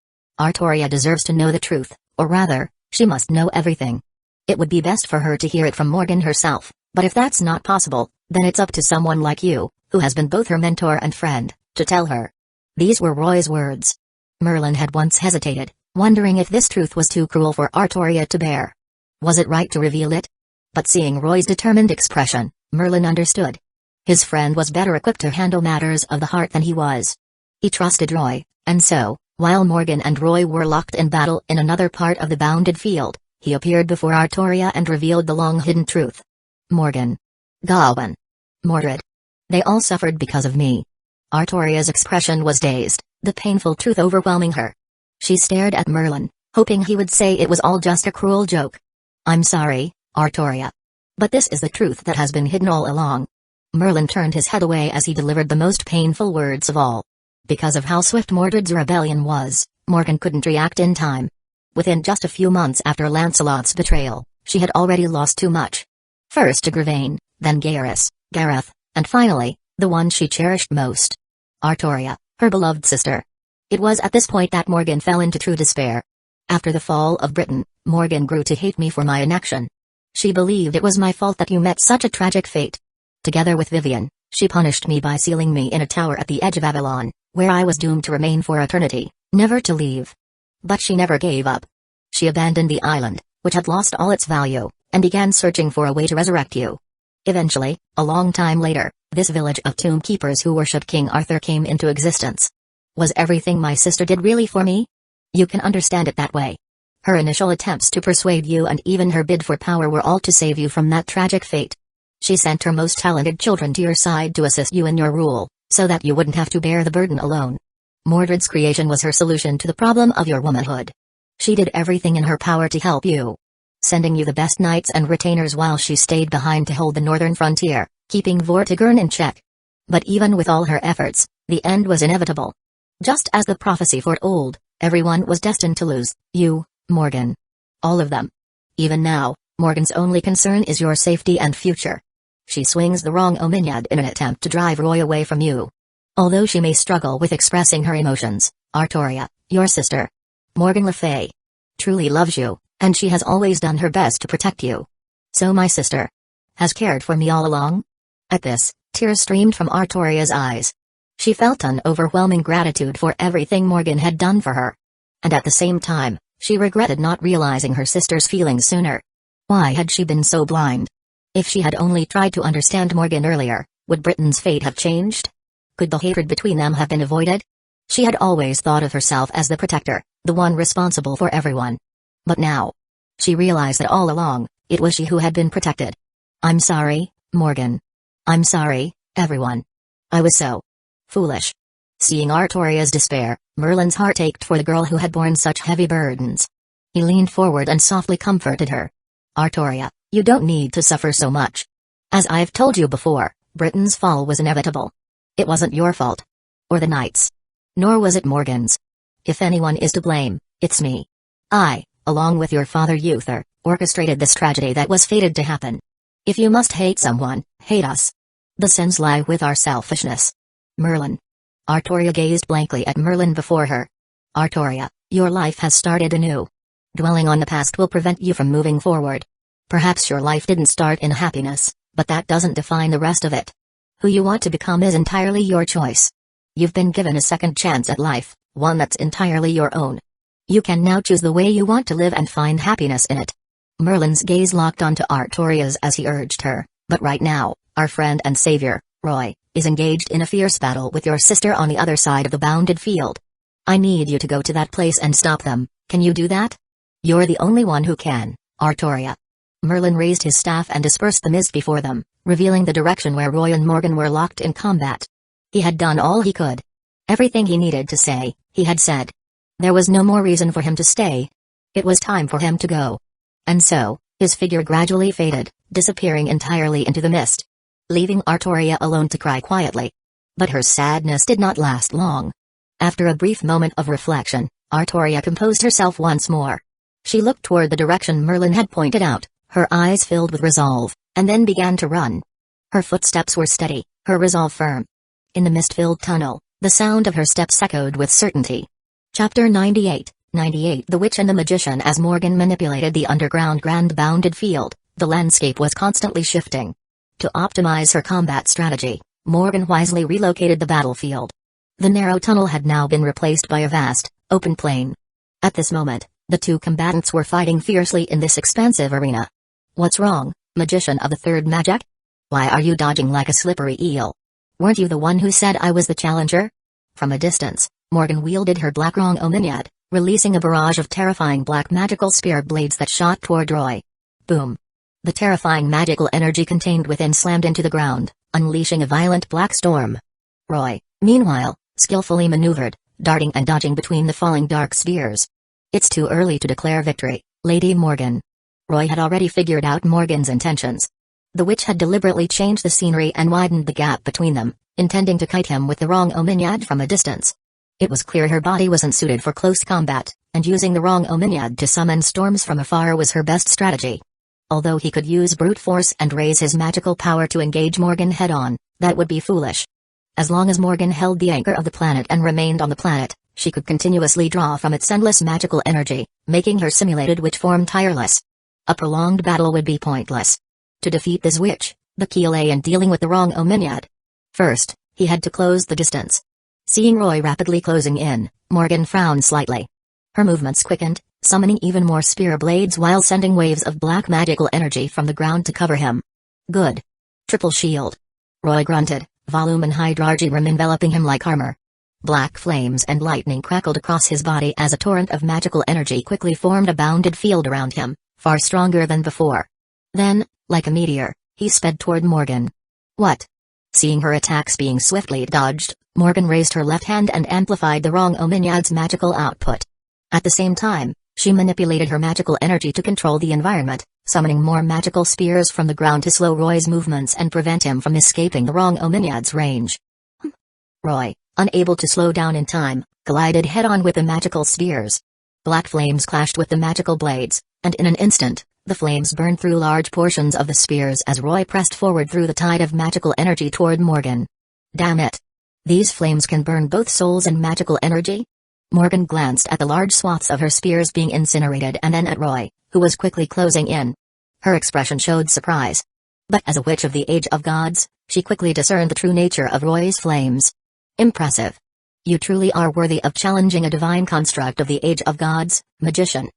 Artoria deserves to know the truth, or rather, she must know everything. It would be best for her to hear it from Morgan herself, but if that's not possible, then it's up to someone like you, who has been both her mentor and friend, to tell her. These were Roy's words. Merlin had once hesitated, wondering if this truth was too cruel for Artoria to bear. Was it right to reveal it? But seeing Roy's determined expression, Merlin understood. His friend was better equipped to handle matters of the heart than he was. He trusted Roy, and so, while Morgan and Roy were locked in battle in another part of the bounded field, he appeared before Artoria and revealed the long-hidden truth. Morgan. Gawain. Mordred. They all suffered because of me. Artoria's expression was dazed, the painful truth overwhelming her. She stared at Merlin, hoping he would say it was all just a cruel joke. I'm sorry, Artoria. But this is the truth that has been hidden all along. Merlin turned his head away as he delivered the most painful words of all. Because of how swift Mordred's rebellion was, Morgan couldn't react in time. Within just a few months after Lancelot's betrayal, she had already lost too much. First Agravain, then Gaeris, Gareth, and finally, the one she cherished most. Artoria, her beloved sister. It was at this point that Morgan fell into true despair. After the fall of Britain, Morgan grew to hate me for my inaction. She believed it was my fault that you met such a tragic fate. Together with Vivian, she punished me by sealing me in a tower at the edge of Avalon, where I was doomed to remain for eternity, never to leave. But she never gave up. She abandoned the island, which had lost all its value, and began searching for a way to resurrect you. Eventually, a long time later, this village of tomb keepers who worshipped King Arthur came into existence. Was everything my sister did really for me? You can understand it that way. Her initial attempts to persuade you and even her bid for power were all to save you from that tragic fate. She sent her most talented children to your side to assist you in your rule, so that you wouldn't have to bear the burden alone. Mordred's creation was her solution to the problem of your womanhood. She did everything in her power to help you, sending you the best knights and retainers while she stayed behind to hold the northern frontier, keeping Vortigern in check. But even with all her efforts, the end was inevitable. Just as the prophecy foretold, Everyone was destined to lose, you, Morgan. All of them. Even now, Morgan's only concern is your safety and future. She swings the wrong ominiad in an attempt to drive Roy away from you. Although she may struggle with expressing her emotions, Artoria, your sister, Morgan Le Fay, truly loves you, and she has always done her best to protect you. So my sister has cared for me all along? At this, tears streamed from Artoria's eyes. She felt an overwhelming gratitude for everything Morgan had done for her. And at the same time, she regretted not realizing her sister's feelings sooner. Why had she been so blind? If she had only tried to understand Morgan earlier, would Britain's fate have changed? Could the hatred between them have been avoided? She had always thought of herself as the protector, the one responsible for everyone. But now, she realized that all along, it was she who had been protected. I'm sorry, Morgan. I'm sorry, everyone. I was so foolish. Seeing Artoria's despair, Merlin's heart ached for the girl who had borne such heavy burdens. He leaned forward and softly comforted her. Artoria, you don't need to suffer so much. As I've told you before, Britain's fall was inevitable. It wasn't your fault. Or the Knight's. Nor was it Morgan's. If anyone is to blame, it's me. I, along with your father Uther, orchestrated this tragedy that was fated to happen. If you must hate someone, hate us. The sins lie with our selfishness. Merlin. Artoria gazed blankly at Merlin before her. Artoria, your life has started anew. Dwelling on the past will prevent you from moving forward. Perhaps your life didn't start in happiness, but that doesn't define the rest of it. Who you want to become is entirely your choice. You've been given a second chance at life, one that's entirely your own. You can now choose the way you want to live and find happiness in it. Merlin's gaze locked onto Artoria's as he urged her, but right now, our friend and savior, Roy, is engaged in a fierce battle with your sister on the other side of the bounded field. I need you to go to that place and stop them. Can you do that? You're the only one who can, Artoria. Merlin raised his staff and dispersed the mist before them, revealing the direction where Roy and Morgan were locked in combat. He had done all he could. Everything he needed to say, he had said. There was no more reason for him to stay. It was time for him to go. And so, his figure gradually faded, disappearing entirely into the mist, leaving Artoria alone to cry quietly. But her sadness did not last long. After a brief moment of reflection, Artoria composed herself once more. She looked toward the direction Merlin had pointed out, her eyes filled with resolve, and then began to run. Her footsteps were steady, her resolve firm. In the mist-filled tunnel, the sound of her steps echoed with certainty. Chapter 98, The Witch and the Magician. As Morgan manipulated the underground grand bounded field, the landscape was constantly shifting. To optimize her combat strategy, Morgan wisely relocated the battlefield. The narrow tunnel had now been replaced by a vast, open plain. At this moment, the two combatants were fighting fiercely in this expansive arena. What's wrong, magician of the third magic? Why are you dodging like a slippery eel? Weren't you the one who said I was the challenger? From a distance, Morgan wielded her black wrong ominiad, releasing a barrage of terrifying black magical spear blades that shot toward Roy. Boom. The terrifying magical energy contained within slammed into the ground, unleashing a violent black storm. Roy, meanwhile, skillfully maneuvered, darting and dodging between the falling dark spheres. It's too early to declare victory, Lady Morgan. Roy had already figured out Morgan's intentions. The witch had deliberately changed the scenery and widened the gap between them, intending to kite him with the wrong ominiad from a distance. It was clear her body wasn't suited for close combat, and using the wrong ominiad to summon storms from afar was her best strategy. Although he could use brute force and raise his magical power to engage Morgan head-on, that would be foolish. As long as Morgan held the anchor of the planet and remained on the planet, she could continuously draw from its endless magical energy, making her simulated witch form tireless. A prolonged battle would be pointless. To defeat this witch, the key lay in dealing with the wrong ominiad. First, he had to close the distance. Seeing Roy rapidly closing in, Morgan frowned slightly. Her movements quickened, summoning even more spear blades while sending waves of black magical energy from the ground to cover him. Good. Triple shield. Roy grunted, volume and hydrargy rim enveloping him like armor. Black flames and lightning crackled across his body as a torrent of magical energy quickly formed a bounded field around him, far stronger than before. Then, like a meteor, he sped toward Morgan. What? Seeing her attacks being swiftly dodged, Morgan raised her left hand and amplified the wrong ominiad's magical output. At the same time, she manipulated her magical energy to control the environment, summoning more magical spears from the ground to slow Roy's movements and prevent him from escaping the wrong ominiad's range. Roy, unable to slow down in time, collided head-on with the magical spears. Black flames clashed with the magical blades, and in an instant, the flames burned through large portions of the spears as Roy pressed forward through the tide of magical energy toward Morgan. Damn it! These flames can burn both souls and magical energy? Morgan glanced at the large swaths of her spears being incinerated and then at Roy, who was quickly closing in. Her expression showed surprise. But as a witch of the Age of Gods, she quickly discerned the true nature of Roy's flames. Impressive. You truly are worthy of challenging a divine construct of the Age of Gods, magician.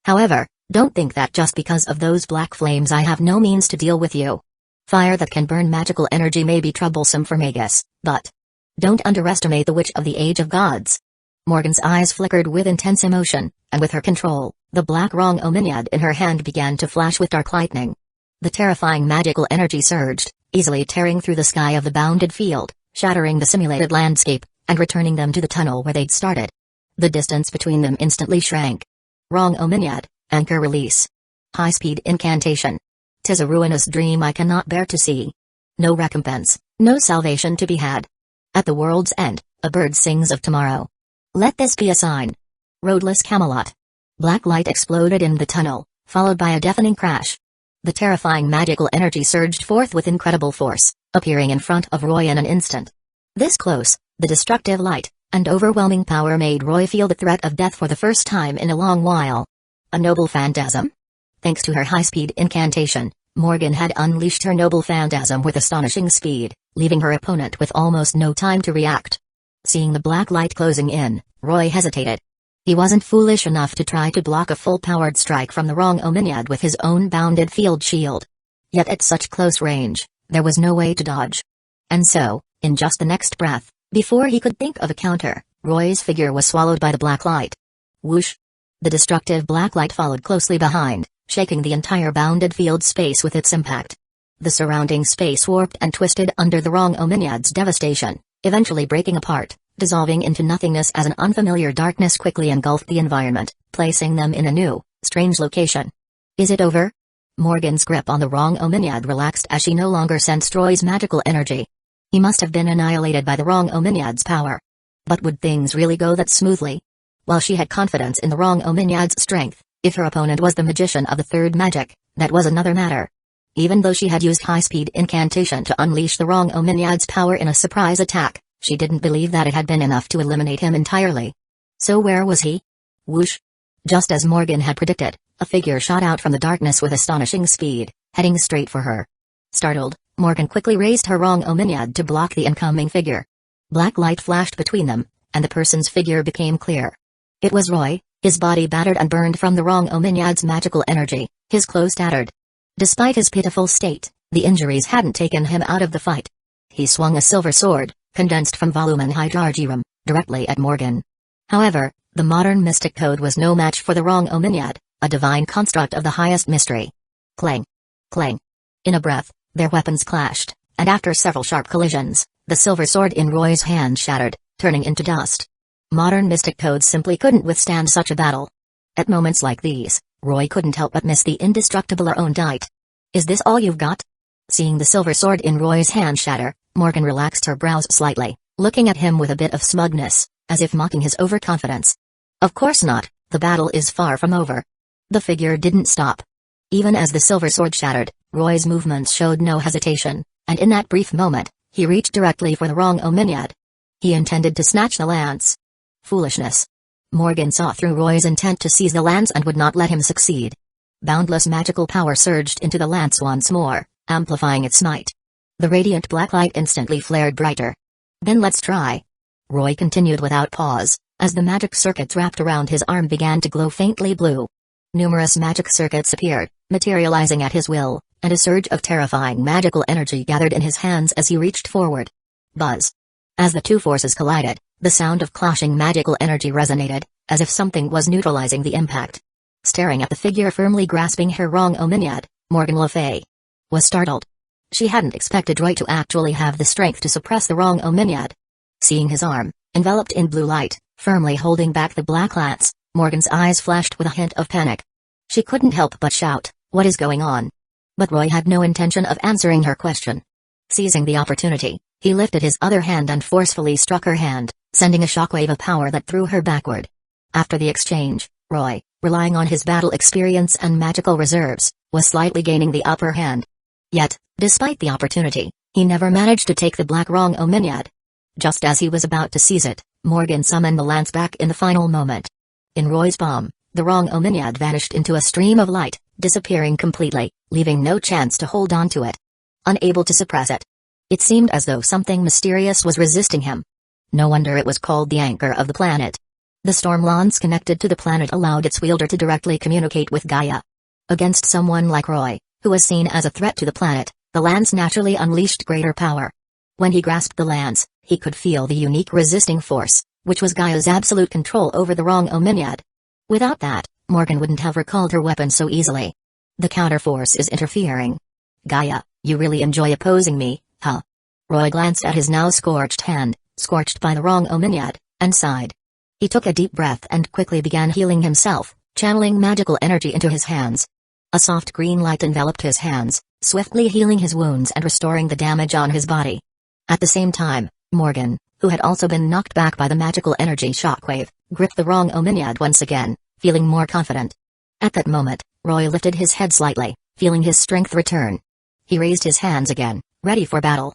However, don't think that just because of those black flames I have no means to deal with you. Fire that can burn magical energy may be troublesome for Magus, but don't underestimate the Witch of the Age of Gods. Morgan's eyes flickered with intense emotion, and with her control, the black wrong ominiad in her hand began to flash with dark lightning. The terrifying magical energy surged, easily tearing through the sky of the bounded field, shattering the simulated landscape, and returning them to the tunnel where they'd started. The distance between them instantly shrank. Wrong ominiad, anchor release. High-speed incantation. 'Tis a ruinous dream I cannot bear to see. No recompense, no salvation to be had. At the world's end, a bird sings of tomorrow. Let this be a sign. Roadless Camelot. Black light exploded in the tunnel, followed by a deafening crash. The terrifying magical energy surged forth with incredible force, appearing in front of Roy in an instant. This close, the destructive light and overwhelming power made Roy feel the threat of death for the first time in a long while. A noble phantasm? Thanks to her high-speed incantation, Morgan had unleashed her noble phantasm with astonishing speed, leaving her opponent with almost no time to react. Seeing the black light closing in, Roy hesitated. He wasn't foolish enough to try to block a full-powered strike from the wrong ominiad with his own bounded field shield. Yet at such close range, there was no way to dodge. And so, in just the next breath, before he could think of a counter, Roy's figure was swallowed by the black light. Whoosh! The destructive black light followed closely behind, shaking the entire bounded field space with its impact. The surrounding space warped and twisted under the wrong ominiad's devastation, eventually breaking apart, dissolving into nothingness as an unfamiliar darkness quickly engulfed the environment, placing them in a new, strange location. Is it over? Morgan's grip on the wrong ominiad relaxed as she no longer sensed Roy's magical energy. He must have been annihilated by the wrong ominiad's power. But would things really go that smoothly? While she had confidence in the wrong ominiad's strength, if her opponent was the magician of the third magic, that was another matter. Even though she had used high-speed incantation to unleash the wrong ominiad's power in a surprise attack, she didn't believe that it had been enough to eliminate him entirely. So where was he? Whoosh! Just as Morgan had predicted, a figure shot out from the darkness with astonishing speed, heading straight for her. Startled, Morgan quickly raised her wrong ominiad to block the incoming figure. Black light flashed between them, and the person's figure became clear. It was Roy, his body battered and burned from the wrong ominiad's magical energy, his clothes tattered. Despite his pitiful state, the injuries hadn't taken him out of the fight. He swung a silver sword, condensed from Volumen Hydrargyrum, directly at Morgan. However, the modern mystic code was no match for the wrong ominiad, a divine construct of the highest mystery. Clang! Clang! In a breath, their weapons clashed, and after several sharp collisions, the silver sword in Roy's hand shattered, turning into dust. Modern mystic codes simply couldn't withstand such a battle. At moments like these, Roy couldn't help but miss the indestructible Aondite. Is this all you've got? Seeing the silver sword in Roy's hand shatter, Morgan relaxed her brows slightly, looking at him with a bit of smugness, as if mocking his overconfidence. Of course not, the battle is far from over. The figure didn't stop. Even as the silver sword shattered, Roy's movements showed no hesitation, and in that brief moment, he reached directly for the wrong ominiad. He intended to snatch the lance. Foolishness. Morgan saw through Roy's intent to seize the lance and would not let him succeed. Boundless magical power surged into the lance once more, amplifying its might. The radiant black light instantly flared brighter. Then let's try. Roy continued without pause, as the magic circuits wrapped around his arm began to glow faintly blue. Numerous magic circuits appeared, materializing at his will, and a surge of terrifying magical energy gathered in his hands as he reached forward. Buzz. As the two forces collided, the sound of clashing magical energy resonated, as if something was neutralizing the impact. Staring at the figure firmly grasping her wrong ominiad, Morgan Le Fay was startled. She hadn't expected Roy to actually have the strength to suppress the wrong ominiad. Seeing his arm, enveloped in blue light, firmly holding back the black lance, Morgan's eyes flashed with a hint of panic. She couldn't help but shout, "What is going on?" But Roy had no intention of answering her question. Seizing the opportunity, He lifted his other hand and forcefully struck her hand, sending a shockwave of power that threw her backward. After the exchange, Roy, relying on his battle experience and magical reserves, was slightly gaining the upper hand. Yet, despite the opportunity, he never managed to take the black wrong Omniad. Just as he was about to seize it, Morgan summoned the lance back in the final moment. In Roy's palm, the wrong Omniad vanished into a stream of light, disappearing completely, leaving no chance to hold on to it. Unable to suppress it. It seemed as though something mysterious was resisting him. No wonder it was called the anchor of the planet. The storm lance connected to the planet allowed its wielder to directly communicate with Gaia. Against someone like Roy, who was seen as a threat to the planet, the lance naturally unleashed greater power. When he grasped the lance, he could feel the unique resisting force, which was Gaia's absolute control over the wrong Omniad. Without that, Morgan wouldn't have recalled her weapon so easily. The counterforce is interfering. Gaia, you really enjoy opposing me, huh? Roy glanced at his now scorched hand, scorched by the wrong Omniad, and sighed. He took a deep breath and quickly began healing himself, channeling magical energy into his hands. A soft green light enveloped his hands, swiftly healing his wounds and restoring the damage on his body. At the same time, Morgan, who had also been knocked back by the magical energy shockwave, gripped the wrong Omniad once again, feeling more confident. At that moment, Roy lifted his head slightly, feeling his strength return. He raised his hands again, ready for battle.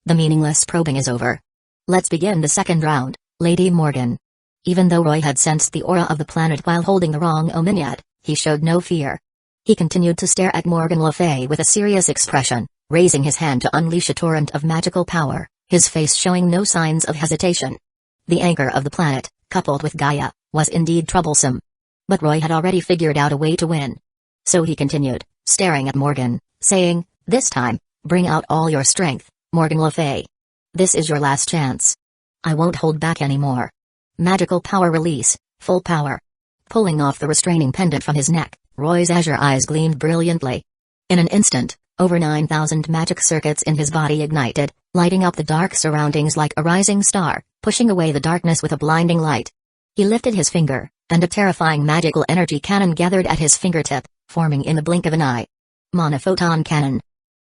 The meaningless probing is over. Let's begin the second round, Lady Morgan. Even though Roy had sensed the aura of the planet while holding the wrong Omniad, he showed no fear. He continued to stare at Morgan Le Fay with a serious expression, raising his hand to unleash a torrent of magical power, his face showing no signs of hesitation. The anchor of the planet, coupled with Gaia, was indeed troublesome. But Roy had already figured out a way to win. So he continued, staring at Morgan, saying, "This time, bring out all your strength, Morgan Le Fay. This is your last chance. I won't hold back anymore." Magical power release, full power. Pulling off the restraining pendant from his neck, Roy's azure eyes gleamed brilliantly. In an instant, over 9,000 magic circuits in his body ignited, lighting up the dark surroundings like a rising star, pushing away the darkness with a blinding light. He lifted his finger, and a terrifying magical energy cannon gathered at his fingertip, forming in the blink of an eye. Monophoton cannon.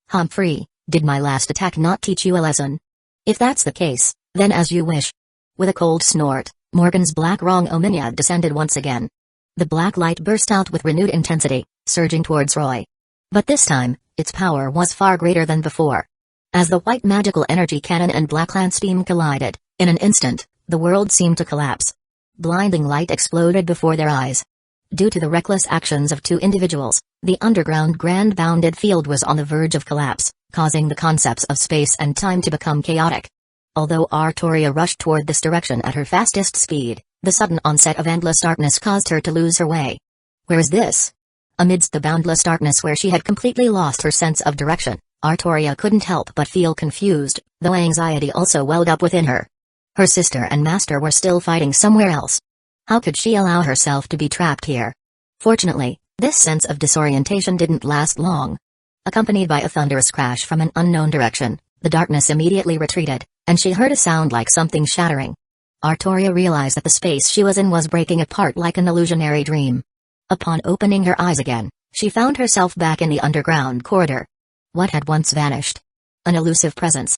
Humphrey, did my last attack not teach you a lesson? If that's the case, then as you wish. With a cold snort, Morgan's black wrong Omniad descended once again. The black light burst out with renewed intensity, surging towards Roy. But this time, its power was far greater than before. As the white magical energy cannon and black lance beam collided, in an instant, the world seemed to collapse. Blinding light exploded before their eyes. Due to the reckless actions of two individuals, the underground grand bounded field was on the verge of collapse, causing the concepts of space and time to become chaotic. Although Artoria rushed toward this direction at her fastest speed, the sudden onset of endless darkness caused her to lose her way. Where is this? Amidst the boundless darkness where she had completely lost her sense of direction, Artoria couldn't help but feel confused, though anxiety also welled up within her. Her sister and master were still fighting somewhere else. How could she allow herself to be trapped here? Fortunately, this sense of disorientation didn't last long. Accompanied by a thunderous crash from an unknown direction, the darkness immediately retreated, and she heard a sound like something shattering. Artoria realized that the space she was in was breaking apart like an illusionary dream. Upon opening her eyes again, she found herself back in the underground corridor. What had once vanished? An elusive presence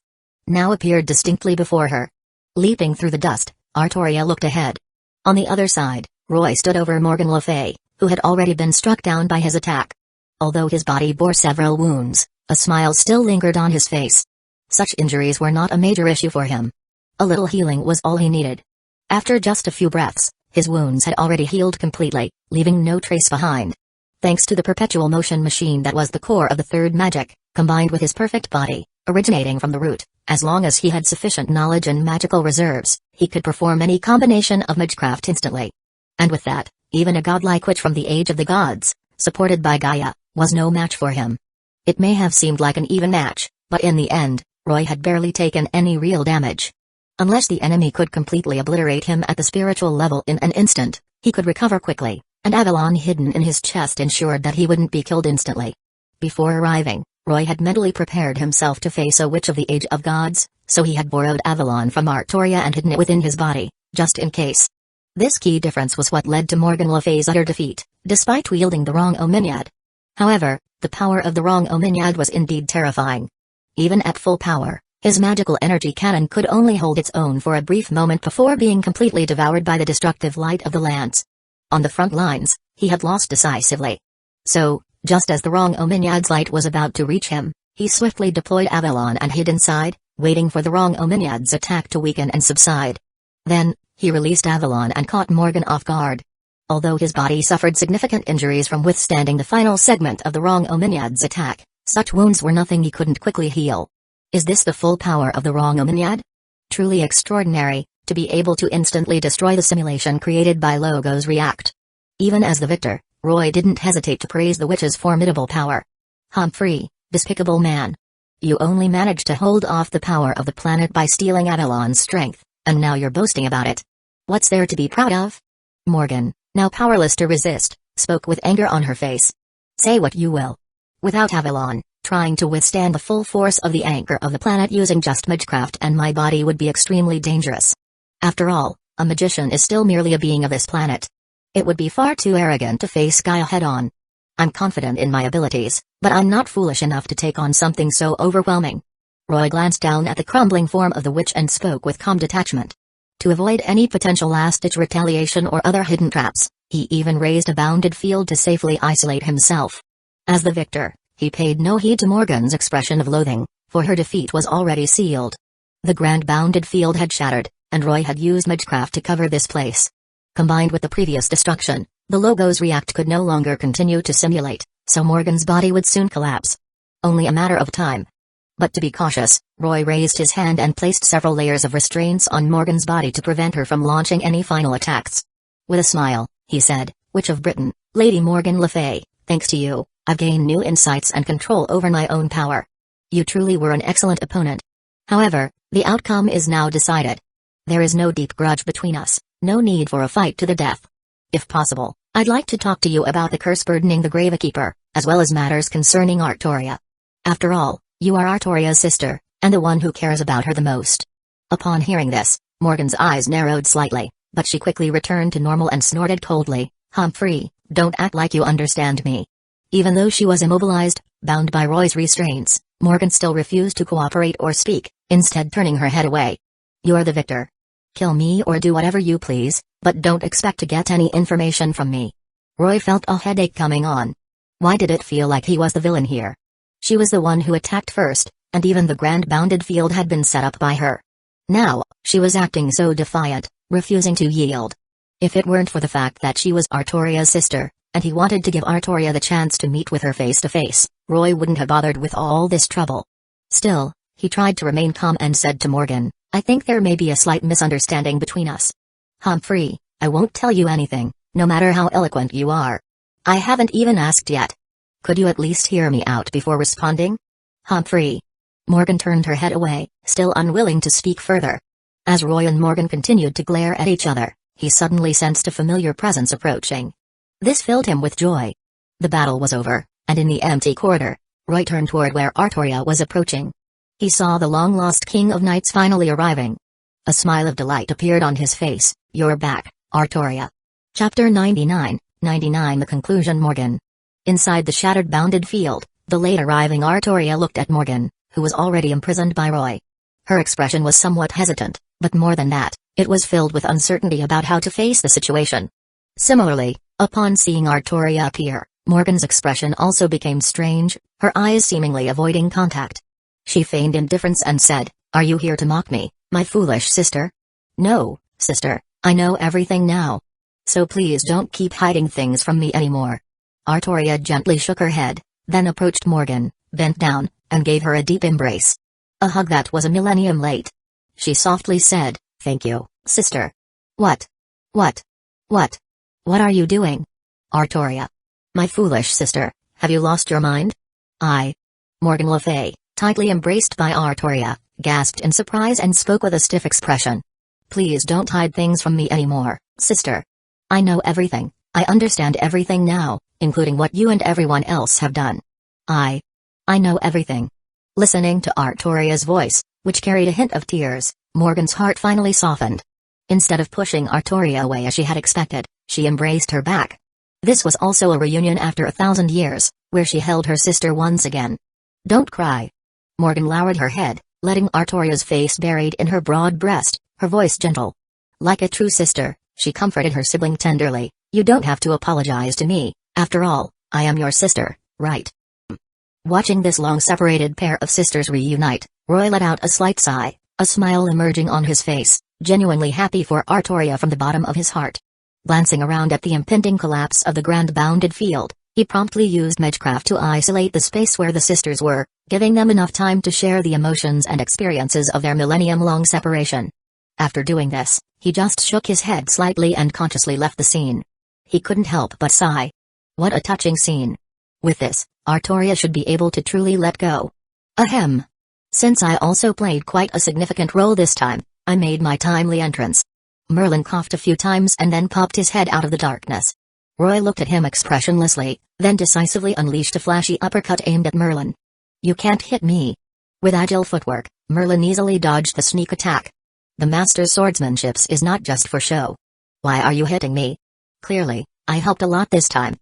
now appeared distinctly before her. Leaping through the dust, Artoria looked ahead. On the other side, Roy stood over Morgan Le Fay, who had already been struck down by his attack. Although his body bore several wounds, a smile still lingered on his face. Such injuries were not a major issue for him. A little healing was all he needed. After just a few breaths, his wounds had already healed completely, leaving no trace behind. Thanks to the perpetual motion machine that was the core of the third magic, combined with his perfect body, originating from the root, as long as he had sufficient knowledge and magical reserves, he could perform any combination of magecraft instantly. And with that, even a godlike witch from the age of the gods, supported by Gaia, was no match for him. It may have seemed like an even match, but in the end, Roy had barely taken any real damage. Unless the enemy could completely obliterate him at the spiritual level in an instant, he could recover quickly, and Avalon hidden in his chest ensured that he wouldn't be killed instantly. Before arriving, Roy had mentally prepared himself to face a witch of the age of gods, so he had borrowed Avalon from Artoria and hidden it within his body, just in case. This key difference was what led to Morgan Le Fay's utter defeat, despite wielding the wrong Omniad. However, the power of the wrong Omniad was indeed terrifying. Even at full power, His magical energy cannon could only hold its own for a brief moment before being completely devoured by the destructive light of the lance. On the front lines, he had lost decisively. So, just as the wrong Omniad's light was about to reach him, he swiftly deployed Avalon and hid inside, waiting for the wrong Omniad's attack to weaken and subside. Then, he released Avalon and caught Morgan off guard. Although his body suffered significant injuries from withstanding the final segment of the wrong Omniad's attack, such wounds were nothing he couldn't quickly heal. Is this the full power of the wrong Omniad? Truly extraordinary, to be able to instantly destroy the simulation created by Logos React. Even as the victor, Roy didn't hesitate to praise the witch's formidable power. Humphrey, despicable man. You only managed to hold off the power of the planet by stealing Avalon's strength, and now you're boasting about it. What's there to be proud of? Morgan, now powerless to resist, spoke with anger on her face. Say what you will. Without Avalon, trying to withstand the full force of the anchor of the planet using just magecraft and my body would be extremely dangerous. After all, a magician is still merely a being of this planet. It would be far too arrogant to face Gaia head-on. I'm confident in my abilities, but I'm not foolish enough to take on something so overwhelming. Roy glanced down at the crumbling form of the witch and spoke with calm detachment. To avoid any potential last-ditch retaliation or other hidden traps, he even raised a bounded field to safely isolate himself. As the victor, he paid no heed to Morgan's expression of loathing, for her defeat was already sealed. The grand bounded field had shattered, and Roy had used magecraft to cover this place. Combined with the previous destruction, the Logos React could no longer continue to simulate, so Morgan's body would soon collapse. Only a matter of time. But to be cautious, Roy raised his hand and placed several layers of restraints on Morgan's body to prevent her from launching any final attacks. With a smile, he said, Witch of Britain, Lady Morgan Le Fay, thanks to you, I've gained new insights and control over my own power. You truly were an excellent opponent. However, the outcome is now decided. There is no deep grudge between us, no need for a fight to the death. If possible, I'd like to talk to you about the curse burdening the Gravekeeper, as well as matters concerning Artoria. After all, you are Artoria's sister, and the one who cares about her the most. Upon hearing this, Morgan's eyes narrowed slightly, but she quickly returned to normal and snorted coldly, Humphrey, don't act like you understand me. Even though she was immobilized, bound by Roy's restraints, Morgan still refused to cooperate or speak, instead turning her head away. You're the victor. Kill me or do whatever you please, but don't expect to get any information from me. Roy felt a headache coming on. Why did it feel like he was the villain here? She was the one who attacked first, and even the grand bounded field had been set up by her. Now, she was acting so defiant, refusing to yield. If it weren't for the fact that she was Artoria's sister, and he wanted to give Artoria the chance to meet with her face to face, Roy wouldn't have bothered with all this trouble. Still, he tried to remain calm and said to Morgan, I think there may be a slight misunderstanding between us. Humphrey, I won't tell you anything, no matter how eloquent you are. I haven't even asked yet. Could you at least hear me out before responding? Humphrey. Morgan turned her head away, still unwilling to speak further. As Roy and Morgan continued to glare at each other, he suddenly sensed a familiar presence approaching. This filled him with joy. The battle was over, and in the empty corridor, Roy turned toward where Artoria was approaching. He saw the long-lost King of Knights finally arriving. A smile of delight appeared on his face. You're back, Artoria. Chapter 99, The Conclusion. Morgan. Inside the shattered bounded field, the late-arriving Artoria looked at Morgan, who was already imprisoned by Roy. Her expression was somewhat hesitant, but more than that, it was filled with uncertainty about how to face the situation. Similarly, upon seeing Artoria appear, Morgan's expression also became strange, her eyes seemingly avoiding contact. She feigned indifference and said, Are you here to mock me, my foolish sister? No, sister, I know everything now. So please don't keep hiding things from me anymore. Artoria gently shook her head, then approached Morgan, bent down, and gave her a deep embrace. A hug that was a millennium late. She softly said, Thank you, sister. What? What are you doing? Artoria. My foolish sister, have you lost your mind? Morgan Le Fay, tightly embraced by Artoria, gasped in surprise and spoke with a stiff expression. Please don't hide things from me anymore, sister. I know everything, I understand everything now, including what you and everyone else have done. I know everything. Listening to Artoria's voice, which carried a hint of tears, Morgan's heart finally softened. Instead of pushing Artoria away as she had expected, she embraced her back. This was also a reunion after 1,000 years, where she held her sister once again. Don't cry. Morgan lowered her head, letting Artoria's face buried in her broad breast, her voice gentle. Like a true sister, she comforted her sibling tenderly. You don't have to apologize to me, after all, I am your sister, right? Watching this long-separated pair of sisters reunite, Roy let out a slight sigh, a smile emerging on his face, genuinely happy for Artoria from the bottom of his heart. Glancing around at the impending collapse of the grand bounded field, he promptly used Magecraft to isolate the space where the sisters were, giving them enough time to share the emotions and experiences of their millennium-long separation. After doing this, he just shook his head slightly and consciously left the scene. He couldn't help but sigh. What a touching scene. With this, Artoria should be able to truly let go. Ahem. Since I also played quite a significant role this time, I made my timely entrance. Merlin coughed a few times and then popped his head out of the darkness. Roy looked at him expressionlessly, then decisively unleashed a flashy uppercut aimed at Merlin. You can't hit me. With agile footwork, Merlin easily dodged the sneak attack. The master's swordsmanship is not just for show. Why are you hitting me? Clearly, I helped a lot this time.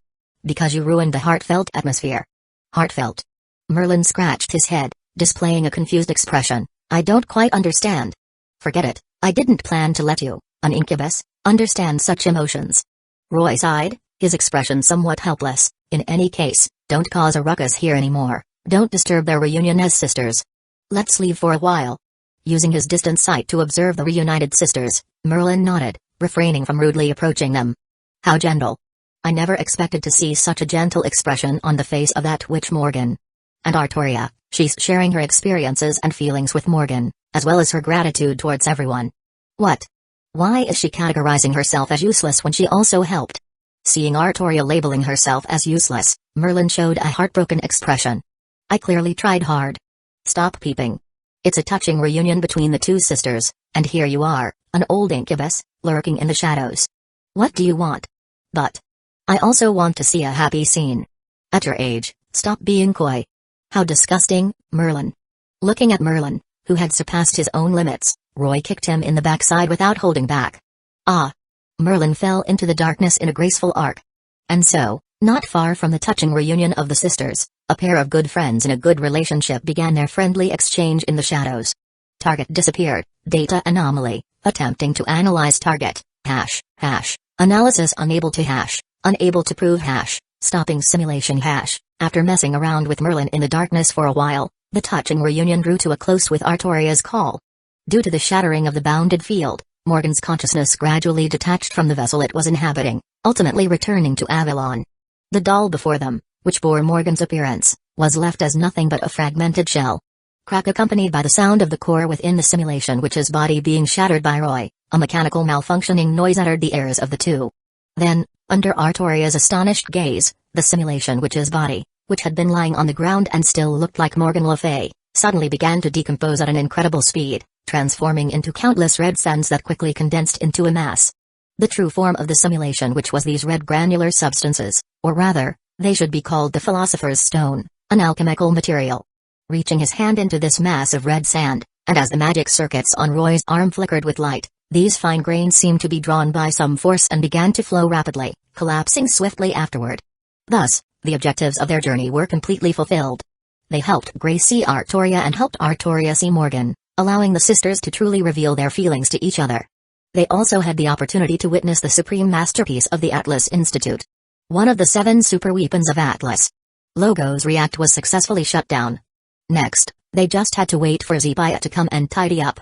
Because you ruined the heartfelt atmosphere. Heartfelt? Merlin scratched his head, displaying a confused expression. I don't quite understand. Forget it, I didn't plan to let you, an incubus, understand such emotions. Roy sighed, his expression somewhat helpless. In any case, don't cause a ruckus here anymore, don't disturb their reunion as sisters. Let's leave for a while. Using his distant sight to observe the reunited sisters, Merlin nodded, refraining from rudely approaching them. How gentle. I never expected to see such a gentle expression on the face of that witch Morgan. And Artoria, she's sharing her experiences and feelings with Morgan, as well as her gratitude towards everyone. What? Why is she categorizing herself as useless when she also helped? Seeing Artoria labeling herself as useless, Merlin showed a heartbroken expression. I clearly tried hard. Stop peeping. It's a touching reunion between the two sisters, and here you are, an old incubus, lurking in the shadows. What do you want? But I also want to see a happy scene. At your age, stop being coy. How disgusting, Merlin. Looking at Merlin, who had surpassed his own limits, Roy kicked him in the backside without holding back. Ah! Merlin fell into the darkness in a graceful arc. And so, not far from the touching reunion of the sisters, a pair of good friends in a good relationship began their friendly exchange in the shadows. Target disappeared, data anomaly, attempting to analyze target, hash, analysis unable to hash, unable to prove hash, stopping simulation hash. After messing around with Merlin in the darkness for a while, the touching reunion drew to a close with Artoria's call. Due to the shattering of the bounded field, Morgan's consciousness gradually detached from the vessel it was inhabiting, ultimately returning to Avalon. The doll before them, which bore Morgan's appearance, was left as nothing but a fragmented shell. Crack accompanied by the sound of the core within the simulation witch's body being shattered by Roy, a mechanical malfunctioning noise entered the ears of the two. Then, under Artoria's astonished gaze, the simulation witch's body, which had been lying on the ground and still looked like Morgan Le Fay, suddenly began to decompose at an incredible speed, transforming into countless red sands that quickly condensed into a mass. The true form of the simulation which was these red granular substances, or rather, they should be called the Philosopher's Stone, an alchemical material. Reaching his hand into this mass of red sand, and as the magic circuits on Roy's arm flickered with light, these fine grains seemed to be drawn by some force and began to flow rapidly, collapsing swiftly afterward. Thus, the objectives of their journey were completely fulfilled. They helped Grace see Artoria and helped Artoria see Morgan, allowing the sisters to truly reveal their feelings to each other. They also had the opportunity to witness the supreme masterpiece of the Atlas Institute. One of the 7 super weapons of Atlas. Logo's React was successfully shut down. Next, they just had to wait for Zepaya to come and tidy up.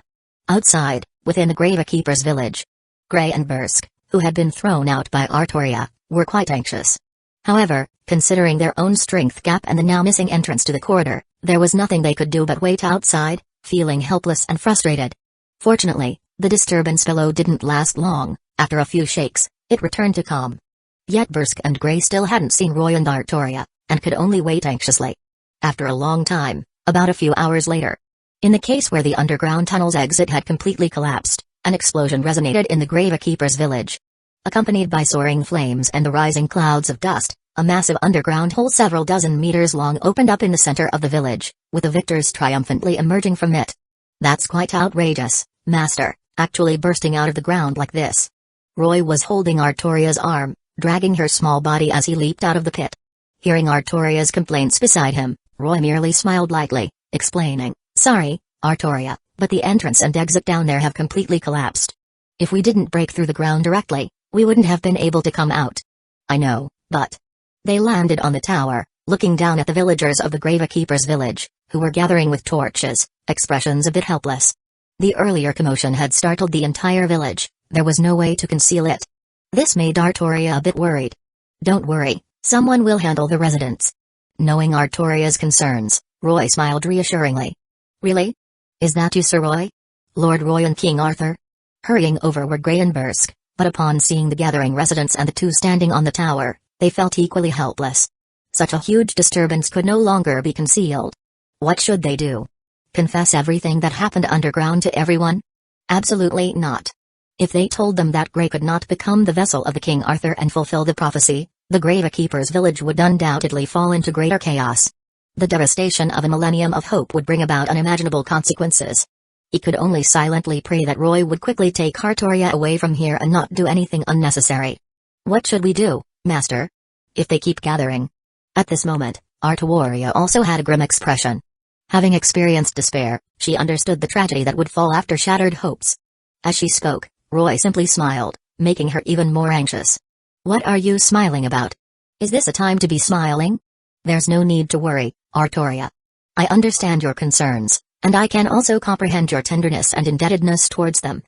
Outside, within the Gravekeeper's village, Gray and Bursk, who had been thrown out by Artoria, were quite anxious. However, considering their own strength gap and the now missing entrance to the corridor, there was nothing they could do but wait outside, feeling helpless and frustrated. Fortunately, the disturbance below didn't last long. After a few shakes, it returned to calm. Yet Bursk and Gray still hadn't seen Roy and Artoria, and could only wait anxiously. After a long time, about a few hours later, in the case where the underground tunnel's exit had completely collapsed, an explosion resonated in the Gravekeeper's village. Accompanied by soaring flames and the rising clouds of dust, a massive underground hole several dozen meters long opened up in the center of the village, with the victors triumphantly emerging from it. That's quite outrageous, Master, actually bursting out of the ground like this. Roy was holding Artoria's arm, dragging her small body as he leaped out of the pit. Hearing Artoria's complaints beside him, Roy merely smiled lightly, explaining, Sorry, Artoria, but the entrance and exit down there have completely collapsed. If we didn't break through the ground directly, we wouldn't have been able to come out. I know, but... They landed on the tower, looking down at the villagers of the Gravekeeper's village, who were gathering with torches, expressions a bit helpless. The earlier commotion had startled the entire village, there was no way to conceal it. This made Artoria a bit worried. Don't worry, someone will handle the residents. Knowing Artoria's concerns, Roy smiled reassuringly. Really? Is that you, Sir Roy? Lord Roy and King Arthur? Hurrying over were Grey and Bursk, but upon seeing the gathering residents and the two standing on the tower, they felt equally helpless. Such a huge disturbance could no longer be concealed. What should they do? Confess everything that happened underground to everyone? Absolutely not. If they told them that Grey could not become the vessel of the King Arthur and fulfill the prophecy, the Gravekeeper's village would undoubtedly fall into greater chaos. The devastation of a millennium of hope would bring about unimaginable consequences. He could only silently pray that Roy would quickly take Artoria away from here and not do anything unnecessary. What should we do, Master? If they keep gathering. At this moment, Artoria also had a grim expression. Having experienced despair, she understood the tragedy that would fall after shattered hopes. As she spoke, Roy simply smiled, making her even more anxious. What are you smiling about? Is this a time to be smiling? There's no need to worry, Artoria. I understand your concerns, and I can also comprehend your tenderness and indebtedness towards them.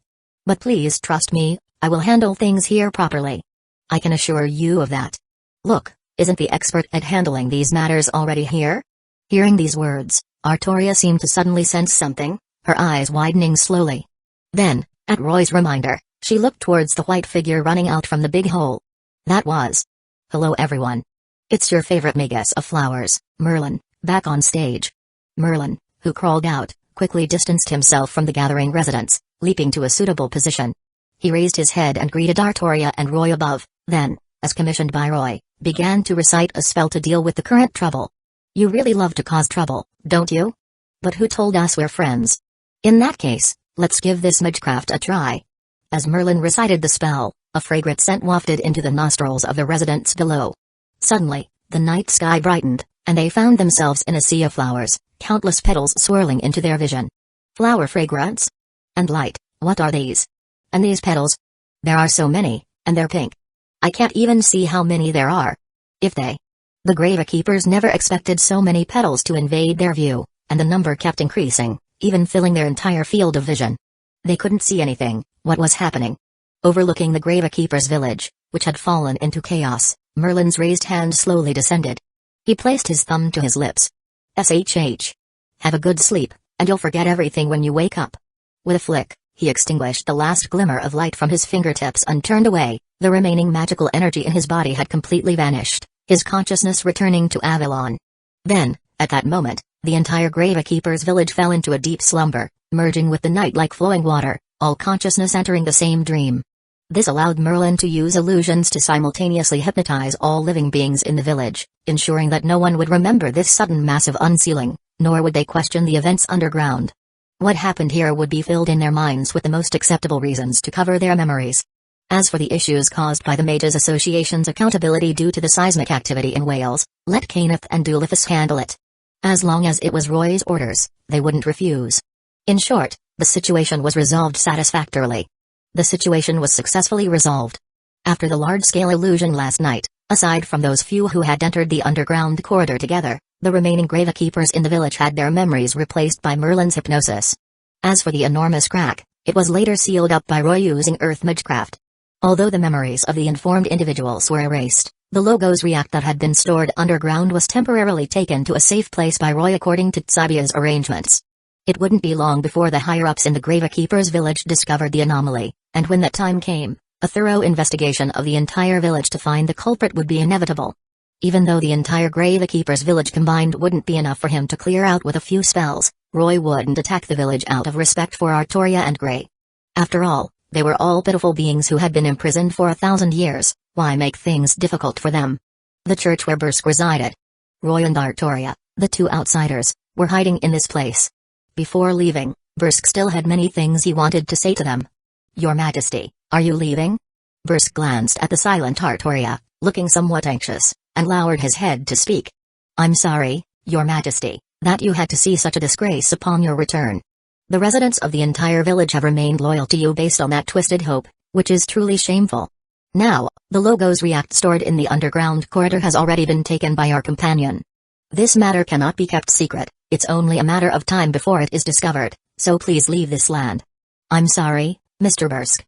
But please trust me, I will handle things here properly. I can assure you of that. Look, isn't the expert at handling these matters already here? Hearing these words, Artoria seemed to suddenly sense something, her eyes widening slowly. Then, at Roy's reminder, she looked towards the white figure running out from the big hole. That was... Hello everyone. It's your favorite Magus of Flowers, Merlin, back on stage. Merlin, who crawled out, quickly distanced himself from the gathering residents, leaping to a suitable position. He raised his head and greeted Artoria and Roy above, then, as commissioned by Roy, began to recite a spell to deal with the current trouble. You really love to cause trouble, don't you? But who told us we're friends? In that case, let's give this magecraft a try. As Merlin recited the spell, a fragrant scent wafted into the nostrils of the residents below. Suddenly, the night sky brightened, and they found themselves in a sea of flowers, countless petals swirling into their vision. Flower fragrance? And light, what are these? And these petals? There are so many, and they're pink. I can't even see how many there are. If they... The Gravekeepers never expected so many petals to invade their view, and the number kept increasing, even filling their entire field of vision. They couldn't see anything, what was happening. Overlooking the Gravekeeper's village, which had fallen into chaos, Merlin's raised hand slowly descended. He placed his thumb to his lips. SHH. Have a good sleep, and you'll forget everything when you wake up. With a flick, he extinguished the last glimmer of light from his fingertips and turned away. The remaining magical energy in his body had completely vanished, his consciousness returning to Avalon. Then, at that moment, the entire Gravekeeper's village fell into a deep slumber, merging with the night like flowing water, all consciousness entering the same dream. This allowed Merlin to use illusions to simultaneously hypnotize all living beings in the village, ensuring that no one would remember this sudden massive unsealing, nor would they question the events underground. What happened here would be filled in their minds with the most acceptable reasons to cover their memories. As for the issues caused by the Mages Association's accountability due to the seismic activity in Wales, let Kenneth and Dulifus handle it. As long as it was Roy's orders, they wouldn't refuse. In short, the situation was resolved satisfactorily. The situation was successfully resolved. After the large-scale illusion last night, aside from those few who had entered the underground corridor together, the remaining Gravekeepers in the village had their memories replaced by Merlin's hypnosis. As for the enormous crack, it was later sealed up by Roy using Earth Magecraft. Although the memories of the informed individuals were erased, the Logos React that had been stored underground was temporarily taken to a safe place by Roy according to Tsabia's arrangements. It wouldn't be long before the higher-ups in the Gravekeepers' village discovered the anomaly, and when that time came, a thorough investigation of the entire village to find the culprit would be inevitable. Even though the entire Gravekeepers' village combined wouldn't be enough for him to clear out with a few spells, Roy wouldn't attack the village out of respect for Artoria and Grey. After all, they were all pitiful beings who had been imprisoned for 1,000 years, why make things difficult for them? The church where Bursk resided. Roy and Artoria, the two outsiders, were hiding in this place. Before leaving, Bursk still had many things he wanted to say to them. Your Majesty, are you leaving? Bursk glanced at the silent Artoria, looking somewhat anxious, and lowered his head to speak. I'm sorry, Your Majesty, that you had to see such a disgrace upon your return. The residents of the entire village have remained loyal to you based on that twisted hope, which is truly shameful. Now, the logo's react stored in the underground corridor has already been taken by our companion. This matter cannot be kept secret, it's only a matter of time before it is discovered, so please leave this land. I'm sorry, Mr. Bursk.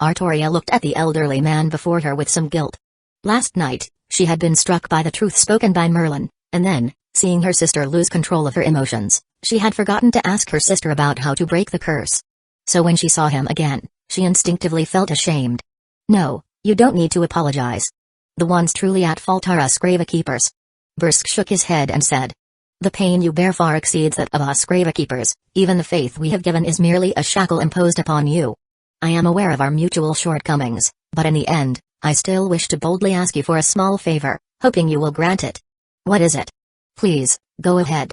Artoria looked at the elderly man before her with some guilt. Last night, she had been struck by the truth spoken by Merlin, and then, seeing her sister lose control of her emotions, she had forgotten to ask her sister about how to break the curse. So when she saw him again, she instinctively felt ashamed. No, you don't need to apologize. The ones truly at fault are us Gravekeepers. Bursk shook his head and said, the pain you bear far exceeds that of us Gravekeepers, even the faith we have given is merely a shackle imposed upon you. I am aware of our mutual shortcomings, but in the end, I still wish to boldly ask you for a small favor, hoping you will grant it. What is it? Please, go ahead.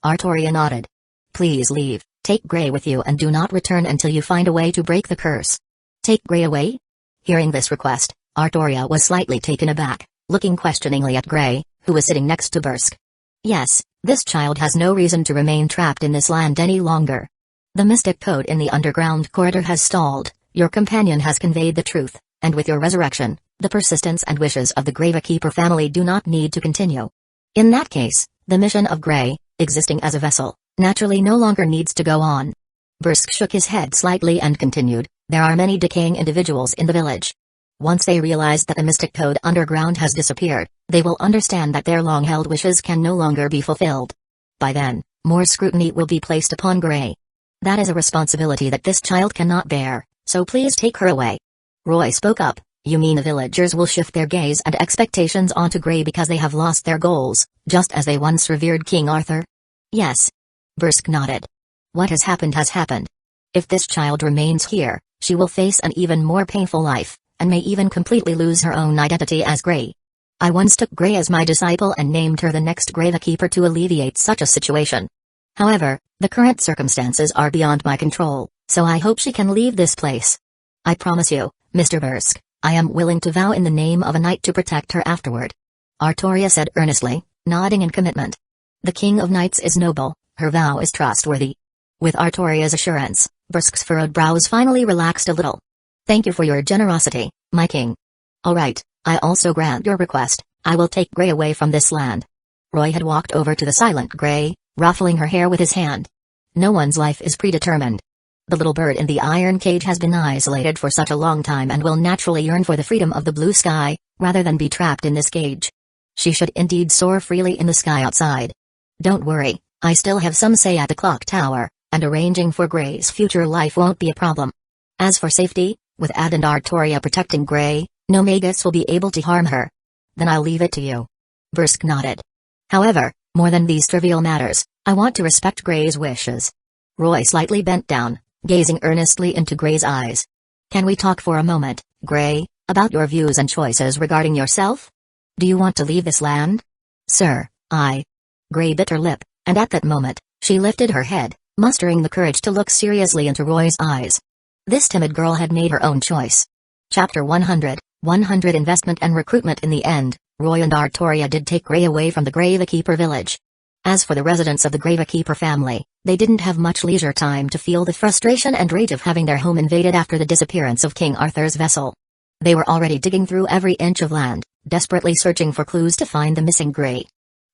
Artoria nodded. Please leave, take Grey with you and do not return until you find a way to break the curse. Take Grey away? Hearing this request, Artoria was slightly taken aback, looking questioningly at Grey, who was sitting next to Bursk. Yes, this child has no reason to remain trapped in this land any longer. The mystic code in the underground corridor has stalled, your companion has conveyed the truth, and with your resurrection, the persistence and wishes of the Gravekeeper family do not need to continue. In that case, the mission of Grey, existing as a vessel, naturally no longer needs to go on. Bursk shook his head slightly and continued, there are many decaying individuals in the village. Once they realize that the mystic code underground has disappeared, they will understand that their long-held wishes can no longer be fulfilled. By then, more scrutiny will be placed upon Grey. That is a responsibility that this child cannot bear, so please take her away. Roy spoke up, you mean the villagers will shift their gaze and expectations onto Grey because they have lost their goals, just as they once revered King Arthur? Yes. Bursk nodded. What has happened has happened. If this child remains here, she will face an even more painful life, and may even completely lose her own identity as Grey. I once took Grey as my disciple and named her the next Gravekeeper to alleviate such a situation. However, the current circumstances are beyond my control, so I hope she can leave this place. I promise you, Mr. Bursk, I am willing to vow in the name of a knight to protect her afterward. Artoria said earnestly, nodding in commitment. The King of Knights is noble, her vow is trustworthy. With Artoria's assurance, Bursk's furrowed brows finally relaxed a little. Thank you for your generosity, my king. All right, I also grant your request, I will take Grey away from this land. Roy had walked over to the silent Grey, ruffling her hair with his hand. No one's life is predetermined. The little bird in the iron cage has been isolated for such a long time and will naturally yearn for the freedom of the blue sky, rather than be trapped in this cage. She should indeed soar freely in the sky outside. Don't worry, I still have some say at the clock tower, and arranging for Grey's future life won't be a problem. As for safety, with Ad and Artoria protecting Grey, no Magus will be able to harm her. Then I'll leave it to you. Bursk nodded. However, more than these trivial matters, I want to respect Grey's wishes. Roy slightly bent down, gazing earnestly into Grey's eyes. Can we talk for a moment, Grey, about your views and choices regarding yourself? Do you want to leave this land? Sir, Grey bit her lip, and at that moment, she lifted her head, mustering the courage to look seriously into Roy's eyes. This timid girl had made her own choice. Chapter 100 Investment and Recruitment. In the end, Roy and Artoria did take Grey away from the Gravekeeper village. As for the residents of the Gravekeeper family, they didn't have much leisure time to feel the frustration and rage of having their home invaded after the disappearance of King Arthur's vessel. They were already digging through every inch of land, desperately searching for clues to find the missing Grey.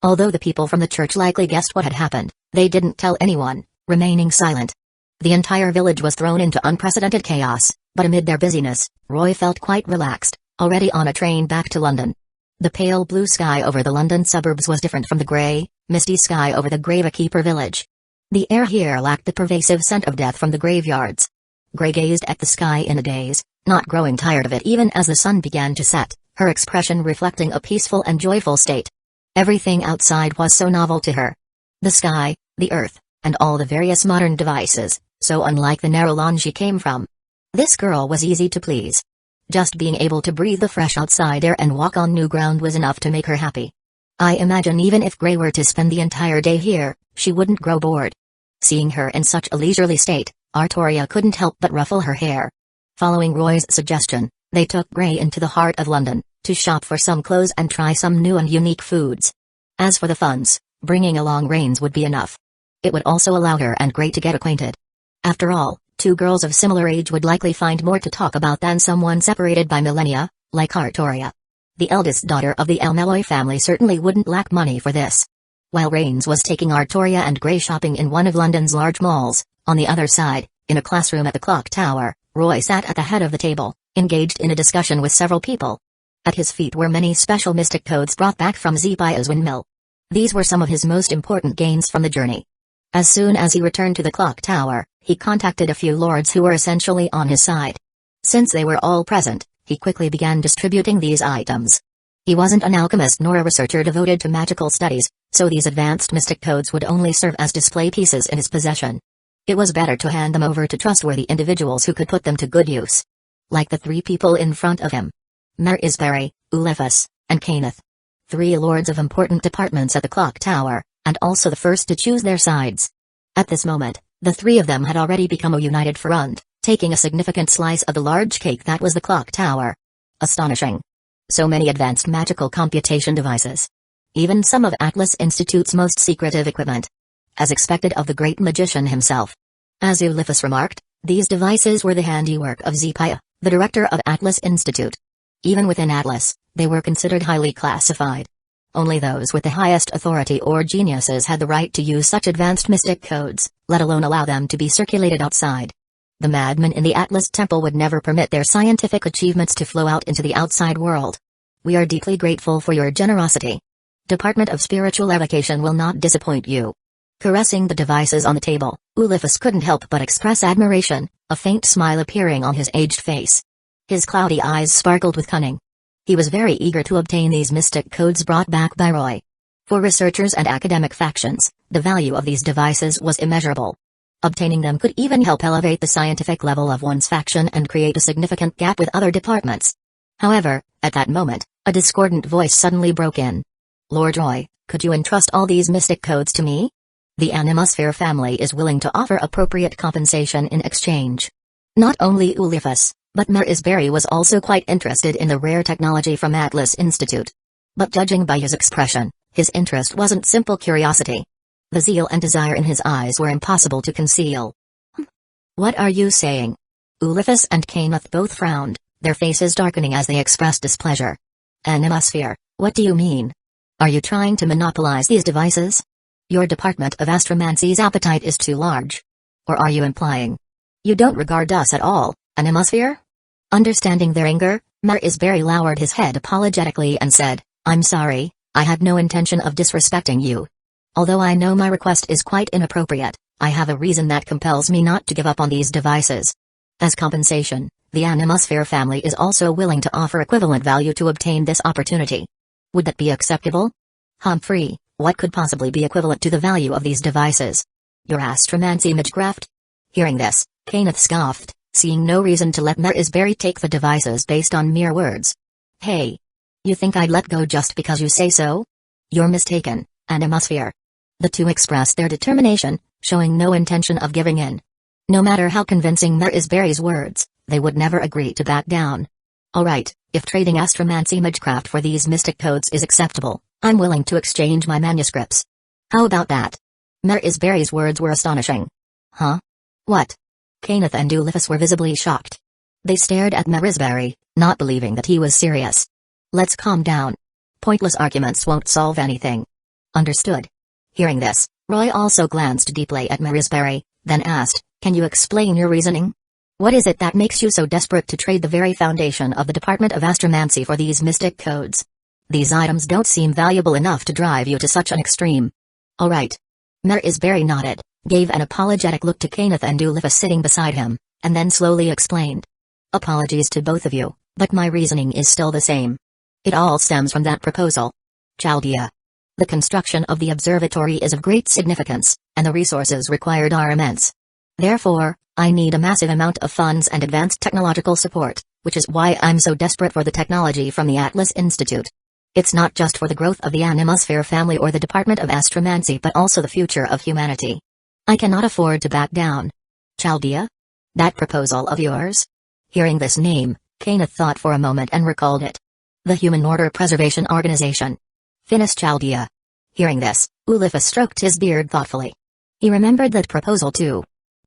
Although the people from the church likely guessed what had happened, they didn't tell anyone, remaining silent. The entire village was thrown into unprecedented chaos, but amid their busyness, Roy felt quite relaxed, already on a train back to London. The pale blue sky over the London suburbs was different from the grey, misty sky over the Gravekeeper village. The air here lacked the pervasive scent of death from the graveyards. Grey gazed at the sky in a daze, not growing tired of it even as the sun began to set, her expression reflecting a peaceful and joyful state. Everything outside was so novel to her. The sky, the earth, and all the various modern devices, so unlike the narrow lawn she came from. This girl was easy to please. Just being able to breathe the fresh outside air and walk on new ground was enough to make her happy. I imagine even if Grey were to spend the entire day here, she wouldn't grow bored. Seeing her in such a leisurely state, Artoria couldn't help but ruffle her hair. Following Roy's suggestion, they took Grey into the heart of London, to shop for some clothes and try some new and unique foods. As for the funds, bringing along Rains would be enough. It would also allow her and Grey to get acquainted. After all, two girls of similar age would likely find more to talk about than someone separated by millennia, like Artoria. The eldest daughter of the Elmeloy family certainly wouldn't lack money for this. While Rains was taking Artoria and Gray shopping in one of London's large malls, on the other side, in a classroom at the clock tower, Roy sat at the head of the table, engaged in a discussion with several people. At his feet were many special mystic codes brought back from Zepia's windmill. These were some of his most important gains from the journey. As soon as he returned to the clock tower, he contacted a few lords who were essentially on his side. Since they were all present, he quickly began distributing these items. He wasn't an alchemist nor a researcher devoted to magical studies, so these advanced mystic codes would only serve as display pieces in his possession. It was better to hand them over to trustworthy individuals who could put them to good use. Like the three people in front of him. Marisberry, Ulifus, and Kenneth. Three lords of important departments at the clock tower, and also the first to choose their sides. At this moment, the three of them had already become a united front, taking a significant slice of the large cake that was the clock tower. Astonishing. So many advanced magical computation devices. Even some of Atlas Institute's most secretive equipment. As expected of the great magician himself. As Ulifus remarked, these devices were the handiwork of Zepia, the director of Atlas Institute. Even within Atlas, they were considered highly classified. Only those with the highest authority or geniuses had the right to use such advanced mystic codes, let alone allow them to be circulated outside. The madmen in the Atlas Temple would never permit their scientific achievements to flow out into the outside world. We are deeply grateful for your generosity. Department of Spiritual Evocation will not disappoint you. Caressing the devices on the table, Ulifus couldn't help but express admiration, a faint smile appearing on his aged face. His cloudy eyes sparkled with cunning. He was very eager to obtain these mystic codes brought back by Roy. For researchers and academic factions, the value of these devices was immeasurable. Obtaining them could even help elevate the scientific level of one's faction and create a significant gap with other departments. However, at that moment, a discordant voice suddenly broke in. Lord Roy, could you entrust all these mystic codes to me? The Animosphere family is willing to offer appropriate compensation in exchange. Not only Ulifus, but Marisberry was also quite interested in the rare technology from Atlas Institute. But judging by his expression, his interest wasn't simple curiosity. The zeal and desire in his eyes were impossible to conceal. What are you saying? Ulifus and Kenneth both frowned, their faces darkening as they expressed displeasure. Animosphere, what do you mean? Are you trying to monopolize these devices? Your department of astromancy's appetite is too large. Or are you implying you don't regard us at all, Animosphere? Understanding their anger, Marisberry lowered his head apologetically and said, I'm sorry, I had no intention of disrespecting you. Although I know my request is quite inappropriate, I have a reason that compels me not to give up on these devices. As compensation, the Animosphere family is also willing to offer equivalent value to obtain this opportunity. Would that be acceptable? Humphrey, what could possibly be equivalent to the value of these devices? Your astromancy magecraft? Hearing this, Kenneth scoffed, seeing no reason to let Marisberry take the devices based on mere words. Hey! You think I'd let go just because you say so? You're mistaken, Animosphere. The two expressed their determination, showing no intention of giving in. No matter how convincing Marisberry's words, they would never agree to back down. Alright, if trading astromancy magecraft for these mystic codes is acceptable, I'm willing to exchange my manuscripts. How about that? Marisberry's words were astonishing. Huh? What? Kenneth and Ulifus were visibly shocked. They stared at Marisberry, not believing that he was serious. Let's calm down. Pointless arguments won't solve anything. Understood. Hearing this, Roy also glanced deeply at Marisberry, then asked, Can you explain your reasoning? What is it that makes you so desperate to trade the very foundation of the Department of Astromancy for these mystic codes? These items don't seem valuable enough to drive you to such an extreme. All right. Marisberry nodded, gave an apologetic look to Kenneth and Ulifus sitting beside him, and then slowly explained. Apologies to both of you, but my reasoning is still the same. It all stems from that proposal. Chaldea. The construction of the observatory is of great significance, and the resources required are immense. Therefore, I need a massive amount of funds and advanced technological support, which is why I'm so desperate for the technology from the Atlas Institute. It's not just for the growth of the Animosphere family or the Department of Astromancy but also the future of humanity. I cannot afford to back down. Chaldea? That proposal of yours? Hearing this name, Kenneth thought for a moment and recalled it. The Human Order Preservation Organization. Finis Chaldea. Hearing this, Ulifus stroked his beard thoughtfully. He remembered that proposal too.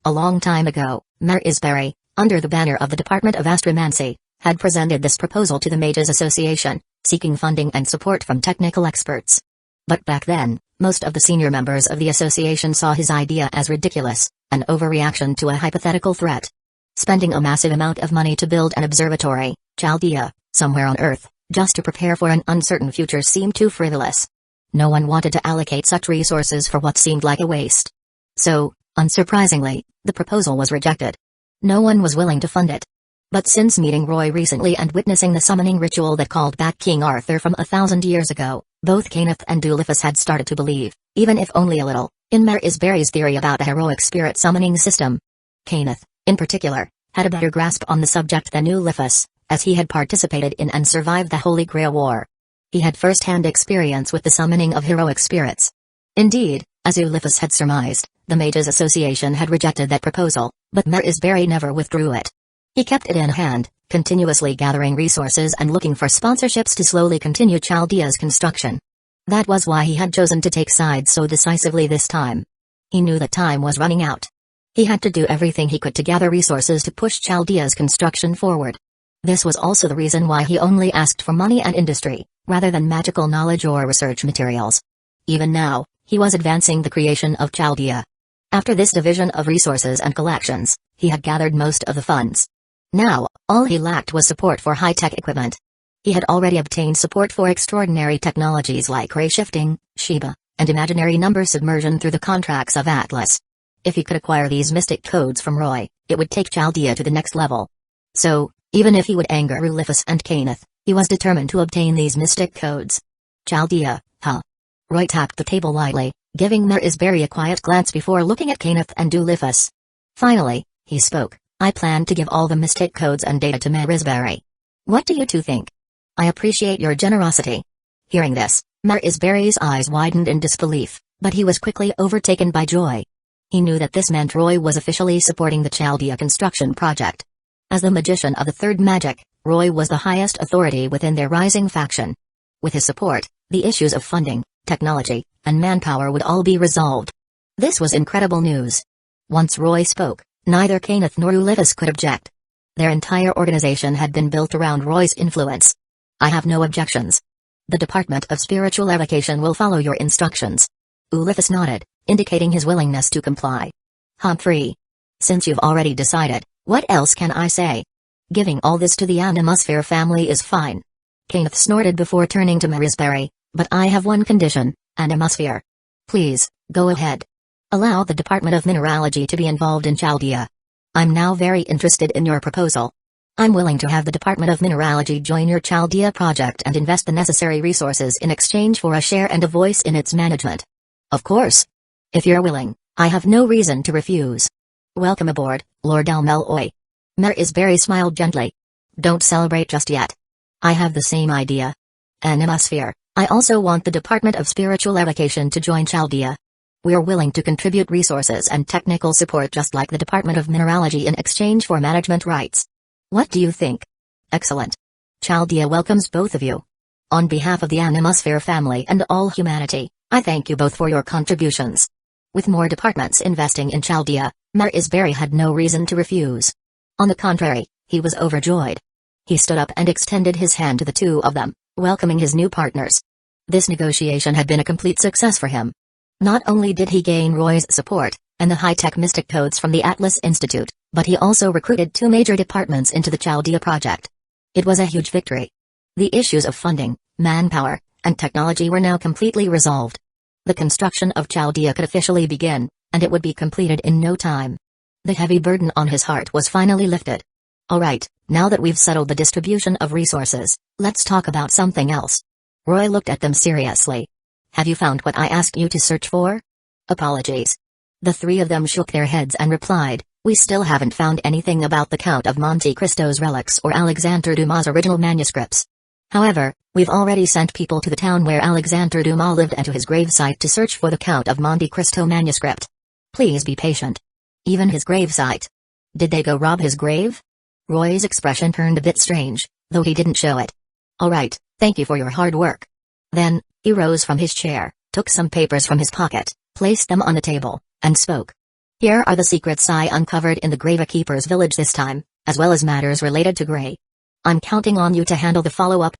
A long time ago, Marisbury, under the banner of the Department of Astromancy, had presented this proposal to the Mages Association, seeking funding and support from technical experts. But back then, most of the senior members of the association saw his idea as ridiculous, an overreaction to a hypothetical threat. Spending a massive amount of money to build an observatory, Chaldea, somewhere on Earth, just to prepare for an uncertain future seemed too frivolous. No one wanted to allocate such resources for what seemed like a waste. So, unsurprisingly, the proposal was rejected. No one was willing to fund it. But since meeting Roy recently and witnessing the summoning ritual that called back King Arthur from 1,000 years ago, both Kenneth and Duliphus had started to believe, even if only a little, in Marisbury's theory about a heroic spirit summoning system. Kenneth, in particular, had a better grasp on the subject than Duliphus, as he had participated in and survived the Holy Grail War. He had first-hand experience with the summoning of heroic spirits. Indeed, as Duliphus had surmised, the Mages Association had rejected that proposal, but Marisbury never withdrew it. He kept it in hand, continuously gathering resources and looking for sponsorships to slowly continue Chaldea's construction. That was why he had chosen to take sides so decisively this time. He knew that time was running out. He had to do everything he could to gather resources to push Chaldea's construction forward. This was also the reason why he only asked for money and industry, rather than magical knowledge or research materials. Even now, he was advancing the creation of Chaldea. After this division of resources and collections, he had gathered most of the funds. Now, all he lacked was support for high-tech equipment. He had already obtained support for extraordinary technologies like ray shifting, Sheba, and imaginary number submersion through the contracts of Atlas. If he could acquire these mystic codes from Roy, it would take Chaldea to the next level. So, even if he would anger Duliphus and Kenneth, he was determined to obtain these mystic codes. Chaldea, huh? Roy tapped the table lightly, giving Marisbury a quiet glance before looking at Kenneth and Duliphus. Finally, he spoke. I plan to give all the mystic codes and data to Marisbury. What do you two think? I appreciate your generosity. Hearing this, Marisbury's eyes widened in disbelief, but he was quickly overtaken by joy. He knew that this meant Roy was officially supporting the Chaldea construction project. As the magician of the third magic, Roy was the highest authority within their rising faction. With his support, the issues of funding, technology, and manpower would all be resolved. This was incredible news. Once Roy spoke, neither Kenneth nor Duliphus could object. Their entire organization had been built around Roy's influence. I have no objections. The Department of Spiritual Evocation will follow your instructions. Duliphus nodded, indicating his willingness to comply. Humphrey. Since you've already decided, what else can I say? Giving all this to the Animosphere family is fine. Kenneth snorted before turning to Marisbury, but I have one condition, Animosphere. Please, go ahead. Allow the Department of Mineralogy to be involved in Chaldea. I'm now very interested in your proposal. I'm willing to have the Department of Mineralogy join your Chaldea project and invest the necessary resources in exchange for a share and a voice in its management. Of course. If you're willing, I have no reason to refuse. Welcome aboard, Lord Almeloy. Marisbury smiled gently. Don't celebrate just yet. I have the same idea. Animosphere, I also want the Department of Spiritual Evocation to join Chaldea. We're willing to contribute resources and technical support just like the Department of Mineralogy in exchange for management rights. What do you think? Excellent. Chaldea welcomes both of you. On behalf of the Animosphere family and all humanity, I thank you both for your contributions. With more departments investing in Chaldea, Marisbury had no reason to refuse. On the contrary, he was overjoyed. He stood up and extended his hand to the two of them, welcoming his new partners. This negotiation had been a complete success for him. Not only did he gain Roy's support, and the high-tech mystic codes from the Atlas Institute, but he also recruited two major departments into the Chaldea project. It was a huge victory. The issues of funding, manpower, and technology were now completely resolved. The construction of Chaldea could officially begin, and it would be completed in no time. The heavy burden on his heart was finally lifted. Alright, now that we've settled the distribution of resources, let's talk about something else. Roy looked at them seriously. Have you found what I asked you to search for? Apologies. The three of them shook their heads and replied, we still haven't found anything about the Count of Monte Cristo's relics or Alexandre Dumas' original manuscripts. However, we've already sent people to the town where Alexandre Dumas lived and to his gravesite to search for the Count of Monte Cristo manuscript. Please be patient. Even his gravesite. Did they go rob his grave? Roy's expression turned a bit strange, though he didn't show it. Alright, thank you for your hard work. Then, he rose from his chair, took some papers from his pocket, placed them on the table, and spoke. Here are the secrets I uncovered in the Gravekeeper's village this time, as well as matters related to Grey. I'm counting on you to handle the follow-up.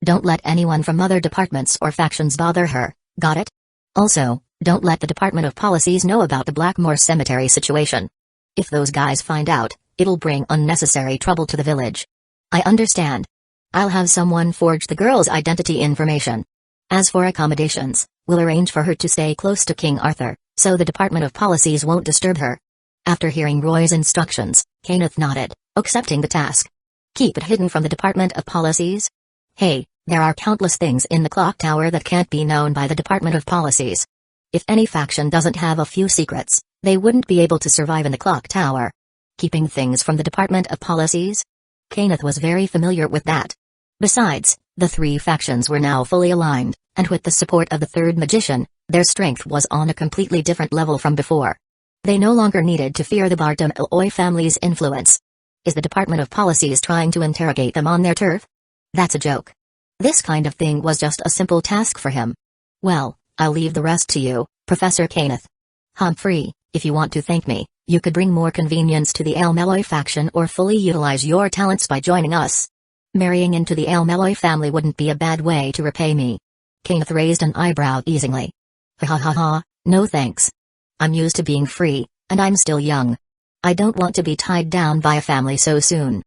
Don't let anyone from other departments or factions bother her, got it? Also, don't let the Department of Policies know about the Blackmore Cemetery situation. If those guys find out, it'll bring unnecessary trouble to the village. I understand. I'll have someone forge the girl's identity information. As for accommodations, we'll arrange for her to stay close to King Arthur, so the Department of Policies won't disturb her. After hearing Roy's instructions, Kenneth nodded, accepting the task. Keep it hidden from the Department of Policies? Hey, there are countless things in the clock tower that can't be known by the Department of Policies. If any faction doesn't have a few secrets, they wouldn't be able to survive in the clock tower. Keeping things from the Department of Policies? Kenneth was very familiar with that. Besides, the three factions were now fully aligned, and with the support of the third magician, their strength was on a completely different level from before. They no longer needed to fear the Bartolomei family's influence. Is the Department of Policies trying to interrogate them on their turf? That's a joke. This kind of thing was just a simple task for him. Well, I'll leave the rest to you, Professor Kenneth. Humphrey, if you want to thank me, you could bring more convenience to the Elmeloi faction or fully utilize your talents by joining us. Marrying into the Elmeloi family wouldn't be a bad way to repay me. Kenneth raised an eyebrow easily. Ha ha ha, no thanks. I'm used to being free, and I'm still young. I don't want to be tied down by a family so soon.